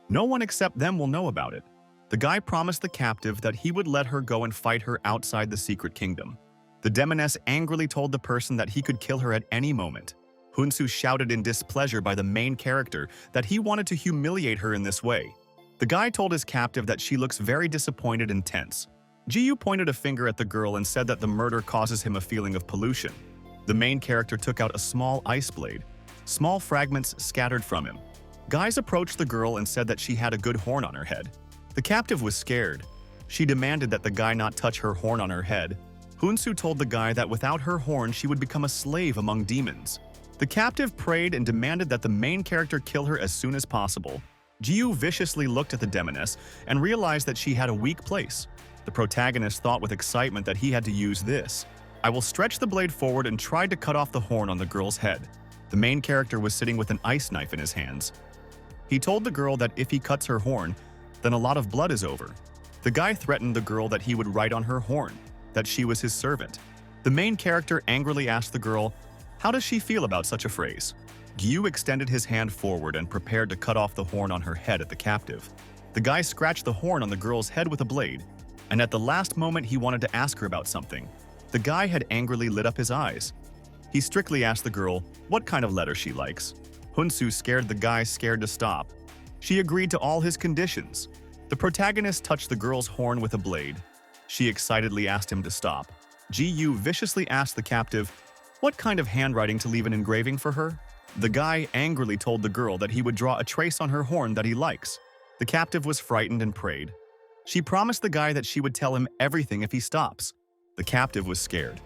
No one except them will know about it. The guy promised the captive that he would let her go and fight her outside the secret kingdom. The demoness angrily told the person that he could kill her at any moment. Hunsu shouted in displeasure by the main character that he wanted to humiliate her in this way. The guy told his captive that she looks very disappointed and tense. Jiyu pointed a finger at the girl and said that the murder causes him a feeling of pollution. The main character took out a small ice blade. Small fragments scattered from him. Guys approached the girl and said that she had a good horn on her head. The captive was scared. She demanded that the guy not touch her horn on her head. Hunsu told the guy that without her horn she would become a slave among demons. The captive prayed and demanded that the main character kill her as soon as possible. Jiyu viciously looked at the demoness and realized that she had a weak place. The protagonist thought with excitement that he had to use this. I will stretch the blade forward and tried to cut off the horn on the girl's head. The main character was sitting with an ice knife in his hands. He told the girl that if he cuts her horn, then a lot of blood is over. The guy threatened the girl that he would write on her horn that she was his servant. The main character angrily asked the girl, how does she feel about such a phrase? Gyu extended his hand forward and prepared to cut off the horn on her head at the captive. The guy scratched the horn on the girl's head with a blade, and at the last moment he wanted to ask her about something. The guy had angrily lit up his eyes. He strictly asked the girl what kind of letter she likes. Hunsu scared the guy scared to stop. She agreed to all his conditions. The protagonist touched the girl's horn with a blade. She excitedly asked him to stop. Ji-yu viciously asked the captive what kind of handwriting to leave an engraving for her. The guy angrily told the girl that he would draw a trace on her horn that he likes. The captive was frightened and prayed. She promised the guy that she would tell him everything if he stops. The captive was scared.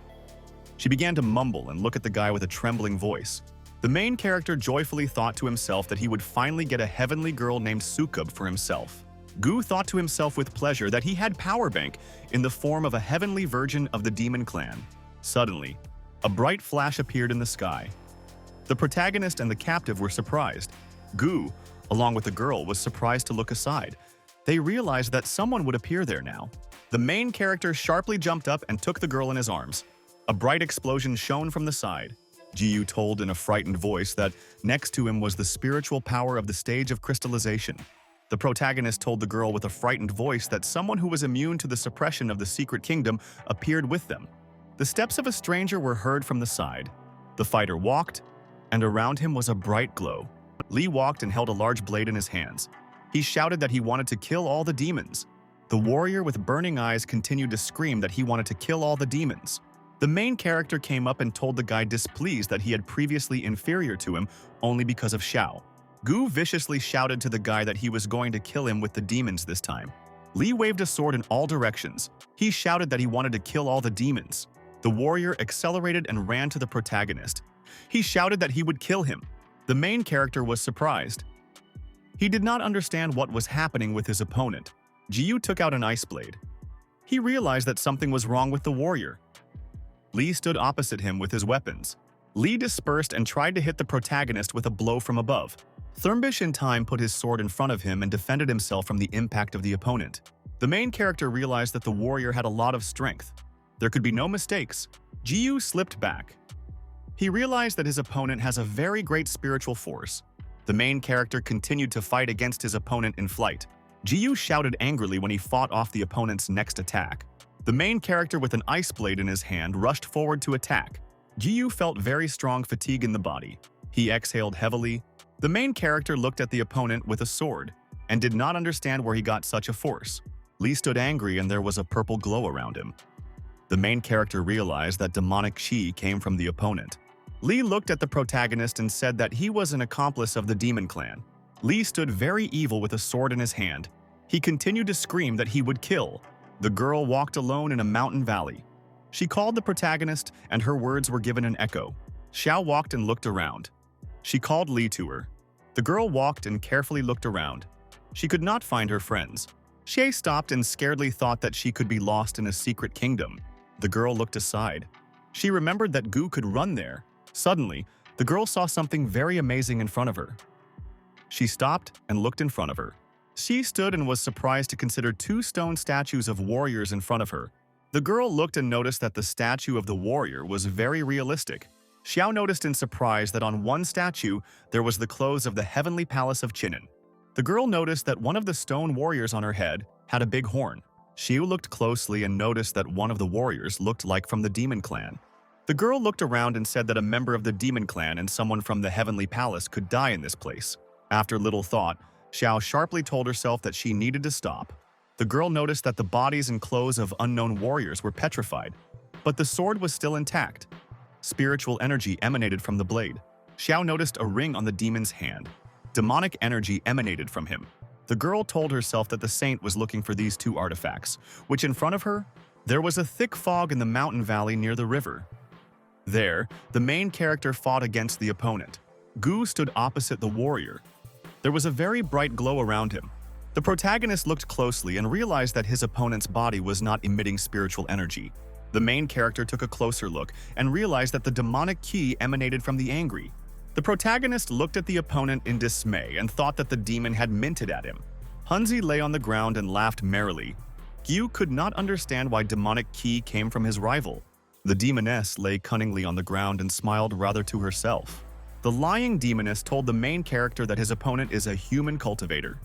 She began to mumble and look at the guy with a trembling voice. The main character joyfully thought to himself that he would finally get a heavenly girl named Sukub for himself. Gu thought to himself with pleasure that he had power bank in the form of a heavenly virgin of the demon clan. Suddenly, a bright flash appeared in the sky. The protagonist and the captive were surprised. Gu, along with the girl, was surprised to look aside. They realized that someone would appear there now. The main character sharply jumped up and took the girl in his arms. A bright explosion shone from the side. Ji-yu told in a frightened voice that next to him was the spiritual power of the stage of crystallization. The protagonist told the girl with a frightened voice that someone who was immune to the suppression of the secret kingdom appeared with them. The steps of a stranger were heard from the side. The fighter walked, and around him was a bright glow. Lee walked and held a large blade in his hands. He shouted that he wanted to kill all the demons. The warrior with burning eyes continued to scream that he wanted to kill all the demons. The main character came up and told the guy displeased that he had previously inferior to him only because of Xiao. Gu viciously shouted to the guy that he was going to kill him with the demons this time. Lee waved a sword in all directions. He shouted that he wanted to kill all the demons. The warrior accelerated and ran to the protagonist. He shouted that he would kill him. The main character was surprised. He did not understand what was happening with his opponent. Ji-yu took out an ice blade. He realized that something was wrong with the warrior. Lee stood opposite him with his weapons. Lee dispersed and tried to hit the protagonist with a blow from above. Thurmbish in time put his sword in front of him and defended himself from the impact of the opponent. The main character realized that the warrior had a lot of strength. There could be no mistakes. Ji-yu slipped back. He realized that his opponent has a very great spiritual force. The main character continued to fight against his opponent in flight. Ji-yu shouted angrily when he fought off the opponent's next attack. The main character with an ice blade in his hand rushed forward to attack. Ji-yu felt very strong fatigue in the body. He exhaled heavily. The main character looked at the opponent with a sword and did not understand where he got such a force. Lee stood angry and there was a purple glow around him. The main character realized that demonic chi came from the opponent. Lee looked at the protagonist and said that he was an accomplice of the demon clan. Lee stood very evil with a sword in his hand. He continued to scream that he would kill. The girl walked alone in a mountain valley. She called the protagonist and her words were given an echo. Xiao walked and looked around. She called Lee to her. The girl walked and carefully looked around. She could not find her friends. Xie stopped and scaredly thought that she could be lost in a secret kingdom. The girl looked aside. She remembered that Gu could run there. Suddenly, the girl saw something very amazing in front of her. She stopped and looked in front of her. She stood and was surprised to consider two stone statues of warriors in front of her. The girl looked and noticed that the statue of the warrior was very realistic. Xiao noticed in surprise that on one statue there was the clothes of the heavenly palace of Chinen. The girl noticed that one of the stone warriors on her head had a big horn. Xiu looked closely and noticed that one of the warriors looked like from the demon clan. The girl looked around and said that a member of the demon clan and someone from the heavenly palace could die in this place. After little thought, Xiao sharply told herself that she needed to stop. The girl noticed that the bodies and clothes of unknown warriors were petrified, but the sword was still intact. Spiritual energy emanated from the blade. Xiao noticed a ring on the demon's hand. Demonic energy emanated from him. The girl told herself that the saint was looking for these two artifacts, which in front of her, there was a thick fog in the mountain valley near the river. There, the main character fought against the opponent. Gu stood opposite the warrior. There was a very bright glow around him. The protagonist looked closely and realized that his opponent's body was not emitting spiritual energy. The main character took a closer look and realized that the demonic ki emanated from the angry. The protagonist looked at the opponent in dismay and thought that the demon had minted at him. Hunzi lay on the ground and laughed merrily. Gyu could not understand why demonic ki came from his rival. The demoness lay cunningly on the ground and smiled rather to herself. The lying demoness told the main character that his opponent is a human cultivator.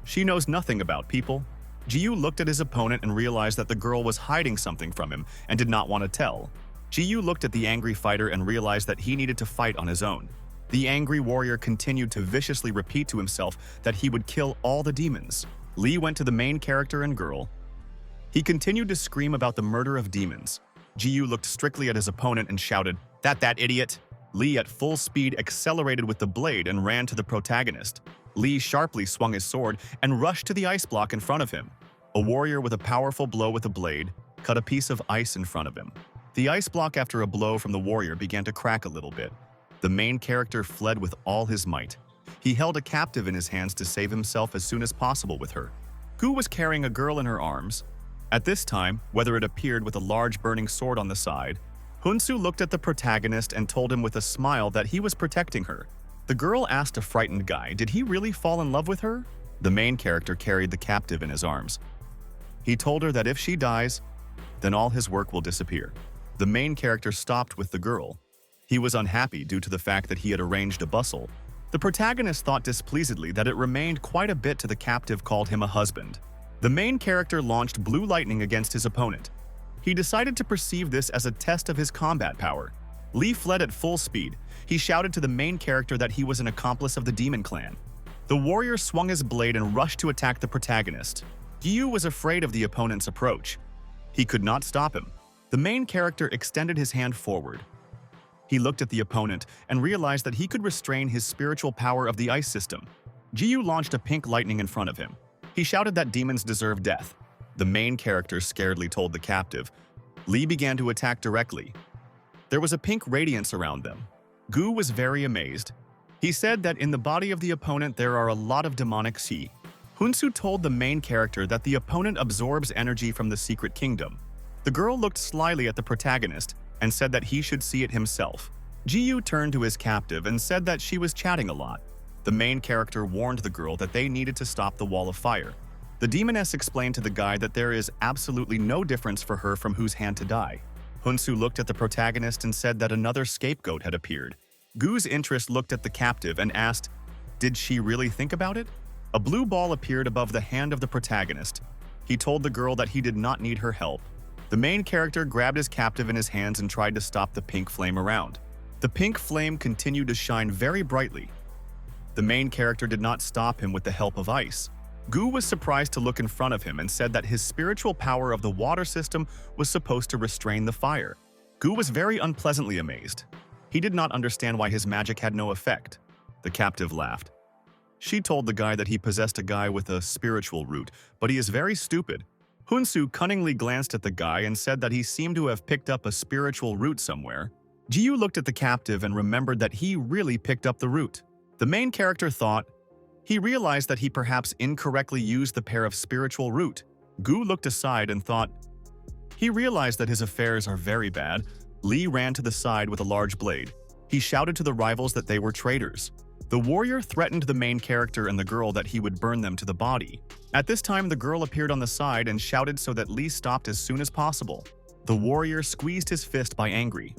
She knows nothing about people. Jiyu looked at his opponent and realized that the girl was hiding something from him and did not want to tell. Jiyu looked at the angry fighter and realized that he needed to fight on his own. The angry warrior continued to viciously repeat to himself that he would kill all the demons. Lee went to the main character and girl. He continued to scream about the murder of demons. Jiyu looked strictly at his opponent and shouted, That idiot!" Lee at full speed accelerated with the blade and ran to the protagonist. Lee sharply swung his sword and rushed to the ice block in front of him. A warrior with a powerful blow with a blade cut a piece of ice in front of him. The ice block after a blow from the warrior began to crack a little bit. The main character fled with all his might. He held a captive in his hands to save himself as soon as possible with her. Gu was carrying a girl in her arms. At this time, Weather had appeared with a large burning sword on the side. Hunsu looked at the protagonist and told him with a smile that he was protecting her. The girl asked a frightened guy, did he really fall in love with her? The main character carried the captive in his arms. He told her that if she dies, then all his work will disappear. The main character stopped with the girl. He was unhappy due to the fact that he had arranged a bustle. The protagonist thought displeasedly that it remained quite a bit to the captive called him a husband. The main character launched blue lightning against his opponent. He decided to perceive this as a test of his combat power. Lee fled at full speed. He shouted to the main character that he was an accomplice of the demon clan. The warrior swung his blade and rushed to attack the protagonist. Jiyu was afraid of the opponent's approach. He could not stop him. The main character extended his hand forward. He looked at the opponent and realized that he could restrain his spiritual power of the ice system. Jiyu launched a pink lightning in front of him. He shouted that demons deserve death. The main character scaredly told the captive. Lee began to attack directly. There was a pink radiance around them. Gu was very amazed. He said that in the body of the opponent there are a lot of demonic qi. Hunsu told the main character that the opponent absorbs energy from the secret kingdom. The girl looked slyly at the protagonist and said that he should see it himself. Jiyu turned to his captive and said that she was chatting a lot. The main character warned the girl that they needed to stop the wall of fire. The demoness explained to the guy that there is absolutely no difference for her from whose hand to die. Hunsu looked at the protagonist and said that another scapegoat had appeared. Gu's interest looked at the captive and asked, did she really think about it? A blue ball appeared above the hand of the protagonist. He told the girl that he did not need her help. The main character grabbed his captive in his hands and tried to stop the pink flame around. The pink flame continued to shine very brightly. The main character did not stop him with the help of ice. Gu was surprised to look in front of him and said that his spiritual power of the water system was supposed to restrain the fire. Gu was very unpleasantly amazed. He did not understand why his magic had no effect. The captive laughed. She told the guy that he possessed a guy with a spiritual root, but he is very stupid. Hunsu cunningly glanced at the guy and said that he seemed to have picked up a spiritual root somewhere. Jiyu looked at the captive and remembered that he really picked up the root. The main character thought, he realized that he perhaps incorrectly used the pair of spiritual root. Gu looked aside and thought, he realized that his affairs are very bad. Lee ran to the side with a large blade. He shouted to the rivals that they were traitors. The warrior threatened the main character and the girl that he would burn them to the body. At this time, the girl appeared on the side and shouted so that Lee stopped as soon as possible. The warrior squeezed his fist by angry.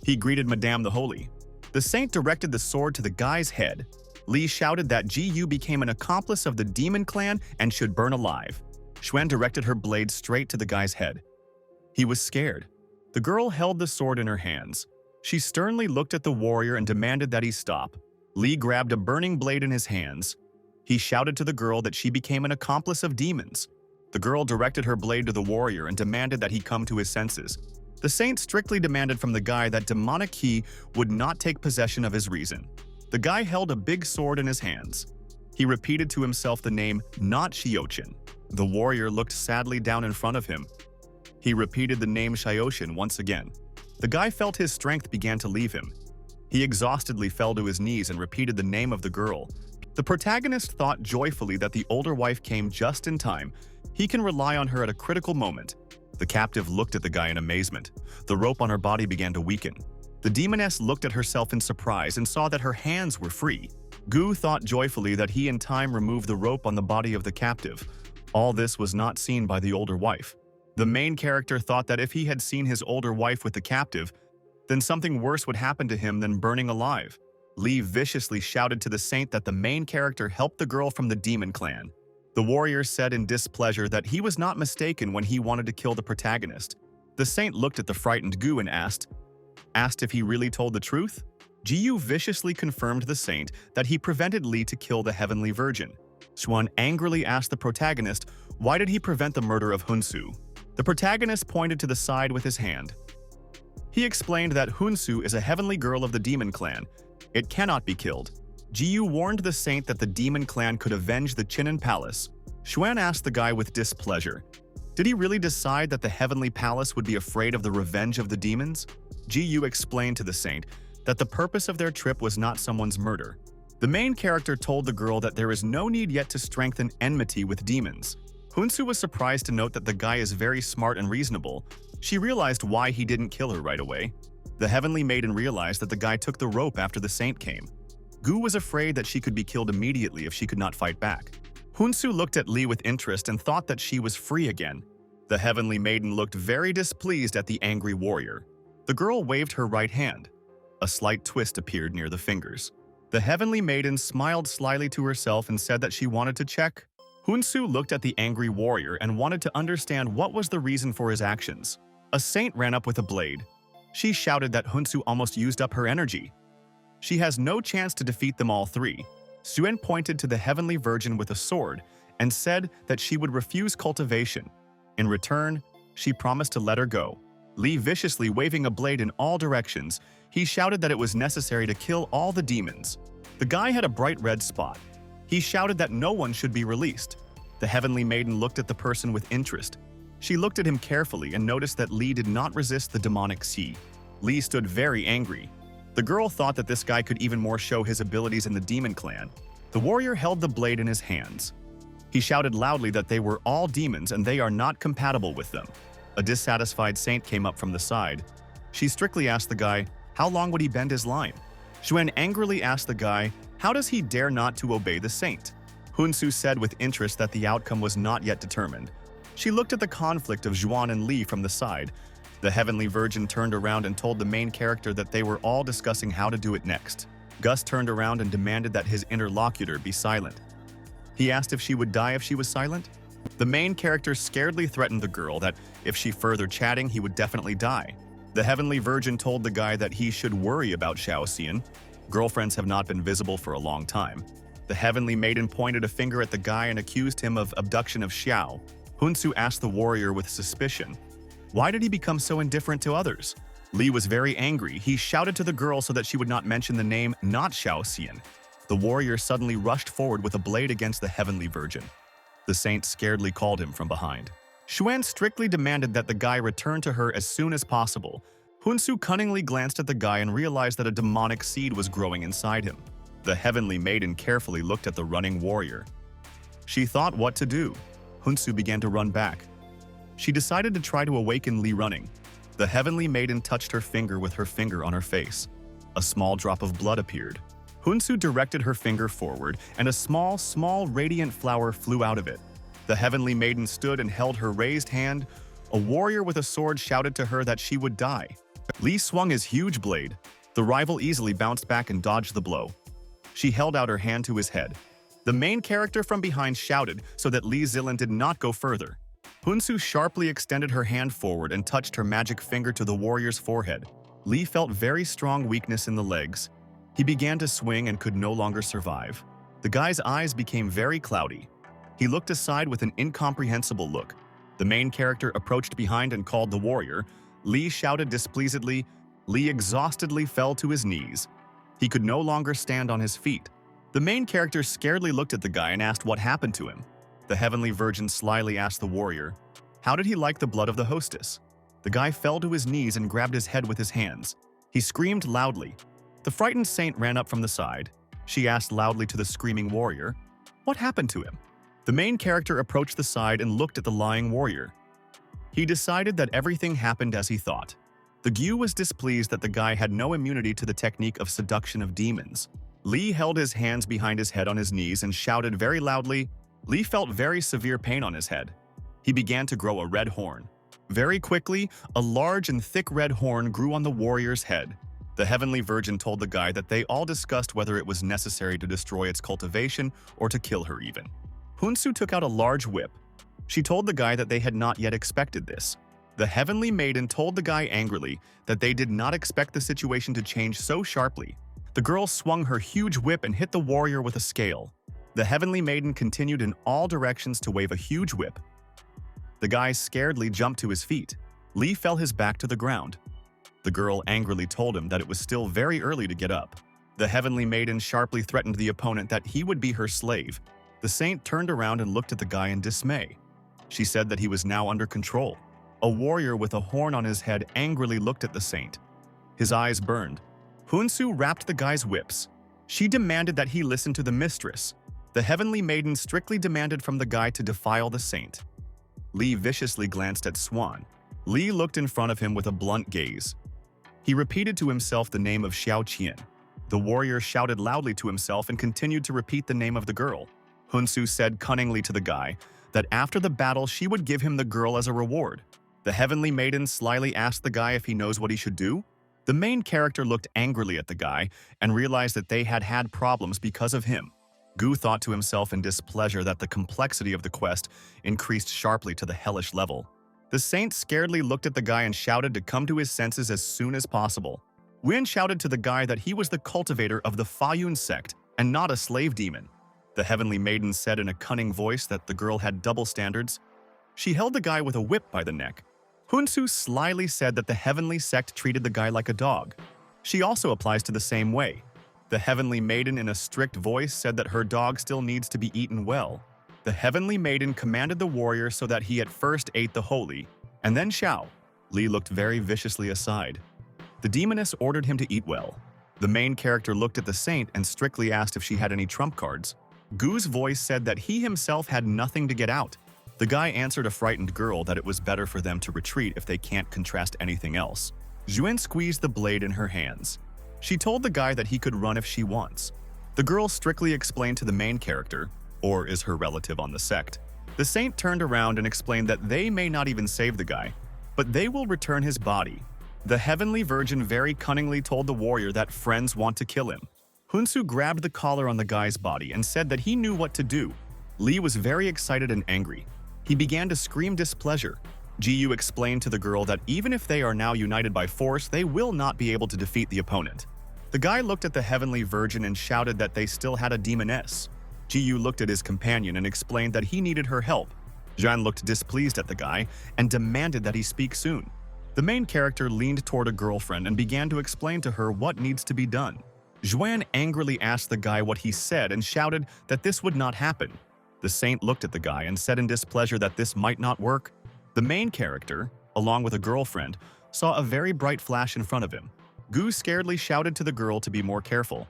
He greeted Madame the Holy. The saint directed the sword to the guy's head. Lee shouted that Jiyu became an accomplice of the demon clan and should burn alive. Xuan directed her blade straight to the guy's head. He was scared. The girl held the sword in her hands. She sternly looked at the warrior and demanded that he stop. Lee grabbed a burning blade in his hands. He shouted to the girl that she became an accomplice of demons. The girl directed her blade to the warrior and demanded that he come to his senses. The saint strictly demanded from the guy that demonic qi would not take possession of his reason. The guy held a big sword in his hands. He repeated to himself the name not Shiochin. The warrior looked sadly down in front of him. He repeated the name Shioshin once again. The guy felt his strength began to leave him. He exhaustedly fell to his knees and repeated the name of the girl. The protagonist thought joyfully that the older wife came just in time. He can rely on her at a critical moment. The captive looked at the guy in amazement. The rope on her body began to weaken. The demoness looked at herself in surprise and saw that her hands were free. Gu thought joyfully that he in time removed the rope on the body of the captive. All this was not seen by the older wife. The main character thought that if he had seen his older wife with the captive, then something worse would happen to him than burning alive. Lee viciously shouted to the saint that the main character helped the girl from the demon clan. The warrior said in displeasure that he was not mistaken when he wanted to kill the protagonist. The saint looked at the frightened Gu and asked if he really told the truth. Jiyu viciously confirmed the saint that he prevented Li to kill the heavenly virgin. Xuan angrily asked the protagonist why did he prevent the murder of Hunsu. The protagonist pointed to the side with his hand. He explained that Hunsu is a heavenly girl of the demon clan. It cannot be killed. Jiyu warned the saint that the demon clan could avenge the Chinan palace. Xuan asked the guy with displeasure, did he really decide that the heavenly palace would be afraid of the revenge of the demons? Jiyu explained to the saint that the purpose of their trip was not someone's murder. The main character told the girl that there is no need yet to strengthen enmity with demons. Hunsu was surprised to note that the guy is very smart and reasonable. She realized why he didn't kill her right away. The heavenly maiden realized that the guy took the rope after the saint came. Gu was afraid that she could be killed immediately if she could not fight back. Hunsu looked at Li with interest and thought that she was free again. The heavenly maiden looked very displeased at the angry warrior. The girl waved her right hand. A slight twist appeared near the fingers. The heavenly maiden smiled slyly to herself and said that she wanted to check. Hunsu looked at the angry warrior and wanted to understand what was the reason for his actions. A saint ran up with a blade. She shouted that Hunsu almost used up her energy. She has no chance to defeat them all three. Suen pointed to the heavenly virgin with a sword and said that she would refuse cultivation. In return, she promised to let her go. Li viciously waving a blade in all directions, he shouted that it was necessary to kill all the demons. The guy had a bright red spot. He shouted that no one should be released. The heavenly maiden looked at the person with interest. She looked at him carefully and noticed that Li did not resist the demonic sea. Li stood very angry. The girl thought that this guy could even more show his abilities in the demon clan. The warrior held the blade in his hands. He shouted loudly that they were all demons and they are not compatible with them. A dissatisfied saint came up from the side. She strictly asked the guy, how long would he bend his line? Xuan angrily asked the guy, how does he dare not to obey the saint? Hunsu said with interest that the outcome was not yet determined. She looked at the conflict of Zhuan and Li from the side. The heavenly virgin turned around and told the main character that they were all discussing how to do it next. Gus turned around and demanded that his interlocutor be silent. He asked if she would die if she was silent. The main character scaredly threatened the girl that if she furthered chatting, he would definitely die. The heavenly virgin told the guy that he should worry about Xiaoxian. Girlfriends have not been visible for a long time. The heavenly maiden pointed a finger at the guy and accused him of abduction of Xiao. Hunsu asked the warrior with suspicion, why did he become so indifferent to others? Li was very angry. He shouted to the girl so that she would not mention the name not Xiaoxian. The warrior suddenly rushed forward with a blade against the heavenly virgin. The saint scaredly called him from behind. Xuan strictly demanded that the guy return to her as soon as possible. Hunsu cunningly glanced at the guy and realized that a demonic seed was growing inside him. The heavenly maiden carefully looked at the running warrior. She thought what to do. Hunsu began to run back. She decided to try to awaken Li running. The heavenly maiden touched her finger with her finger on her face. A small drop of blood appeared. Hunsu directed her finger forward, and a small radiant flower flew out of it. The heavenly maiden stood and held her raised hand. A warrior with a sword shouted to her that she would die. Li swung his huge blade. The rival easily bounced back and dodged the blow. She held out her hand to his head. The main character from behind shouted so that Li Zilan did not go further. Hunsu sharply extended her hand forward and touched her magic finger to the warrior's forehead. Li felt very strong weakness in the legs. He began to swing and could no longer survive. The guy's eyes became very cloudy. He looked aside with an incomprehensible look. The main character approached behind and called the warrior. Li shouted displeasedly. Li exhaustedly fell to his knees. He could no longer stand on his feet. The main character scaredly looked at the guy and asked what happened to him. The heavenly virgin slyly asked the warrior, how did he like the blood of the hostess? The guy fell to his knees and grabbed his head with his hands. He screamed loudly. The frightened saint ran up from the side. She asked loudly to the screaming warrior, what happened to him? The main character approached the side and looked at the lying warrior. He decided that everything happened as he thought. The Gyu was displeased that the guy had no immunity to the technique of seduction of demons. Li held his hands behind his head on his knees and shouted very loudly. Li felt very severe pain on his head. He began to grow a red horn. Very quickly, a large and thick red horn grew on the warrior's head. The heavenly virgin told the guy that they all discussed whether it was necessary to destroy its cultivation or to kill her even. Hunsu took out a large whip. She told the guy that they had not yet expected this. The heavenly maiden told the guy angrily that they did not expect the situation to change so sharply. The girl swung her huge whip and hit the warrior with a scale. The heavenly maiden continued in all directions to wave a huge whip. The guy scaredly jumped to his feet. Lee fell his back to the ground. The girl angrily told him that it was still very early to get up. The heavenly maiden sharply threatened the opponent that he would be her slave. The saint turned around and looked at the guy in dismay. She said that he was now under control. A warrior with a horn on his head angrily looked at the saint. His eyes burned. Hunsu wrapped the guy's whips. She demanded that he listen to the mistress. The heavenly maiden strictly demanded from the guy to defile the saint. Lee viciously glanced at Swan. Lee looked in front of him with a blunt gaze. He repeated to himself the name of Xiao Qian. The warrior shouted loudly to himself and continued to repeat the name of the girl. Hunsu said cunningly to the guy that after the battle she would give him the girl as a reward. The heavenly maiden slyly asked the guy if he knows what he should do. The main character looked angrily at the guy and realized that they had had problems because of him. Gu thought to himself in displeasure that the complexity of the quest increased sharply to the hellish level. The saint scaredly looked at the guy and shouted to come to his senses as soon as possible. Win shouted to the guy that he was the cultivator of the Fayun sect and not a slave demon. The heavenly maiden said in a cunning voice that the girl had double standards. She held the guy with a whip by the neck. Hunsu slyly said that the heavenly sect treated the guy like a dog. She also applies to the same way. The heavenly maiden in a strict voice said that her dog still needs to be eaten well. The heavenly maiden commanded the warrior so that he at first ate the holy, and then Xiao. Li looked very viciously aside. The demoness ordered him to eat well. The main character looked at the saint and strictly asked if she had any trump cards. Gu's voice said that he himself had nothing to get out. The guy answered a frightened girl that it was better for them to retreat if they can't contrast anything else. Zhuan squeezed the blade in her hands. She told the guy that he could run if she wants. The girl strictly explained to the main character, or is her relative on the sect. The saint turned around and explained that they may not even save the guy, but they will return his body. The heavenly virgin very cunningly told the warrior that friends want to kill him. Hunsu grabbed the collar on the guy's body and said that he knew what to do. Li was very excited and angry. He began to scream displeasure. Jiyu explained to the girl that even if they are now united by force, they will not be able to defeat the opponent. The guy looked at the heavenly virgin and shouted that they still had a demoness. Jiyu looked at his companion and explained that he needed her help. Zhan looked displeased at the guy and demanded that he speak soon. The main character leaned toward a girlfriend and began to explain to her what needs to be done. Zhuan angrily asked the guy what he said and shouted that this would not happen. The saint looked at the guy and said in displeasure that this might not work. The main character, along with a girlfriend, saw a very bright flash in front of him. Gu scaredly shouted to the girl to be more careful.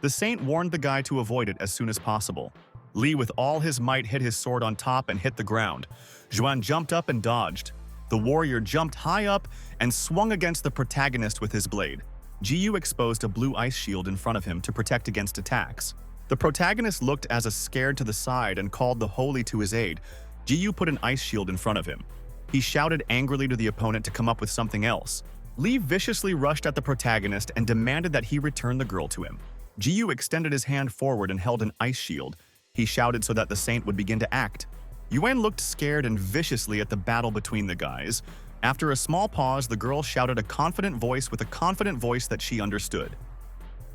The saint warned the guy to avoid it as soon as possible. Li with all his might hit his sword on top and hit the ground. Zhuan jumped up and dodged. The warrior jumped high up and swung against the protagonist with his blade. Jiyu exposed a blue ice shield in front of him to protect against attacks. The protagonist looked as a scared to the side and called the holy to his aid. Jiyu put an ice shield in front of him. He shouted angrily to the opponent to come up with something else. Li viciously rushed at the protagonist and demanded that he return the girl to him. Jiyu extended his hand forward and held an ice shield. He shouted so that the saint would begin to act. Yuan looked scared and viciously at the battle between the guys. After a small pause, the girl shouted a confident voice with a confident voice that she understood.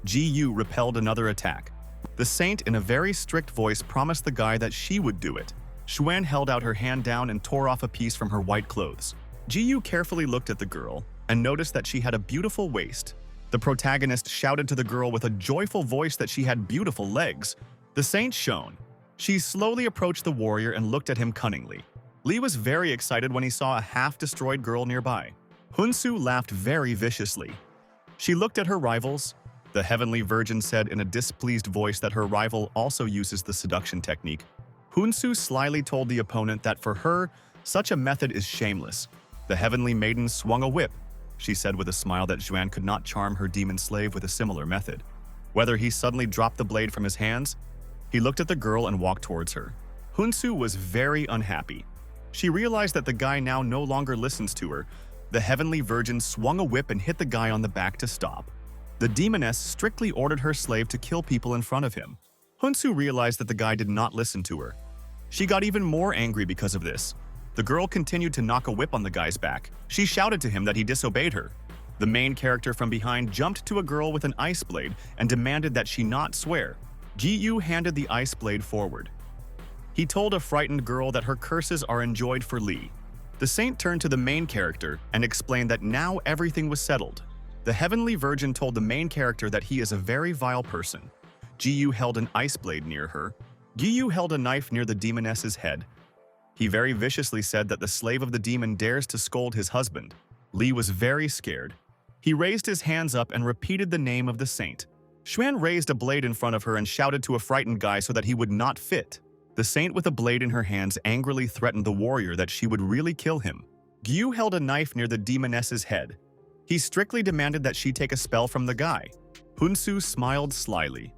Jiyu repelled another attack. The saint, in a very strict voice, promised the guy that she would do it. Xuan held out her hand down and tore off a piece from her white clothes. Jiyu carefully looked at the girl and noticed that she had a beautiful waist. The protagonist shouted to the girl with a joyful voice that she had beautiful legs. The saint shone. She slowly approached the warrior and looked at him cunningly. Li was very excited when he saw a half-destroyed girl nearby. Hunsu laughed very viciously. She looked at her rivals. The heavenly virgin said in a displeased voice that her rival also uses the seduction technique. Hunsu slyly told the opponent that for her, such a method is shameless. The heavenly maiden swung a whip. She said with a smile that Zhuan could not charm her demon slave with a similar method. Whether he suddenly dropped the blade from his hands, he looked at the girl and walked towards her. Hunsu was very unhappy. She realized that the guy now no longer listens to her. The heavenly virgin swung a whip and hit the guy on the back to stop. The demoness strictly ordered her slave to kill people in front of him. Hunsu realized that the guy did not listen to her. She got even more angry because of this. The girl continued to knock a whip on the guy's back. She shouted to him that he disobeyed her. The main character from behind jumped to a girl with an ice blade and demanded that she not swear. Gi-yu handed the ice blade forward. He told a frightened girl that her curses are enjoyed for Lee. The saint turned to the main character and explained that now everything was settled. The heavenly virgin told the main character that he is a very vile person. Gi-yu held an ice blade near her. Gi-yu held a knife near the demoness's head. He very viciously said that the slave of the demon dares to scold his husband. Lee was very scared. He raised his hands up and repeated the name of the saint. Xuan raised a blade in front of her and shouted to a frightened guy so that he would not fit. The saint with a blade in her hands angrily threatened the warrior that she would really kill him. Gyu held a knife near the demoness's head. He strictly demanded that she take a spell from the guy. Hunsu smiled slyly.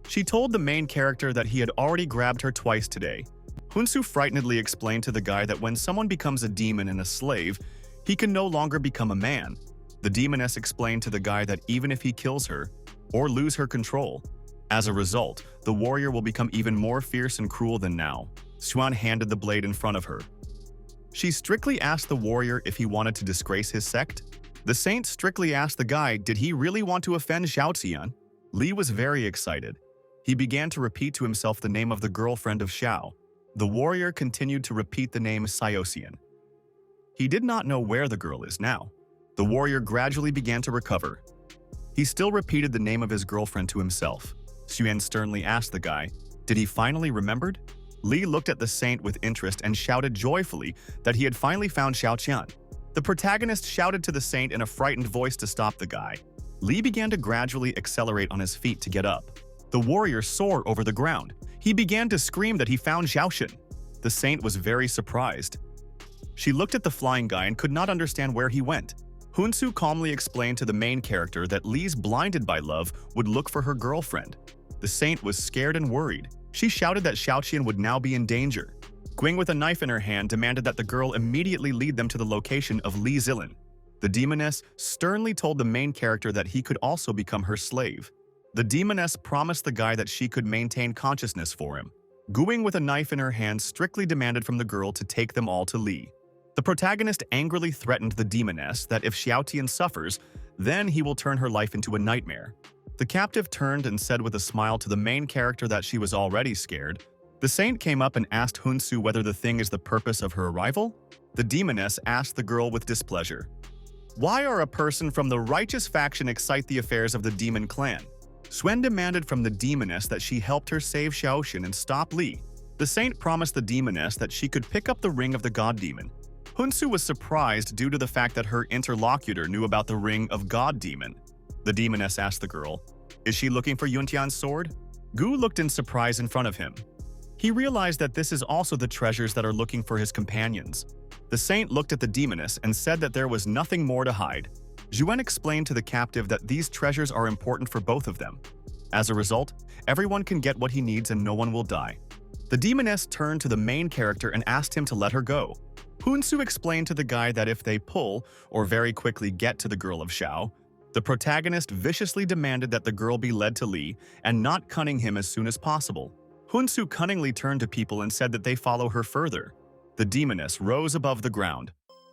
She told the main character that he had already grabbed her twice today. Hunsu frightenedly explained to the guy that when someone becomes a demon and a slave, he can no longer become a man. The demoness explained to the guy that even if he kills her, or lose her control, as a result, the warrior will become even more fierce and cruel than now. Xuan handed the blade in front of her. She strictly asked the warrior if he wanted to disgrace his sect. The saint strictly asked the guy did he really want to offend Xiaoxian. Li was very excited. He began to repeat to himself the name of the girlfriend of Xiao. The warrior continued to repeat the name Xiaoxian. He did not know where the girl is now. The warrior gradually began to recover. He still repeated the name of his girlfriend to himself. Xuan sternly asked the guy, did he finally remembered? Li looked at the saint with interest and shouted joyfully that he had finally found Xiaoqian. The protagonist shouted to the saint in a frightened voice to stop the guy. Li began to gradually accelerate on his feet to get up. The warrior soared over the ground. He began to scream that he found Xiaoxian. The saint was very surprised. She looked at the flying guy and could not understand where he went. Hunsu calmly explained to the main character that Li's blinded by love would look for her girlfriend. The saint was scared and worried. She shouted that Xiaoqian would now be in danger. Gwing with a knife in her hand demanded that the girl immediately lead them to the location of Li Zilin. The demoness sternly told the main character that he could also become her slave. The demoness promised the guy that she could maintain consciousness for him. Guing with a knife in her hand strictly demanded from the girl to take them all to Li. The protagonist angrily threatened the demoness that if Xiaotian suffers, then he will turn her life into a nightmare. The captive turned and said with a smile to the main character that she was already scared. The saint came up and asked Hunsu whether the thing is the purpose of her arrival. The demoness asked the girl with displeasure, "Why are a person from the righteous faction excite the affairs of the demon clan?" Suen demanded from the demoness that she helped her save Xiaoxian and stop Li. The saint promised the demoness that she could pick up the ring of the god demon. Hunsu was surprised due to the fact that her interlocutor knew about the ring of god demon. The demoness asked the girl, "Is she looking for Yuntian's sword?" Gu looked in surprise in front of him. He realized that this is also the treasures that are looking for his companions. The saint looked at the demoness and said that there was nothing more to hide. Zhuan explained to the captive that these treasures are important for both of them. As a result, everyone can get what he needs and no one will die. The demoness turned to the main character and asked him to let her go. Hunsu explained to the guy that if they pull or very quickly get to the girl of Xiao, the protagonist viciously demanded that the girl be led to Li and not cunning him as soon as possible. Hunsu cunningly turned to people and said that they follow her further. The demoness rose above the ground.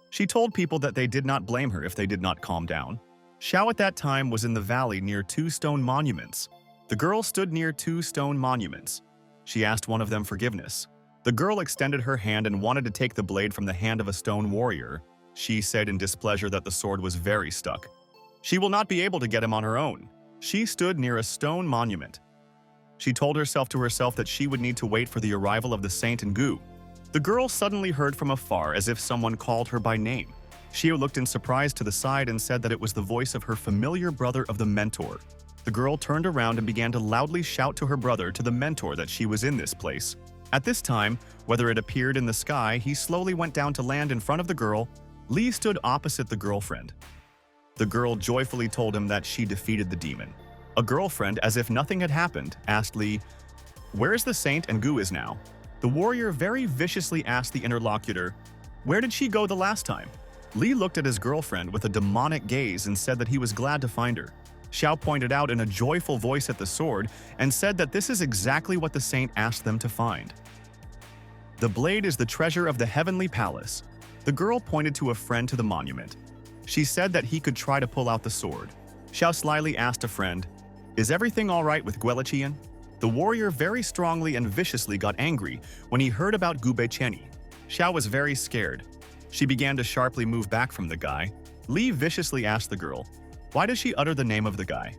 She told people that they did not blame her if they did not calm down. Xiao at that time was in the valley near 2 stone monuments. The girl stood near 2 stone monuments. She asked one of them forgiveness. The girl extended her hand and wanted to take the blade from the hand of a stone warrior. She said in displeasure that the sword was very stuck. She will not be able to get him on her own. She stood near a stone monument. She told herself to herself that she would need to wait for the arrival of the saint and Gu. The girl suddenly heard from afar as if someone called her by name. Xiao looked in surprise to the side and said that it was the voice of her familiar brother of the mentor. The girl turned around and began to loudly shout to her brother to the mentor that she was in this place. At this time, whether it appeared in the sky, he slowly went down to land in front of the girl. Li stood opposite the girlfriend. The girl joyfully told him that she defeated the demon. A girlfriend, as if nothing had happened, asked Li, "Where's the saint and Gu is now?" The warrior very viciously asked the interlocutor, "Where did she go the last time?" Li looked at his girlfriend with a demonic gaze and said that he was glad to find her. Xiao pointed out in a joyful voice at the sword and said that this is exactly what the saint asked them to find. The blade is the treasure of the heavenly palace. The girl pointed to a friend to the monument. She said that he could try to pull out the sword. Xiao slyly asked a friend, "Is everything all right with Guelichian?" The warrior very strongly and viciously got angry when he heard about Gube Cheni. Xiao was very scared. She began to sharply move back from the guy. Li viciously asked the girl, "Why does she utter the name of the guy?"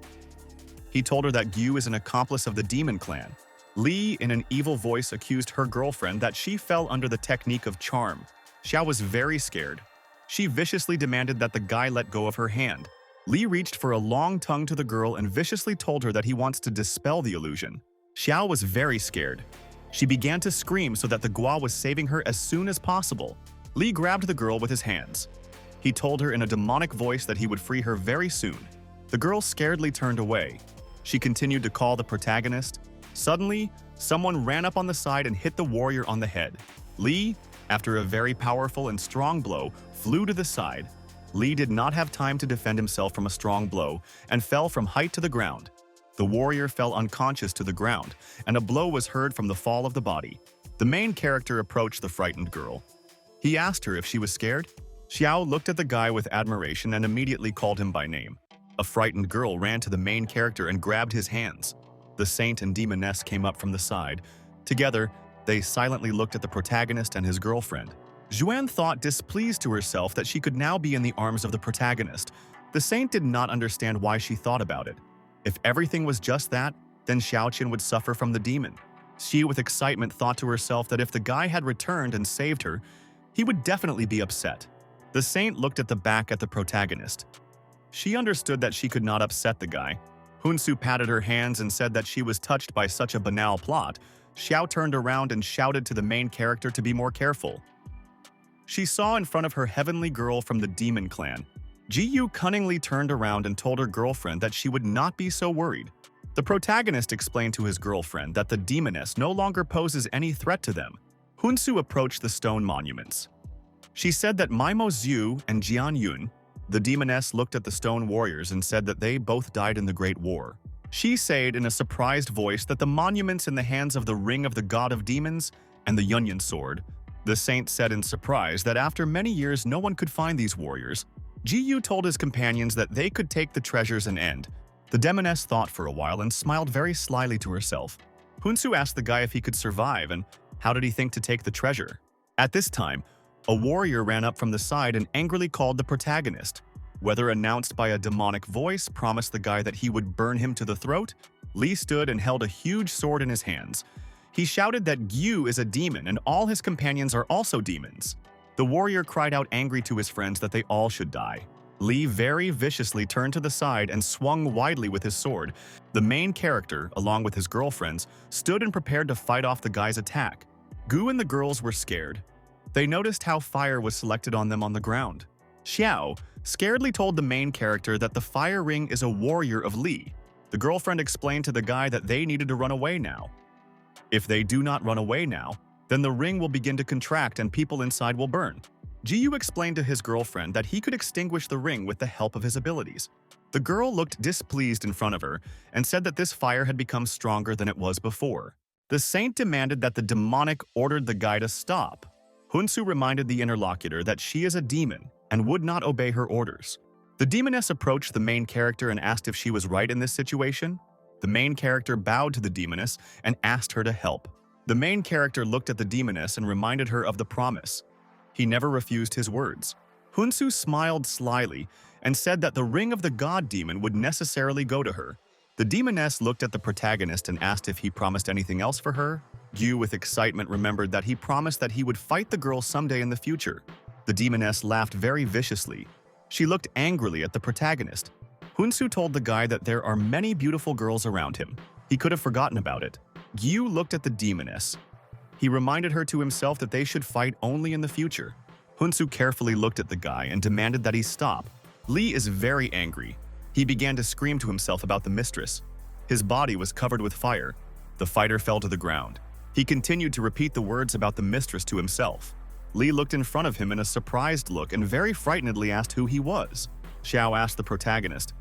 He told her that Gu is an accomplice of the demon clan. Li, in an evil voice, accused her girlfriend that she fell under the technique of charm. Xiao was very scared. She viciously demanded that the guy let go of her hand. Li reached for a long tongue to the girl and viciously told her that he wants to dispel the illusion. Xiao was very scared. She began to scream so that the Gua was saving her as soon as possible. Li grabbed the girl with his hands. He told her in a demonic voice that he would free her very soon. The girl scaredly turned away. She continued to call the protagonist. Suddenly, someone ran up on the side and hit the warrior on the head. Li, after a very powerful and strong blow, flew to the side. Li did not have time to defend himself from a strong blow and fell from height to the ground. The warrior fell unconscious to the ground, and a blow was heard from the fall of the body. The main character approached the frightened girl. He asked her if she was scared. Xiao looked at the guy with admiration and immediately called him by name. A frightened girl ran to the main character and grabbed his hands. The saint and demoness came up from the side. Together, they silently looked at the protagonist and his girlfriend. Zhuan thought displeased to herself that she could now be in the arms of the protagonist. The saint did not understand why she thought about it. If everything was just that, then Xiaoqian would suffer from the demon. She, with excitement, thought to herself that if the guy had returned and saved her, he would definitely be upset. The saint looked at the back at the protagonist. She understood that she could not upset the guy. Hunsu patted her hands and said that she was touched by such a banal plot. Xiao turned around and shouted to the main character to be more careful. She saw in front of her heavenly girl from the demon clan. Ji Yu cunningly turned around and told her girlfriend that she would not be so worried. The protagonist explained to his girlfriend that the demoness no longer poses any threat to them. Hunsu approached the stone monuments. She said that Maimo Zhu and Jian Yun, the demoness, looked at the stone warriors and said that they both died in the Great War. She said in a surprised voice that the monuments in the hands of the Ring of the God of Demons and the Yunyan Sword. The saint said in surprise that after many years no one could find these warriors. Ji Yu told his companions that they could take the treasures and end. The demoness thought for a while and smiled very slyly to herself. Hunsu asked the guy if he could survive and how did he think to take the treasure. At this time, a warrior ran up from the side and angrily called the protagonist. Whether announced by a demonic voice promised the guy that he would burn him to the throat, Li stood and held a huge sword in his hands. He shouted that Gyu is a demon and all his companions are also demons. The warrior cried out angry to his friends that they all should die. Li very viciously turned to the side and swung widely with his sword. The main character, along with his girlfriends, stood and prepared to fight off the guy's attack. Gu and the girls were scared. They noticed how fire was selected on them on the ground. Xiao scaredly told the main character that the fire ring is a warrior of Li. The girlfriend explained to the guy that they needed to run away now. If they do not run away now, then the ring will begin to contract and people inside will burn. Ji Yu explained to his girlfriend that he could extinguish the ring with the help of his abilities. The girl looked displeased in front of her and said that this fire had become stronger than it was before. The saint demanded that the demonic ordered the guy to stop. Hunsu reminded the interlocutor that she is a demon and would not obey her orders. The demoness approached the main character and asked if she was right in this situation. The main character bowed to the demoness and asked her to help. The main character looked at the demoness and reminded her of the promise. He never refused his words. Hunsu smiled slyly and said that the ring of the god demon would necessarily go to her. The demoness looked at the protagonist and asked if he promised anything else for her. Gyu, with excitement, remembered that he promised that he would fight the girl someday in the future. The demoness laughed very viciously. She looked angrily at the protagonist. Hunsu told the guy that there are many beautiful girls around him. He could have forgotten about it. Gyu looked at the demoness. He reminded her to himself that they should fight only in the future. Hunsu carefully looked at the guy and demanded that he stop. Li is very angry. He began to scream to himself about the mistress. His body was covered with fire. The fighter fell to the ground. He continued to repeat the words about the mistress to himself. Li looked in front of him in a surprised look and very frightenedly asked who he was. Xiao asked the protagonist,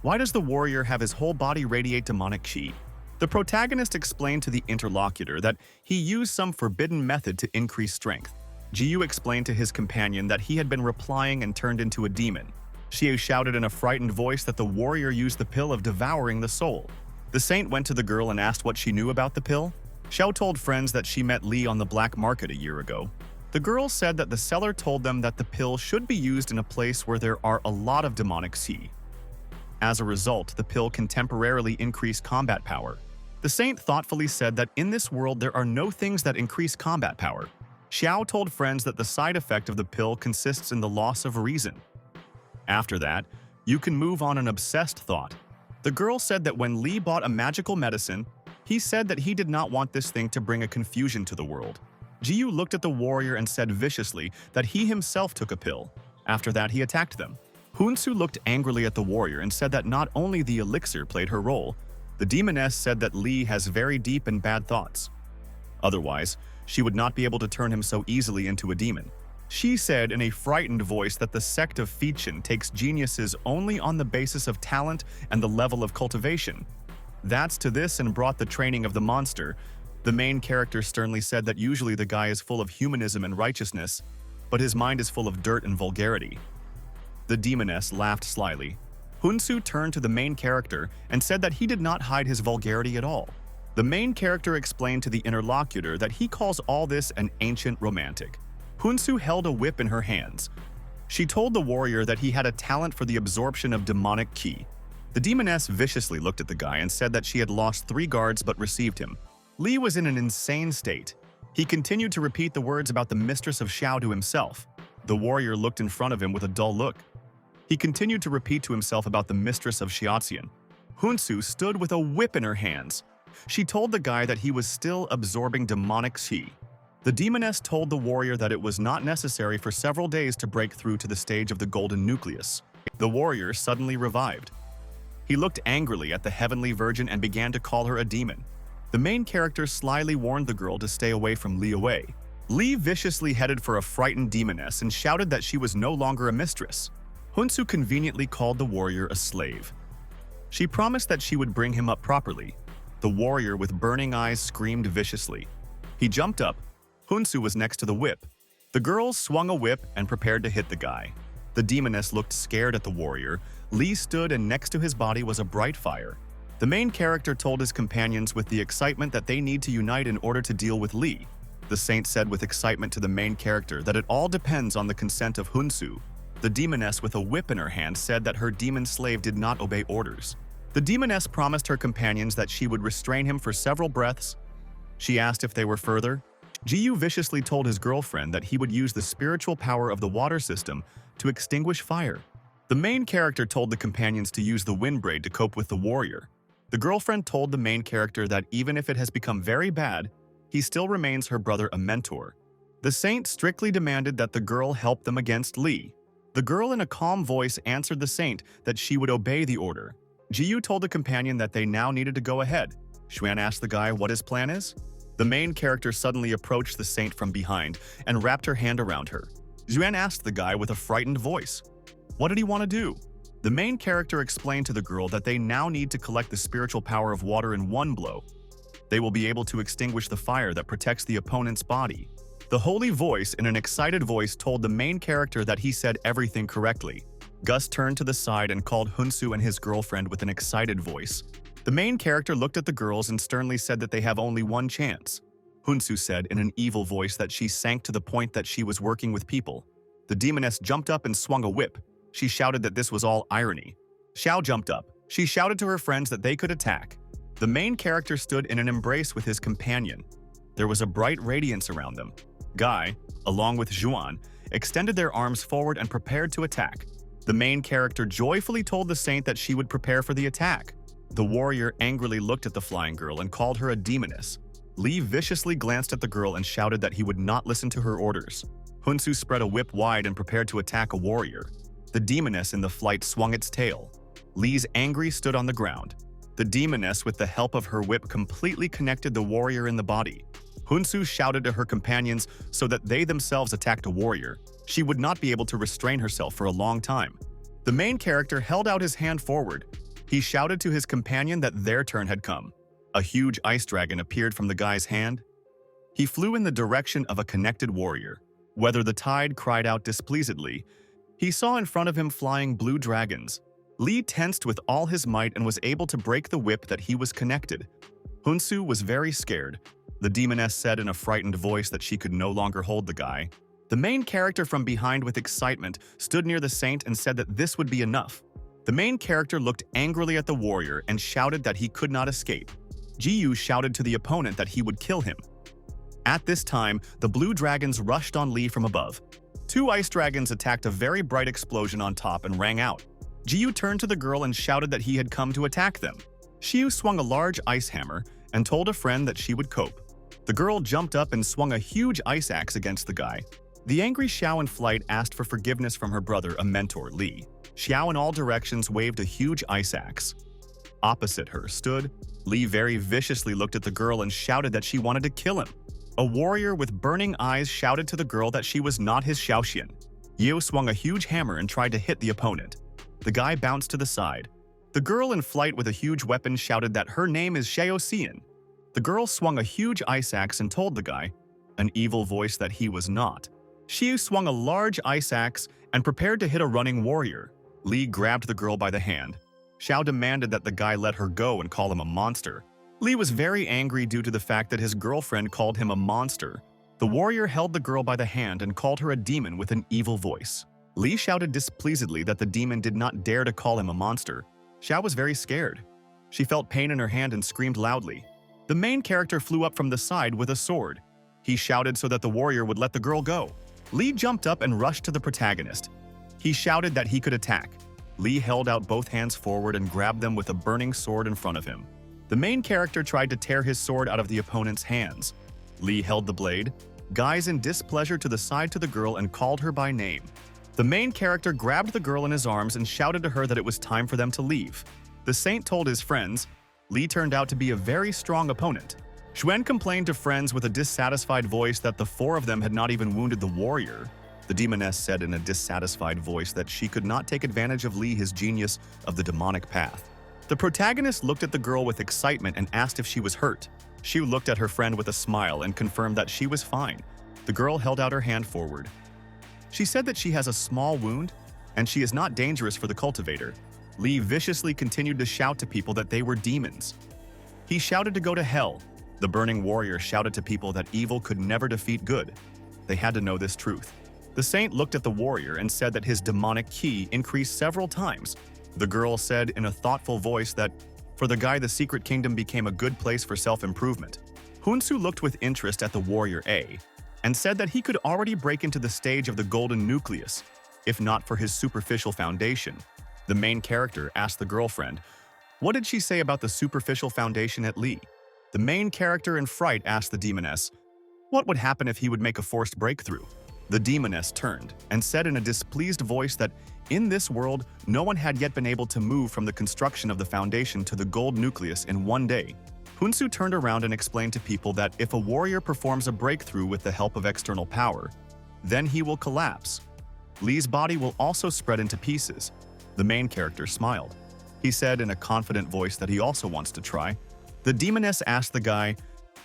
"Why does the warrior have his whole body radiate demonic qi?" The protagonist explained to the interlocutor that he used some forbidden method to increase strength. Jiyu explained to his companion that he had been replying and turned into a demon. Xiao shouted in a frightened voice that the warrior used the pill of devouring the soul. The saint went to the girl and asked what she knew about the pill. Xiao told friends that she met Li on the black market a year ago. The girl said that the seller told them that the pill should be used in a place where there are a lot of demonic qi. As a result, the pill can temporarily increase combat power. The saint thoughtfully said that in this world there are no things that increase combat power. Xiao told friends that the side effect of the pill consists in the loss of reason. After that, you can move on an obsessed thought. The girl said that when Li bought a magical medicine, he said that he did not want this thing to bring a confusion to the world. Jiyu looked at the warrior and said viciously that he himself took a pill. After that, he attacked them. Hunsu looked angrily at the warrior and said that not only the elixir played her role, the demoness said that Li has very deep and bad thoughts. Otherwise, she would not be able to turn him so easily into a demon. She said in a frightened voice that the sect of Fechen takes geniuses only on the basis of talent and the level of cultivation. That's to this and brought the training of the monster. The main character sternly said that usually the guy is full of humanism and righteousness, but his mind is full of dirt and vulgarity. The demoness laughed slyly. Hunsu turned to the main character and said that he did not hide his vulgarity at all. The main character explained to the interlocutor that he calls all this an ancient romantic. Hunsu held a whip in her hands. She told the warrior that he had a talent for the absorption of demonic qi. The demoness viciously looked at the guy and said that she had lost 3 guards but received him. Li was in an insane state. He continued to repeat the words about the mistress of Xiao to himself. The warrior looked in front of him with a dull look. He continued to repeat to himself about the mistress of Xiaoxian. Hunsu stood with a whip in her hands. She told the guy that he was still absorbing demonic qi. The demoness told the warrior that it was not necessary for several days to break through to the stage of the golden nucleus. The warrior suddenly revived. He looked angrily at the heavenly virgin and began to call her a demon. The main character slyly warned the girl to stay away from Li Wei. Li viciously headed for a frightened demoness and shouted that she was no longer a mistress. Hunsu conveniently called the warrior a slave. She promised that she would bring him up properly. The warrior with burning eyes screamed viciously. He jumped up. Hunsu was next to the whip. The girls swung a whip and prepared to hit the guy. The demoness looked scared at the warrior. Li stood and next to his body was a bright fire. The main character told his companions with the excitement that they need to unite in order to deal with Li. The saint said with excitement to the main character that it all depends on the consent of Hunsu. The demoness with a whip in her hand said that her demon slave did not obey orders. The demoness promised her companions that she would restrain him for several breaths. She asked if they were further. Jiyu viciously told his girlfriend that he would use the spiritual power of the water system to extinguish fire. The main character told the companions to use the windbraid to cope with the warrior. The girlfriend told the main character that even if it has become very bad, he still remains her brother a mentor. The saint strictly demanded that the girl help them against Li. The girl in a calm voice answered the saint that she would obey the order. Jiyu told the companion that they now needed to go ahead. Xuan asked the guy what his plan is. The main character suddenly approached the saint from behind and wrapped her hand around her. Xuan asked the guy with a frightened voice, "What did he want to do?" The main character explained to the girl that they now need to collect the spiritual power of water in one blow. They will be able to extinguish the fire that protects the opponent's body. The holy voice in an excited voice told the main character that he said everything correctly. Gus turned to the side and called Hunsu and his girlfriend with an excited voice. The main character looked at the girls and sternly said that they have only one chance. Hunsu said in an evil voice that she sank to the point that she was working with people. The demoness jumped up and swung a whip. She shouted that this was all irony. Xiao jumped up. She shouted to her friends that they could attack. The main character stood in an embrace with his companion. There was a bright radiance around them. Guy, along with Zhuan, extended their arms forward and prepared to attack. The main character joyfully told the saint that she would prepare for the attack. The warrior angrily looked at the flying girl and called her a demoness. Li viciously glanced at the girl and shouted that he would not listen to her orders. Hunsu spread a whip wide and prepared to attack a warrior. The demoness in the flight swung its tail. Li's angry stood on the ground. The demoness, with the help of her whip, completely connected the warrior in the body. Hunsu shouted to her companions so that they themselves attacked a warrior. She would not be able to restrain herself for a long time. The main character held out his hand forward. He shouted to his companion that their turn had come. A huge ice dragon appeared from the guy's hand. He flew in the direction of a connected warrior. Whether the tide cried out displeasedly, he saw in front of him flying blue dragons. Lee tensed with all his might and was able to break the whip that he was connected. Hunsu was very scared. The demoness said in a frightened voice that she could no longer hold the guy. The main character from behind with excitement stood near the saint and said that this would be enough. The main character looked angrily at the warrior and shouted that he could not escape. Ji-yu shouted to the opponent that he would kill him. At this time, the blue dragons rushed on Lee from above. Two ice dragons attacked a very bright explosion on top and rang out. Ji-yu turned to the girl and shouted that he had come to attack them. Xiu swung a large ice hammer and told a friend that she would cope. The girl jumped up and swung a huge ice axe against the guy. The angry Xiao in flight asked for forgiveness from her brother, a mentor, Lee. Xiao in all directions waved a huge ice axe. Opposite her stood Lee. Very viciously looked at the girl and shouted that she wanted to kill him. A warrior with burning eyes shouted to the girl that she was not his Xiaoxian. Yeo swung a huge hammer and tried to hit the opponent. The guy bounced to the side. The girl in flight with a huge weapon shouted that her name is Xiaoxian. The girl swung a huge ice axe and told the guy, an evil voice, that he was not. Xiu swung a large ice axe and prepared to hit a running warrior. Lee grabbed the girl by the hand. Xiao demanded that the guy let her go and call him a monster. Lee was very angry due to the fact that his girlfriend called him a monster. The warrior held the girl by the hand and called her a demon with an evil voice. Lee shouted displeasedly that the demon did not dare to call him a monster. Xiao was very scared. She felt pain in her hand and screamed loudly. The main character flew up from the side with a sword. He shouted so that the warrior would let the girl go. Lee jumped up and rushed to the protagonist. He shouted that he could attack. Lee held out both hands forward and grabbed them with a burning sword in front of him. The main character tried to tear his sword out of the opponent's hands. Lee held the blade, gazed in displeasure to the side to the girl and called her by name. The main character grabbed the girl in his arms and shouted to her that it was time for them to leave. The saint told his friends. Lee turned out to be a very strong opponent. Xuan complained to friends with a dissatisfied voice that the four of them had not even wounded the warrior. The demoness said in a dissatisfied voice that she could not take advantage of Lee, his genius of the demonic path. The protagonist looked at the girl with excitement and asked if she was hurt. She looked at her friend with a smile and confirmed that she was fine. The girl held out her hand forward. She said that she has a small wound and she is not dangerous for the cultivator. Lee viciously continued to shout to people that they were demons. He shouted to go to hell. The burning warrior shouted to people that evil could never defeat good. They had to know this truth. The saint looked at the warrior and said that his demonic ki increased several times. The girl said in a thoughtful voice that, for the guy, the secret kingdom became a good place for self-improvement. Hunsu looked with interest at the warrior A and said that he could already break into the stage of the golden nucleus, if not for his superficial foundation. The main character asked the girlfriend, what did she say about the superficial foundation at Lee? The main character in fright asked the demoness, what would happen if he would make a forced breakthrough? The demoness turned and said in a displeased voice that in this world, no one had yet been able to move from the construction of the foundation to the gold nucleus in one day. Hunsu turned around and explained to people that if a warrior performs a breakthrough with the help of external power, then he will collapse. Lee's body will also spread into pieces. The main character smiled. He said in a confident voice that he also wants to try. The demoness asked the guy,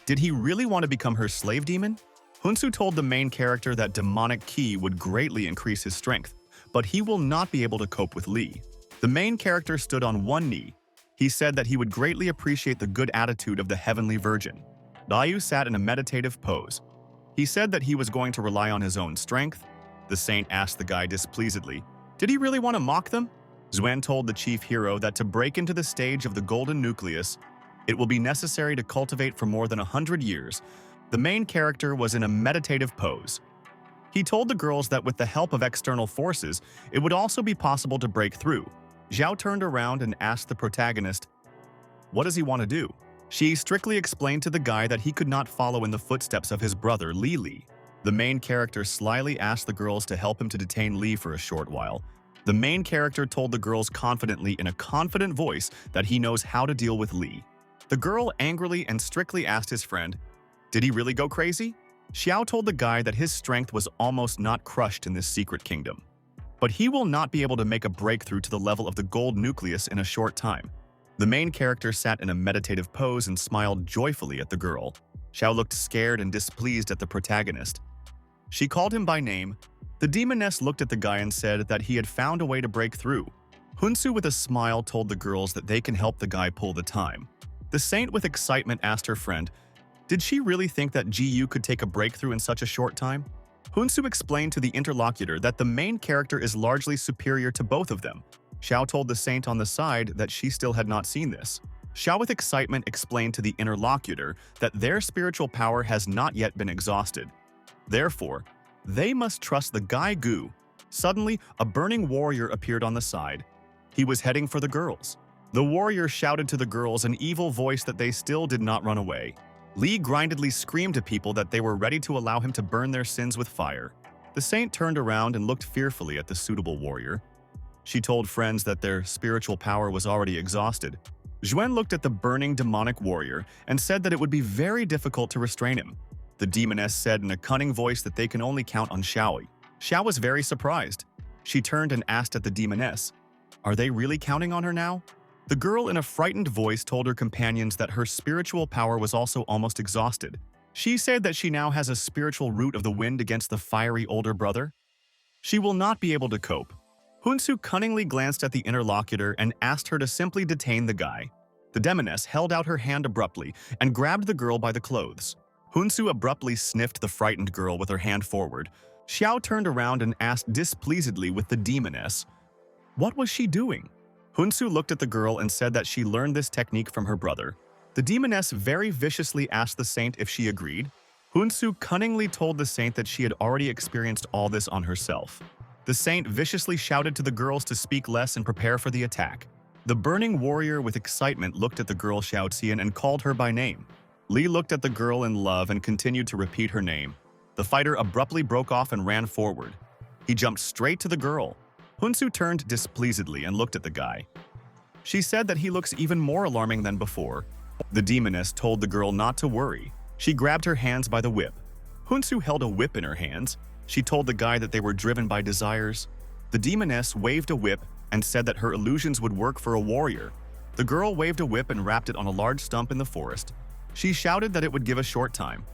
did he really want to become her slave demon? Hunsu told the main character that demonic ki would greatly increase his strength, but he will not be able to cope with Lee. The main character stood on one knee. He said that he would greatly appreciate the good attitude of the heavenly virgin. Dayu sat in a meditative pose. He said that he was going to rely on his own strength. The saint asked the guy displeasedly, did he really want to mock them? Xuan told the chief hero that to break into the stage of the golden nucleus, it will be necessary to cultivate for more than 100 years. The main character was in a meditative pose. He told the girls that with the help of external forces, it would also be possible to break through. Zhao turned around and asked the protagonist, what does he want to do? She strictly explained to the guy that he could not follow in the footsteps of his brother, Li Li. The main character slyly asked the girls to help him to detain Li for a short while. The main character told the girls confidently in a confident voice that he knows how to deal with Li. The girl angrily and strictly asked his friend, did he really go crazy? Xiao told the guy that his strength was almost not crushed in this secret kingdom, but he will not be able to make a breakthrough to the level of the gold nucleus in a short time. The main character sat in a meditative pose and smiled joyfully at the girl. Xiao looked scared and displeased at the protagonist. She called him by name. The demoness looked at the guy and said that he had found a way to break through. Hunsu with a smile told the girls that they can help the guy pull the time. The saint with excitement asked her friend, did she really think that GU could take a breakthrough in such a short time? Hunsu explained to the interlocutor that the main character is largely superior to both of them. Xiao told the saint on the side that she still had not seen this. Xiao with excitement explained to the interlocutor that their spiritual power has not yet been exhausted. Therefore, they must trust the guy Gu. Suddenly, a burning warrior appeared on the side. He was heading for the girls. The warrior shouted to the girls an evil voice that they still did not run away. Li grindedly screamed to people that they were ready to allow him to burn their sins with fire. The saint turned around and looked fearfully at the suitable warrior. She told friends that their spiritual power was already exhausted. Zhuan looked at the burning demonic warrior and said that it would be very difficult to restrain him. The demoness said in a cunning voice that they can only count on Xiao. Xiao was very surprised. She turned and asked at the demoness, are they really counting on her now? The girl in a frightened voice told her companions that her spiritual power was also almost exhausted. She said that she now has a spiritual root of the wind against the fiery older brother. She will not be able to cope. Hunsu cunningly glanced at the interlocutor and asked her to simply detain the guy. The demoness held out her hand abruptly and grabbed the girl by the clothes. Hunsu abruptly sniffed the frightened girl with her hand forward. Xiao turned around and asked displeasedly with the demoness, what was she doing? Hunsu looked at the girl and said that she learned this technique from her brother. The demoness very viciously asked the saint if she agreed. Hunsu cunningly told the saint that she had already experienced all this on herself. The saint viciously shouted to the girls to speak less and prepare for the attack. The burning warrior with excitement looked at the girl Xiao Qian and called her by name. Li looked at the girl in love and continued to repeat her name. The fighter abruptly broke off and ran forward. He jumped straight to the girl. Hunsu turned displeasedly and looked at the guy. She said that he looks even more alarming than before. The demoness told the girl not to worry. She grabbed her hands by the whip. Hunsu held a whip in her hands. She told the guy that they were driven by desires. The demoness waved a whip and said that her illusions would work for a warrior. The girl waved a whip and wrapped it on a large stump in the forest. She shouted that it would give a short time.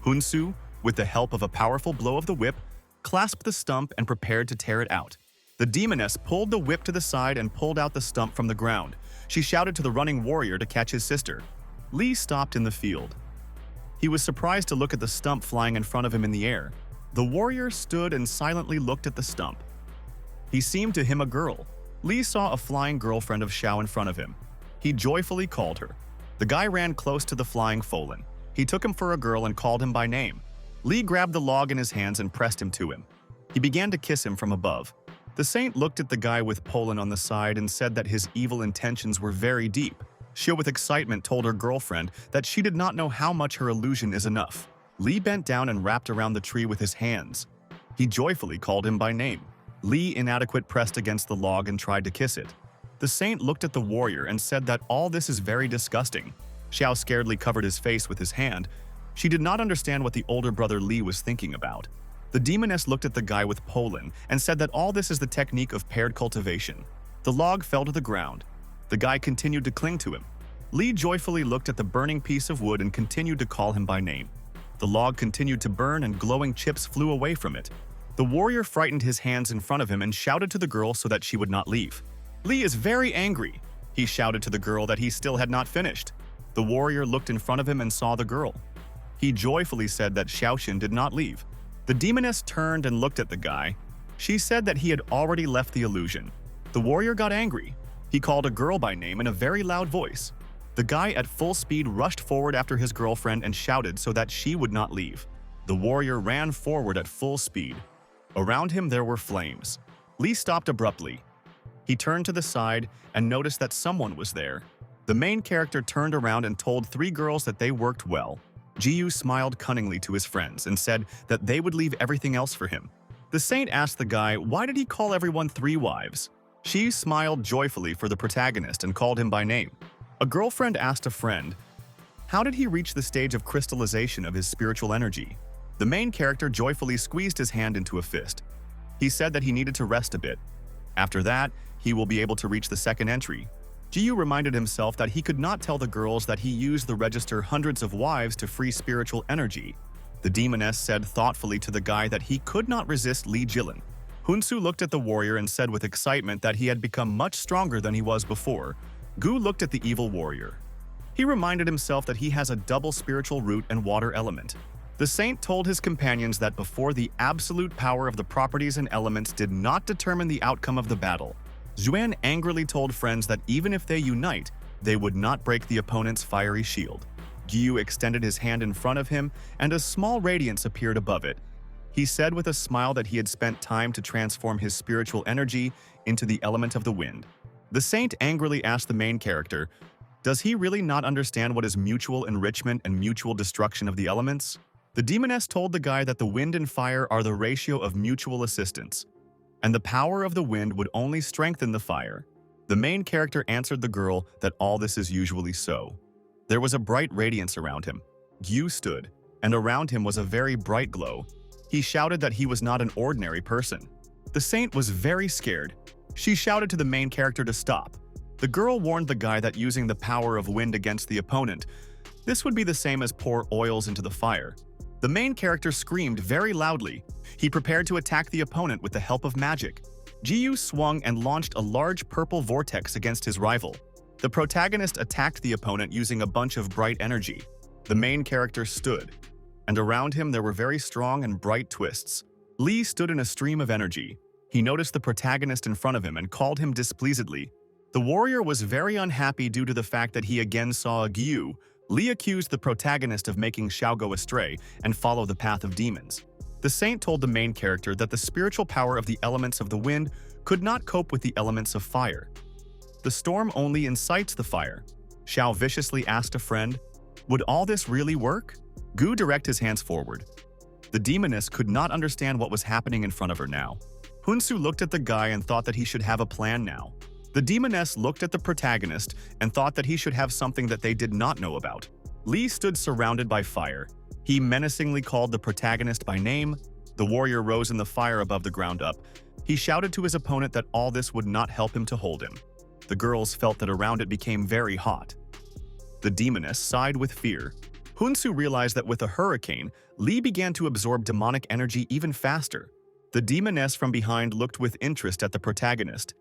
Hunsu, with the help of a powerful blow of the whip, clasped the stump and prepared to tear it out. The demoness pulled the whip to the side and pulled out the stump from the ground. She shouted to the running warrior to catch his sister. Li stopped in the field. He was surprised to look at the stump flying in front of him in the air. The warrior stood and silently looked at the stump. He seemed to him a girl. Li saw a flying girlfriend of Xiao in front of him. He joyfully called her. The guy ran close to the flying Folan. He took him for a girl and called him by name. Li grabbed the log in his hands and pressed him to him. He began to kiss him from above. The saint looked at the guy with Poland on the side and said that his evil intentions were very deep. Xiao with excitement told her girlfriend that she did not know how much her illusion is enough. Li bent down and wrapped around the tree with his hands. He joyfully called him by name. Li inadequate pressed against the log and tried to kiss it. The saint looked at the warrior and said that all this is very disgusting. Xiao scaredly covered his face with his hand. She did not understand what the older brother Li was thinking about. The demoness looked at the guy with Poland and said that all this is the technique of paired cultivation. The log fell to the ground. The guy continued to cling to him. Li joyfully looked at the burning piece of wood and continued to call him by name. The log continued to burn and glowing chips flew away from it. The warrior frightened his hands in front of him and shouted to the girl so that she would not leave. Li is very angry. He shouted to the girl that he still had not finished. The warrior looked in front of him and saw the girl. He joyfully said that Xiaoxin did not leave. The demoness turned and looked at the guy. She said that he had already left the illusion. The warrior got angry. He called a girl by name in a very loud voice. The guy at full speed rushed forward after his girlfriend and shouted so that she would not leave. The warrior ran forward at full speed. Around him there were flames. Li stopped abruptly. He turned to the side and noticed that someone was there. The main character turned around and told 3 girls that they worked well. Jiyu smiled cunningly to his friends and said that they would leave everything else for him. The saint asked the guy why did he call everyone 3 wives. She smiled joyfully for the protagonist and called him by name. A girlfriend asked a friend, how did he reach the stage of crystallization of his spiritual energy? The main character joyfully squeezed his hand into a fist. He said that he needed to rest a bit. After that, he will be able to reach the second entry. Jiyu reminded himself that he could not tell the girls that he used the register hundreds of wives to free spiritual energy. The demoness said thoughtfully to the guy that he could not resist Lee Jilin. Hunsu looked at the warrior and said with excitement that he had become much stronger than he was before. Gu looked at the evil warrior. He reminded himself that he has a double spiritual root and water element. The saint told his companions that before the absolute power of the properties and elements did not determine the outcome of the battle. Xuan angrily told friends that even if they unite, they would not break the opponent's fiery shield. Gyu extended his hand in front of him, and a small radiance appeared above it. He said with a smile that he had spent time to transform his spiritual energy into the element of the wind. The saint angrily asked the main character, does he really not understand what is mutual enrichment and mutual destruction of the elements? The demoness told the guy that the wind and fire are the ratio of mutual assistance, and the power of the wind would only strengthen the fire. The main character answered the girl that all this is usually so. There was a bright radiance around him. Gyu stood, and around him was a very bright glow. He shouted that he was not an ordinary person. The saint was very scared. She shouted to the main character to stop. The girl warned the guy that using the power of wind against the opponent, this would be the same as pour oils into the fire. The main character screamed very loudly. He prepared to attack the opponent with the help of magic. Jiyu swung and launched a large purple vortex against his rival. The protagonist attacked the opponent using a bunch of bright energy. The main character stood, and around him there were very strong and bright twists. Lee stood in a stream of energy. He noticed the protagonist in front of him and called him displeasedly. The warrior was very unhappy due to the fact that he again saw a Gyu. Lee accused the protagonist of making Xiao go astray and follow the path of demons. The saint told the main character that the spiritual power of the elements of the wind could not cope with the elements of fire. The storm only incites the fire. Xiao viciously asked a friend, would all this really work? Gu directed his hands forward. The demoness could not understand what was happening in front of her now. Hunsu looked at the guy and thought that he should have a plan now. The demoness looked at the protagonist and thought that he should have something that they did not know about. Lee stood surrounded by fire. He menacingly called the protagonist by name. The warrior rose in the fire above the ground up. He shouted to his opponent that all this would not help him to hold him. The girls felt that around it became very hot. The demoness sighed with fear. Hunsu realized that with a hurricane, Lee began to absorb demonic energy even faster. The demoness from behind looked with interest at the protagonist.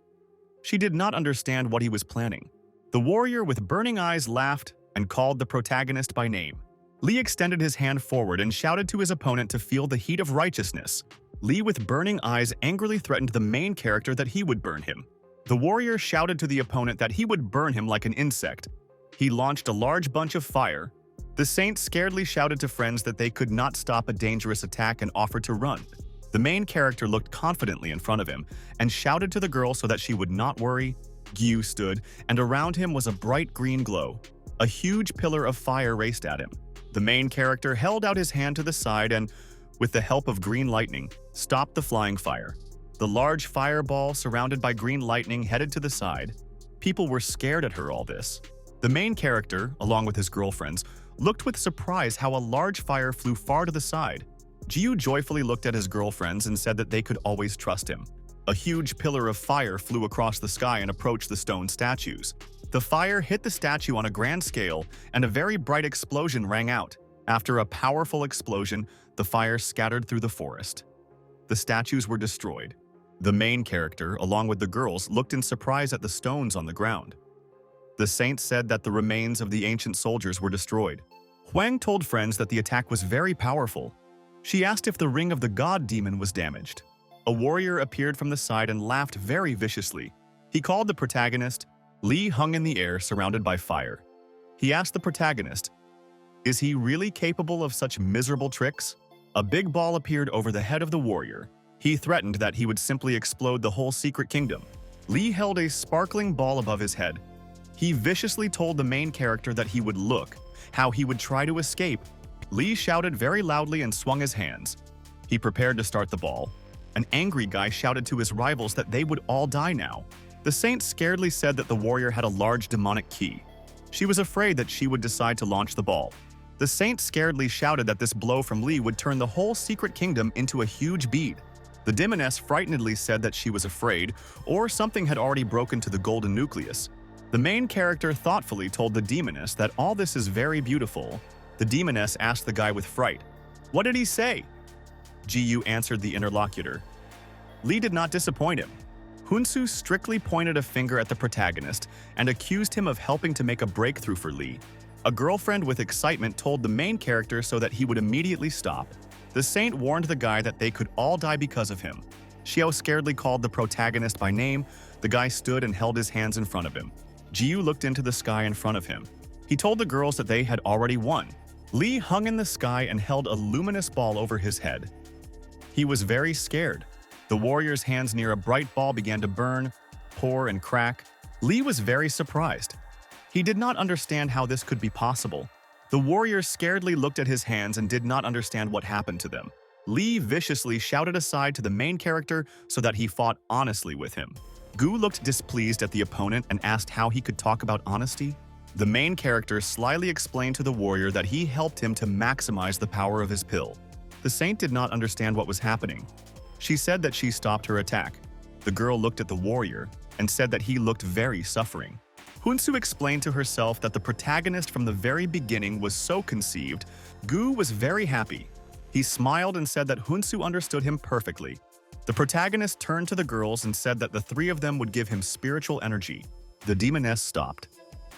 She did not understand what he was planning. The warrior with burning eyes laughed and called the protagonist by name. Lee extended his hand forward and shouted to his opponent to feel the heat of righteousness. Lee with burning eyes angrily threatened the main character that he would burn him. The warrior shouted to the opponent that he would burn him like an insect. He launched a large bunch of fire. The saint scaredly shouted to friends that they could not stop a dangerous attack and offered to run. The main character looked confidently in front of him and shouted to the girl so that she would not worry. Gyu stood, and around him was a bright green glow. A huge pillar of fire raced at him. The main character held out his hand to the side and, with the help of green lightning, stopped the flying fire. The large fireball surrounded by green lightning headed to the side. People were scared at her all this. The main character, along with his girlfriends, looked with surprise how a large fire flew far to the side. Jiu joyfully looked at his girlfriends and said that they could always trust him. A huge pillar of fire flew across the sky and approached the stone statues. The fire hit the statue on a grand scale, and a very bright explosion rang out. After a powerful explosion, the fire scattered through the forest. The statues were destroyed. The main character, along with the girls, looked in surprise at the stones on the ground. The saint said that the remains of the ancient soldiers were destroyed. Huang told friends that the attack was very powerful. She asked if the ring of the god demon was damaged. A warrior appeared from the side and laughed very viciously. He called the protagonist. Lee hung in the air surrounded by fire. He asked the protagonist, is he really capable of such miserable tricks? A big ball appeared over the head of the warrior. He threatened that he would simply explode the whole secret kingdom. Lee held a sparkling ball above his head. He viciously told the main character that he would look, how he would try to escape. Lee shouted very loudly and swung his hands. He prepared to start the ball. An angry guy shouted to his rivals that they would all die now. The saint scaredly said that the warrior had a large demonic key. She was afraid that she would decide to launch the ball. The saint scaredly shouted that this blow from Lee would turn the whole secret kingdom into a huge bead. The demoness frightenedly said that she was afraid, or something had already broken to the golden nucleus. The main character thoughtfully told the demoness that all this is very beautiful. The demoness asked the guy with fright, "What did he say?" Ji-yu answered the interlocutor. Lee did not disappoint him. Hunsu strictly pointed a finger at the protagonist and accused him of helping to make a breakthrough for Lee. A girlfriend with excitement told the main character so that he would immediately stop. The saint warned the guy that they could all die because of him. Xiao scaredly called the protagonist by name. The guy stood and held his hands in front of him. Ji-yu looked into the sky in front of him. He told the girls that they had already won. Lee hung in the sky and held a luminous ball over his head. He was very scared. The warrior's hands near a bright ball began to burn, pour, and crack. Lee was very surprised. He did not understand how this could be possible. The warrior scaredly looked at his hands and did not understand what happened to them. Lee viciously shouted aside to the main character so that he fought honestly with him. Gu looked displeased at the opponent and asked how he could talk about honesty. The main character slyly explained to the warrior that he helped him to maximize the power of his pill. The saint did not understand what was happening. She said that she stopped her attack. The girl looked at the warrior and said that he looked very suffering. Hunsu explained to herself that the protagonist from the very beginning was so conceived. Gu was very happy. He smiled and said that Hunsu understood him perfectly. The protagonist turned to the girls and said that the three of them would give him spiritual energy. The demoness stopped.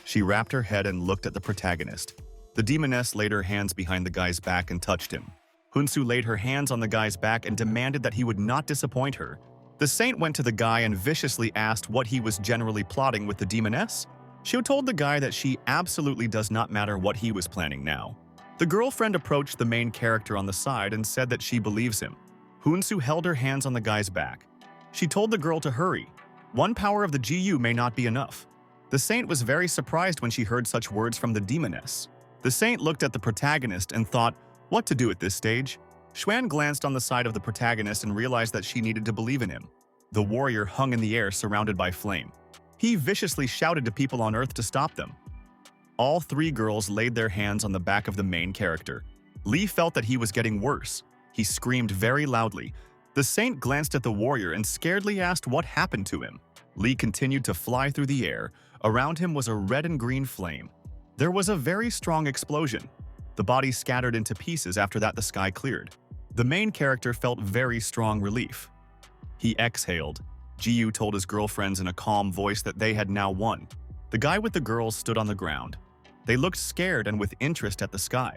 She wrapped her head and looked at the protagonist. The demoness laid her hands behind the guy's back and touched him. Hunsu laid her hands on the guy's back and demanded that he would not disappoint her. The saint went to the guy and viciously asked what he was generally plotting with the demoness. She told the guy that she absolutely does not matter what he was planning now. The girlfriend approached the main character on the side and said that she believes him. Hunsu held her hands on the guy's back. She told the girl to hurry. One power of the GU may not be enough. The saint was very surprised when she heard such words from the demoness. The saint looked at the protagonist and thought, what to do at this stage? Xuan glanced on the side of the protagonist and realized that she needed to believe in him. The warrior hung in the air surrounded by flame. He viciously shouted to people on Earth to stop them. All three girls laid their hands on the back of the main character. Lee felt that he was getting worse. He screamed very loudly. The saint glanced at the warrior and scaredly asked what happened to him. Lee continued to fly through the air. Around him was a red and green flame. There was a very strong explosion. The body scattered into pieces. After that, the sky cleared. The main character felt very strong relief. He exhaled. Ji-yu told his girlfriends in a calm voice that they had now won. The guy with the girls stood on the ground. They looked scared and with interest at the sky.